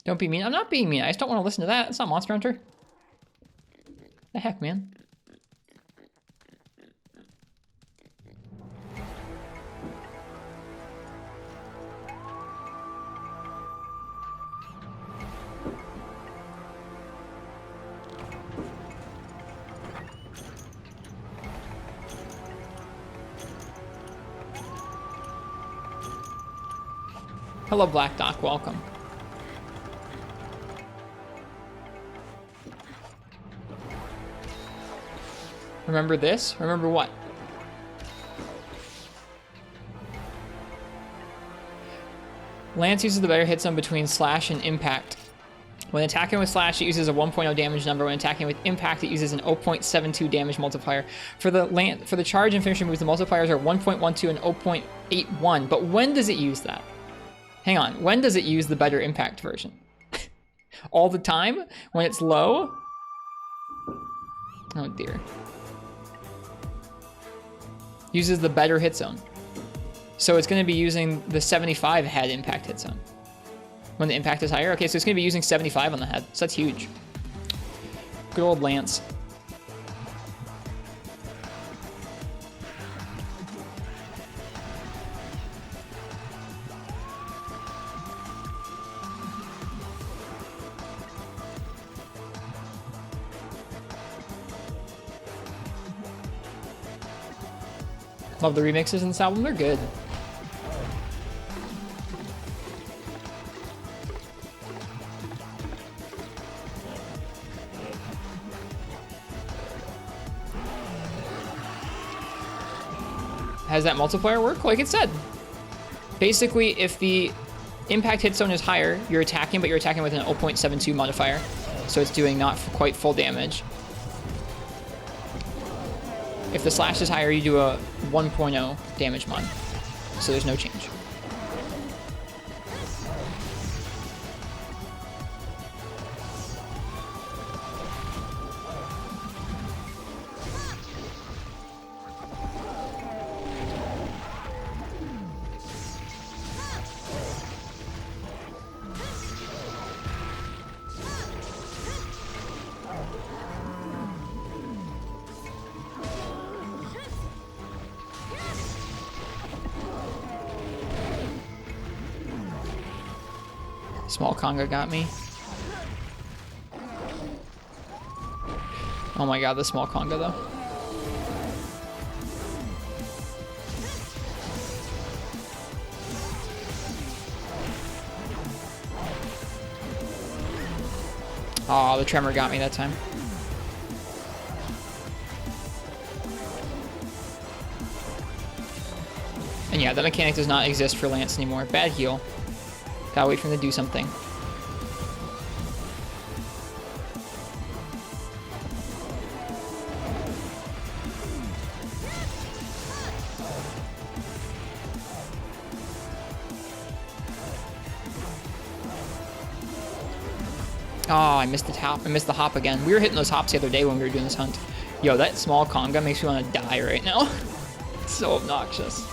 Don't be mean. I'm not being mean. I just don't want to listen to that. It's not Monster Hunter. The heck, man. Hello, Black Doc. Welcome. Remember this? Remember what? Lance uses the better hit zone between slash and impact. When attacking with slash, it uses a 1.0 damage number. When attacking with impact, it uses an 0.72 damage multiplier. For the charge and finisher moves, the multipliers are 1.12 and 0.81. But when does it use that? Hang on. When does it use the better impact version? All the time? When it's low? Oh dear. Uses the better hit zone. So it's going to be using the 75 head impact hit zone. When the impact is higher. Okay, so it's going to be using 75 on the head. So that's huge. Good old Lance. Love the remixes in this album, they're good. Has that multiplier work? Like it said. Basically, if the impact hit zone is higher, you're attacking, but you're attacking with an 0.72 modifier. So it's doing not quite full damage. If the slash is higher, you do a 1.0 damage mod. So there's no change. Small conga got me. Oh my god, the small conga though. Oh, the tremor got me that time. And yeah, that mechanic does not exist for Lance anymore. Bad heal. Gotta wait for him to do something. Oh, I missed the hop. I missed the hop again. We were hitting those hops the other day when we were doing this hunt. Yo, that small conga makes me want to die right now. It's so obnoxious.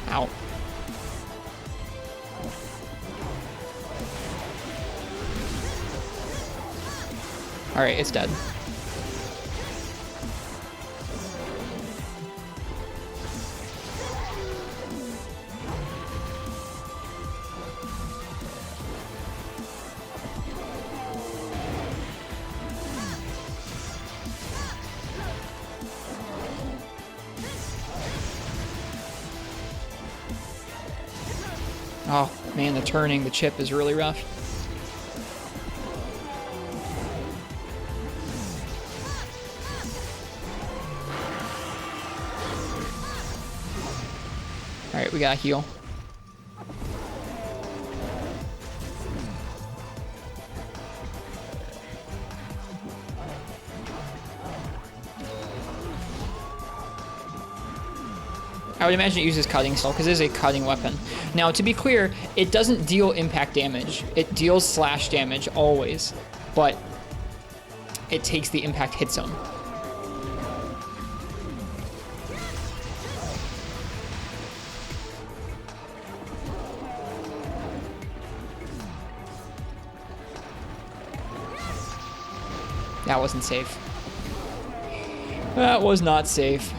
Ow. Alright, it's dead. Oh, man, the turning, the chip is really rough. Alright, we gotta heal. I would imagine it uses cutting still, because it is a cutting weapon. Now, to be clear, it doesn't deal impact damage. It deals slash damage, always. But it takes the impact hit zone. That wasn't safe. That was not safe.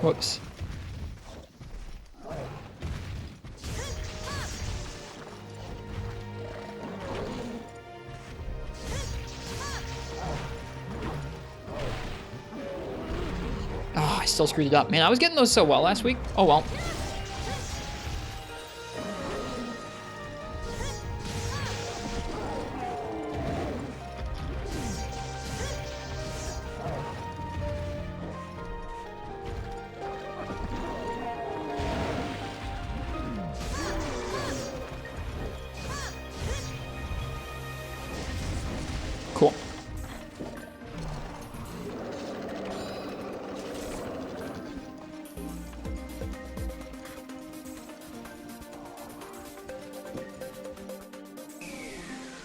Whoops. Oh, I still screwed it up. Man, I was getting those so well last week. Oh well. Cool.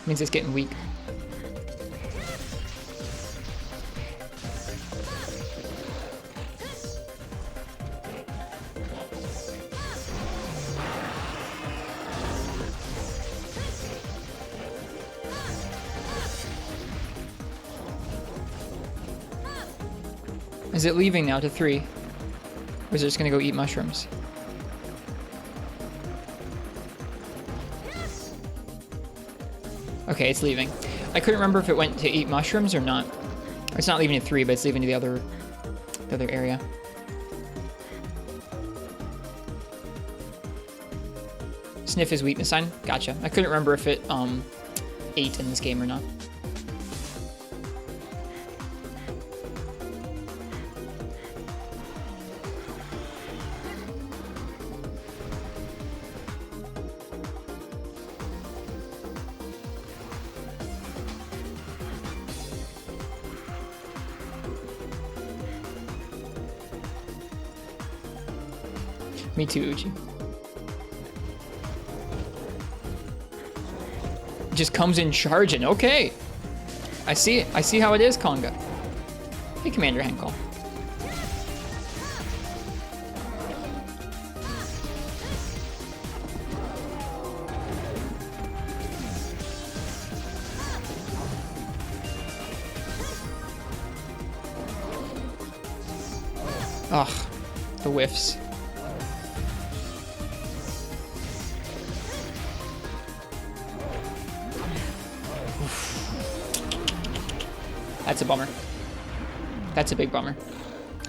Means it's getting weak. Is it leaving now to 3? Or is it just gonna go eat mushrooms? Okay, it's leaving. I couldn't remember if it went to eat mushrooms or not. It's not leaving to 3, but it's leaving to the other area. Sniff is weakness sign. Gotcha. I couldn't remember if it ate in this game or not. Me too, Uchi. Just comes in charging. Okay. I see it. I see how it is, Conga. Hey, Commander Henkel. Ugh, the whiffs. That's a bummer. That's a big bummer.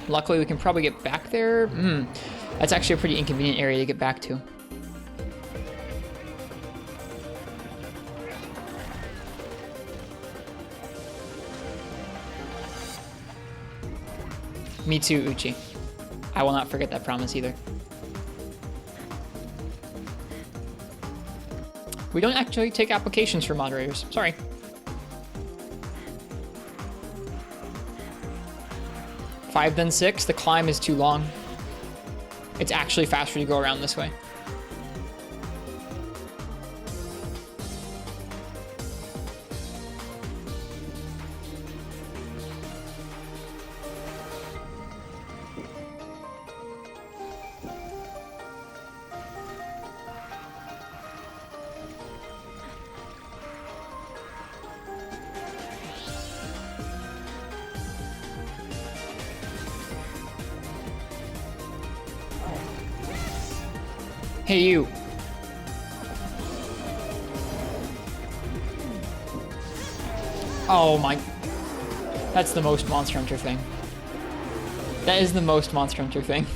Luckily, we can probably get back there. That's actually a pretty inconvenient area to get back to. Me too, Uchi. I will not forget that promise either. We don't actually take applications for moderators. Sorry. Five, then six. The climb is too long. It's actually faster to go around this way. Hey, you. Oh my. That's the most Monster Hunter thing. That is the most Monster Hunter thing.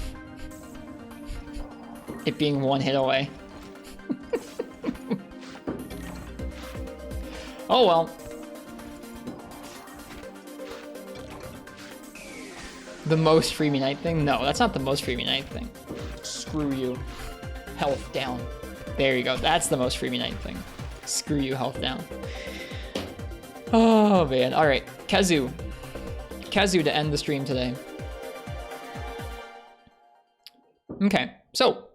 It being one hit away. Oh well. The most Freebie Night thing? No, that's not the most Freebie Night thing. Screw you. Health down. There you go. That's the most Freebie Night thing. Screw you, health down. Oh man. All right, Kazu. Kazu to end the stream today. Okay, so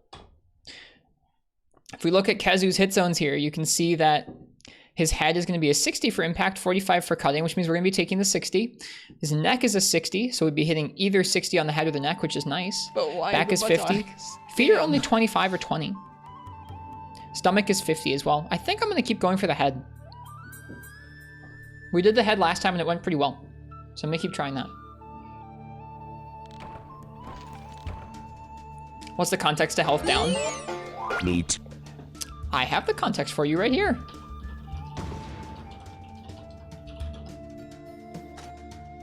if we look at Kazu's hit zones here, you can see that his head is going to be a 60 for impact, 45 for cutting, which means we're going to be taking the 60. His neck is a 60, so we'd be hitting either 60 on the head or the neck, which is nice. But why Back is 50. Feet are only 25 or 20. Stomach is 50 as well. I think I'm going to keep going for the head. We did the head last time and it went pretty well. So I'm going to keep trying that. What's the context to health down? Neat. I have the context for you right here.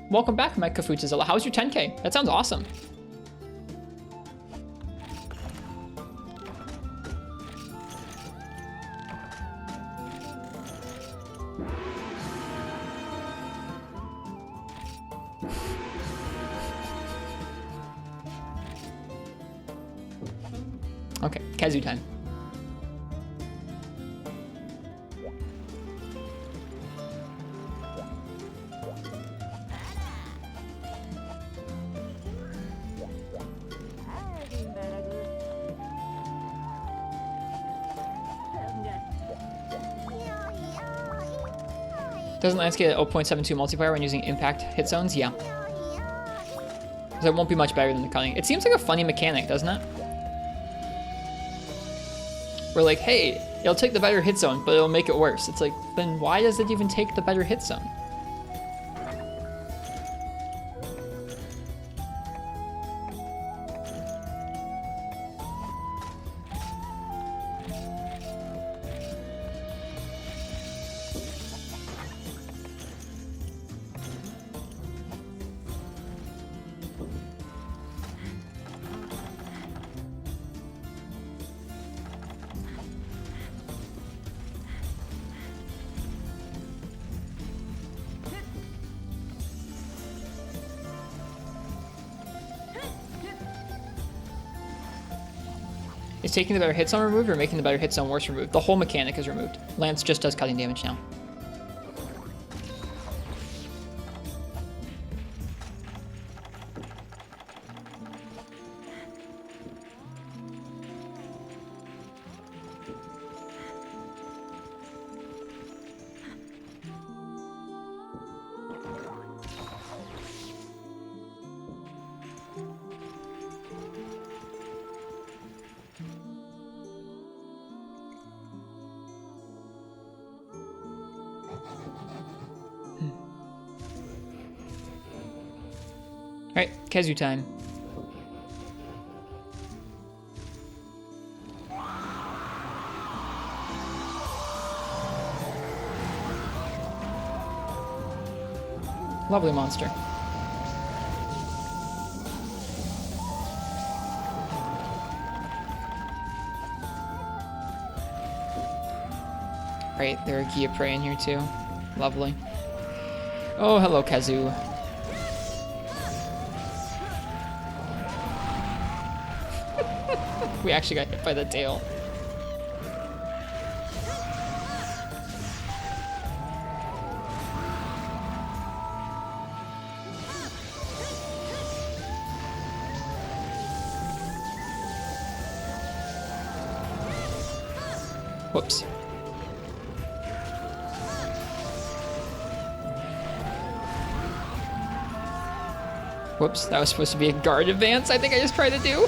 Welcome back, Mike Kafutazilla. How's your 10K? That sounds awesome. Okay, Kazu time. Doesn't Lance get 0.72 multiplier when using impact hit zones? Yeah. So it won't be much better than the cutting. It seems like a funny mechanic, doesn't it? We're like, hey, it'll take the better hit zone, but it'll make it worse. It's like, then why does it even take the better hit zone? Is taking the better hit zone removed or making the better hit zone worse removed? The whole mechanic is removed. Lance just does cutting damage now. Alright, Kazu time. Lovely monster. Right, there are Gia Prey in here too. Lovely. Oh, hello, Kazu. We actually got hit by the tail. Whoops. Whoops, that was supposed to be a guard advance, I think I just tried to do.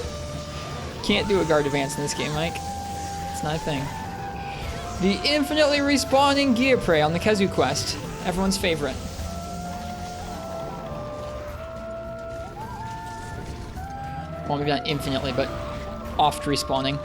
Can't do a guard advance in this game, Mike. It's not a thing. The infinitely respawning Gia Prey on the Kazu quest. Everyone's favorite. Well, maybe not infinitely, but oft respawning.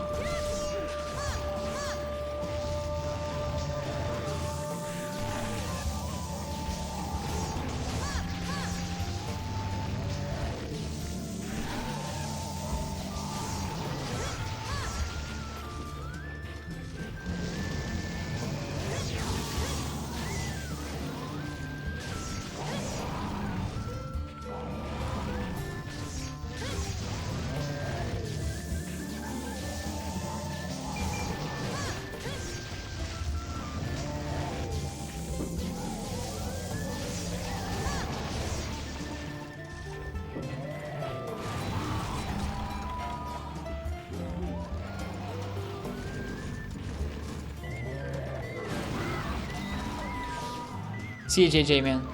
See you, JJ, man.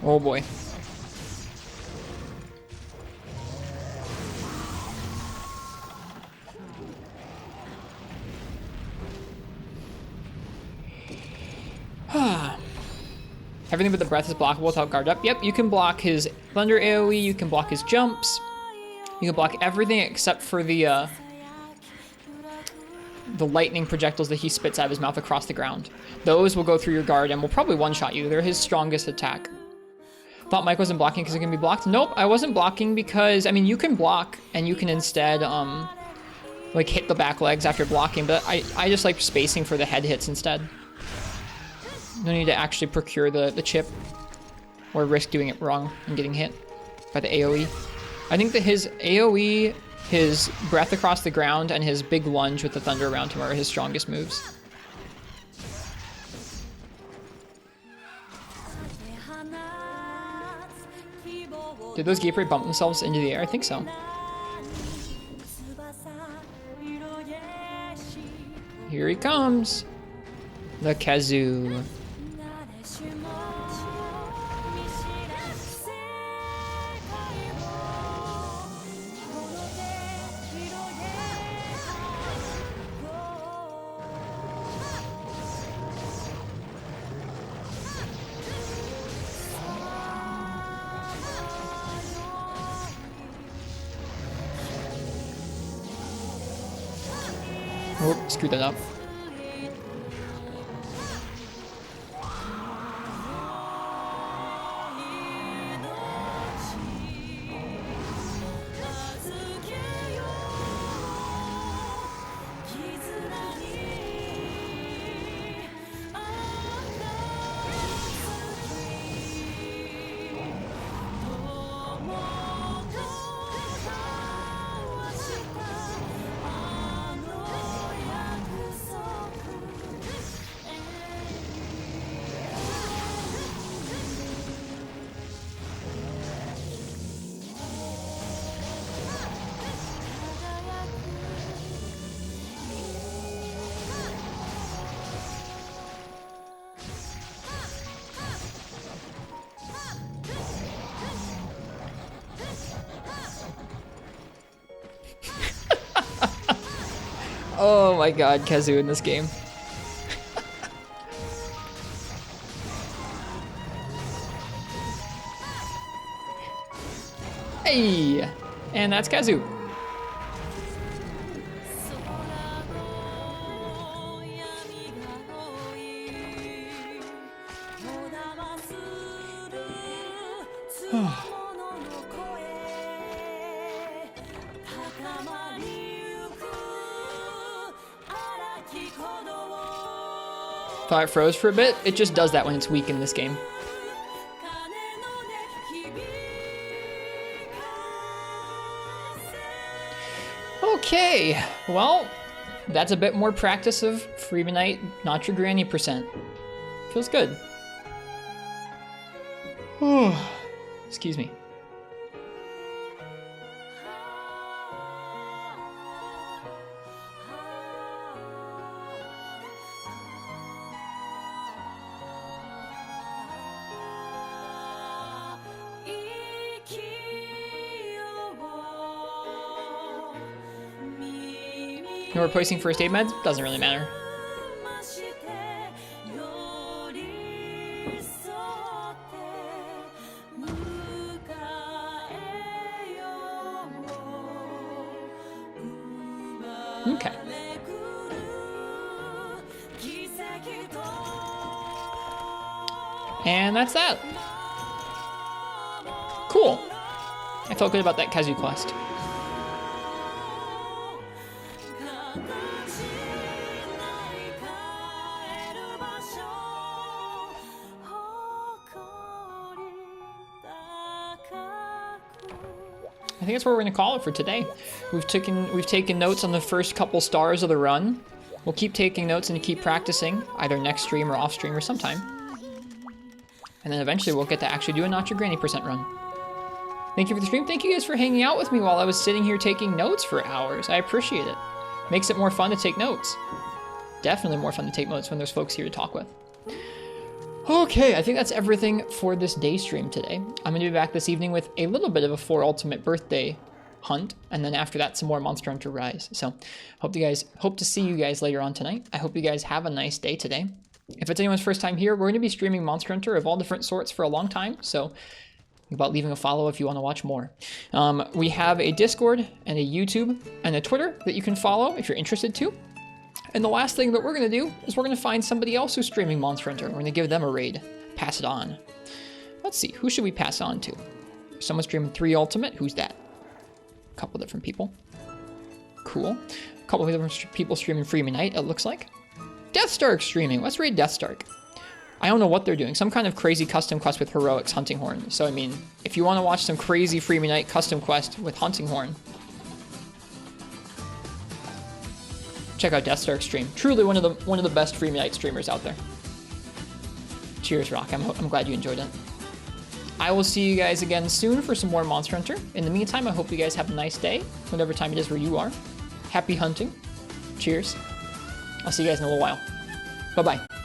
Oh boy. Everything but the breath is blockable without guard up. Yep, you can block his thunder AoE, you can block his jumps. You can block everything except for the lightning projectiles that he spits out of his mouth across the ground. Those will go through your guard and will probably one-shot you. They're his strongest attack. Thought Mike wasn't blocking because it can be blocked. Nope, I wasn't blocking because, I mean, you can block and you can instead, like hit the back legs after blocking, but I just like spacing for the head hits instead. No need to actually procure the chip or risk doing it wrong and getting hit by the AoE. I think that his AoE, his breath across the ground, and his big lunge with the thunder around him are his strongest moves. Did those Gia Prey bump themselves into the air? I think so. Here he comes. The Kazu. Oh, screwed that up. Oh my god, Kazoo in this game. Hey! And that's Kazoo. Thought it froze for a bit. It just does that when it's weak in this game. Okay, well, that's a bit more practice of Freeman Night, Not Your Granny percent. Feels good. Excuse me. No replacing first aid meds? Doesn't really matter. Okay. And that's that. Cool. I felt good about that Kazoo quest. I think that's where we're gonna call it for today. We've taken notes on the first couple stars of the run. We'll keep taking notes and keep practicing, either next stream or off stream or sometime. And then eventually we'll get to actually do a Not Your Granny percent run. Thank you for the stream. Thank you guys for hanging out with me while I was sitting here taking notes for hours. I appreciate it. Makes it more fun to take notes. Definitely more fun to take notes when there's folks here to talk with. Okay, I think that's everything for this day stream today. I'm going to be back this evening with a little bit of a 4 Ultimate birthday hunt, and then after that some more Monster Hunter Rise. So hope to see you guys later on tonight. I hope you guys have a nice day today. If it's anyone's first time here, we're going to be streaming Monster Hunter of all different sorts for a long time, so think about leaving a follow if you want to watch more. We have a Discord and a YouTube and a Twitter that you can follow if you're interested to. And the last thing that we're going to do is we're going to find somebody else who's streaming Monster Hunter. We're going to give them a raid. Pass it on. Let's see. Who should we pass on to? Someone streaming 3 Ultimate. Who's that? A couple different people. Cool. A couple of different people streaming Freeman Night, it looks like. Deathstark streaming. Let's raid Deathstark. I don't know what they're doing. Some kind of crazy custom quest with Heroics Hunting Horn. So, I mean, if you want to watch some crazy Freeman Night custom quest with Hunting Horn, check out Deathstark stream. Truly one of the best Freeman Night streamers out there. Cheers, Rock. I'm glad you enjoyed it. I will see you guys again soon for some more Monster Hunter. In the meantime, I hope you guys have a nice day, whatever time it is where you are. Happy hunting. Cheers. I'll see you guys in a little while. Bye-bye.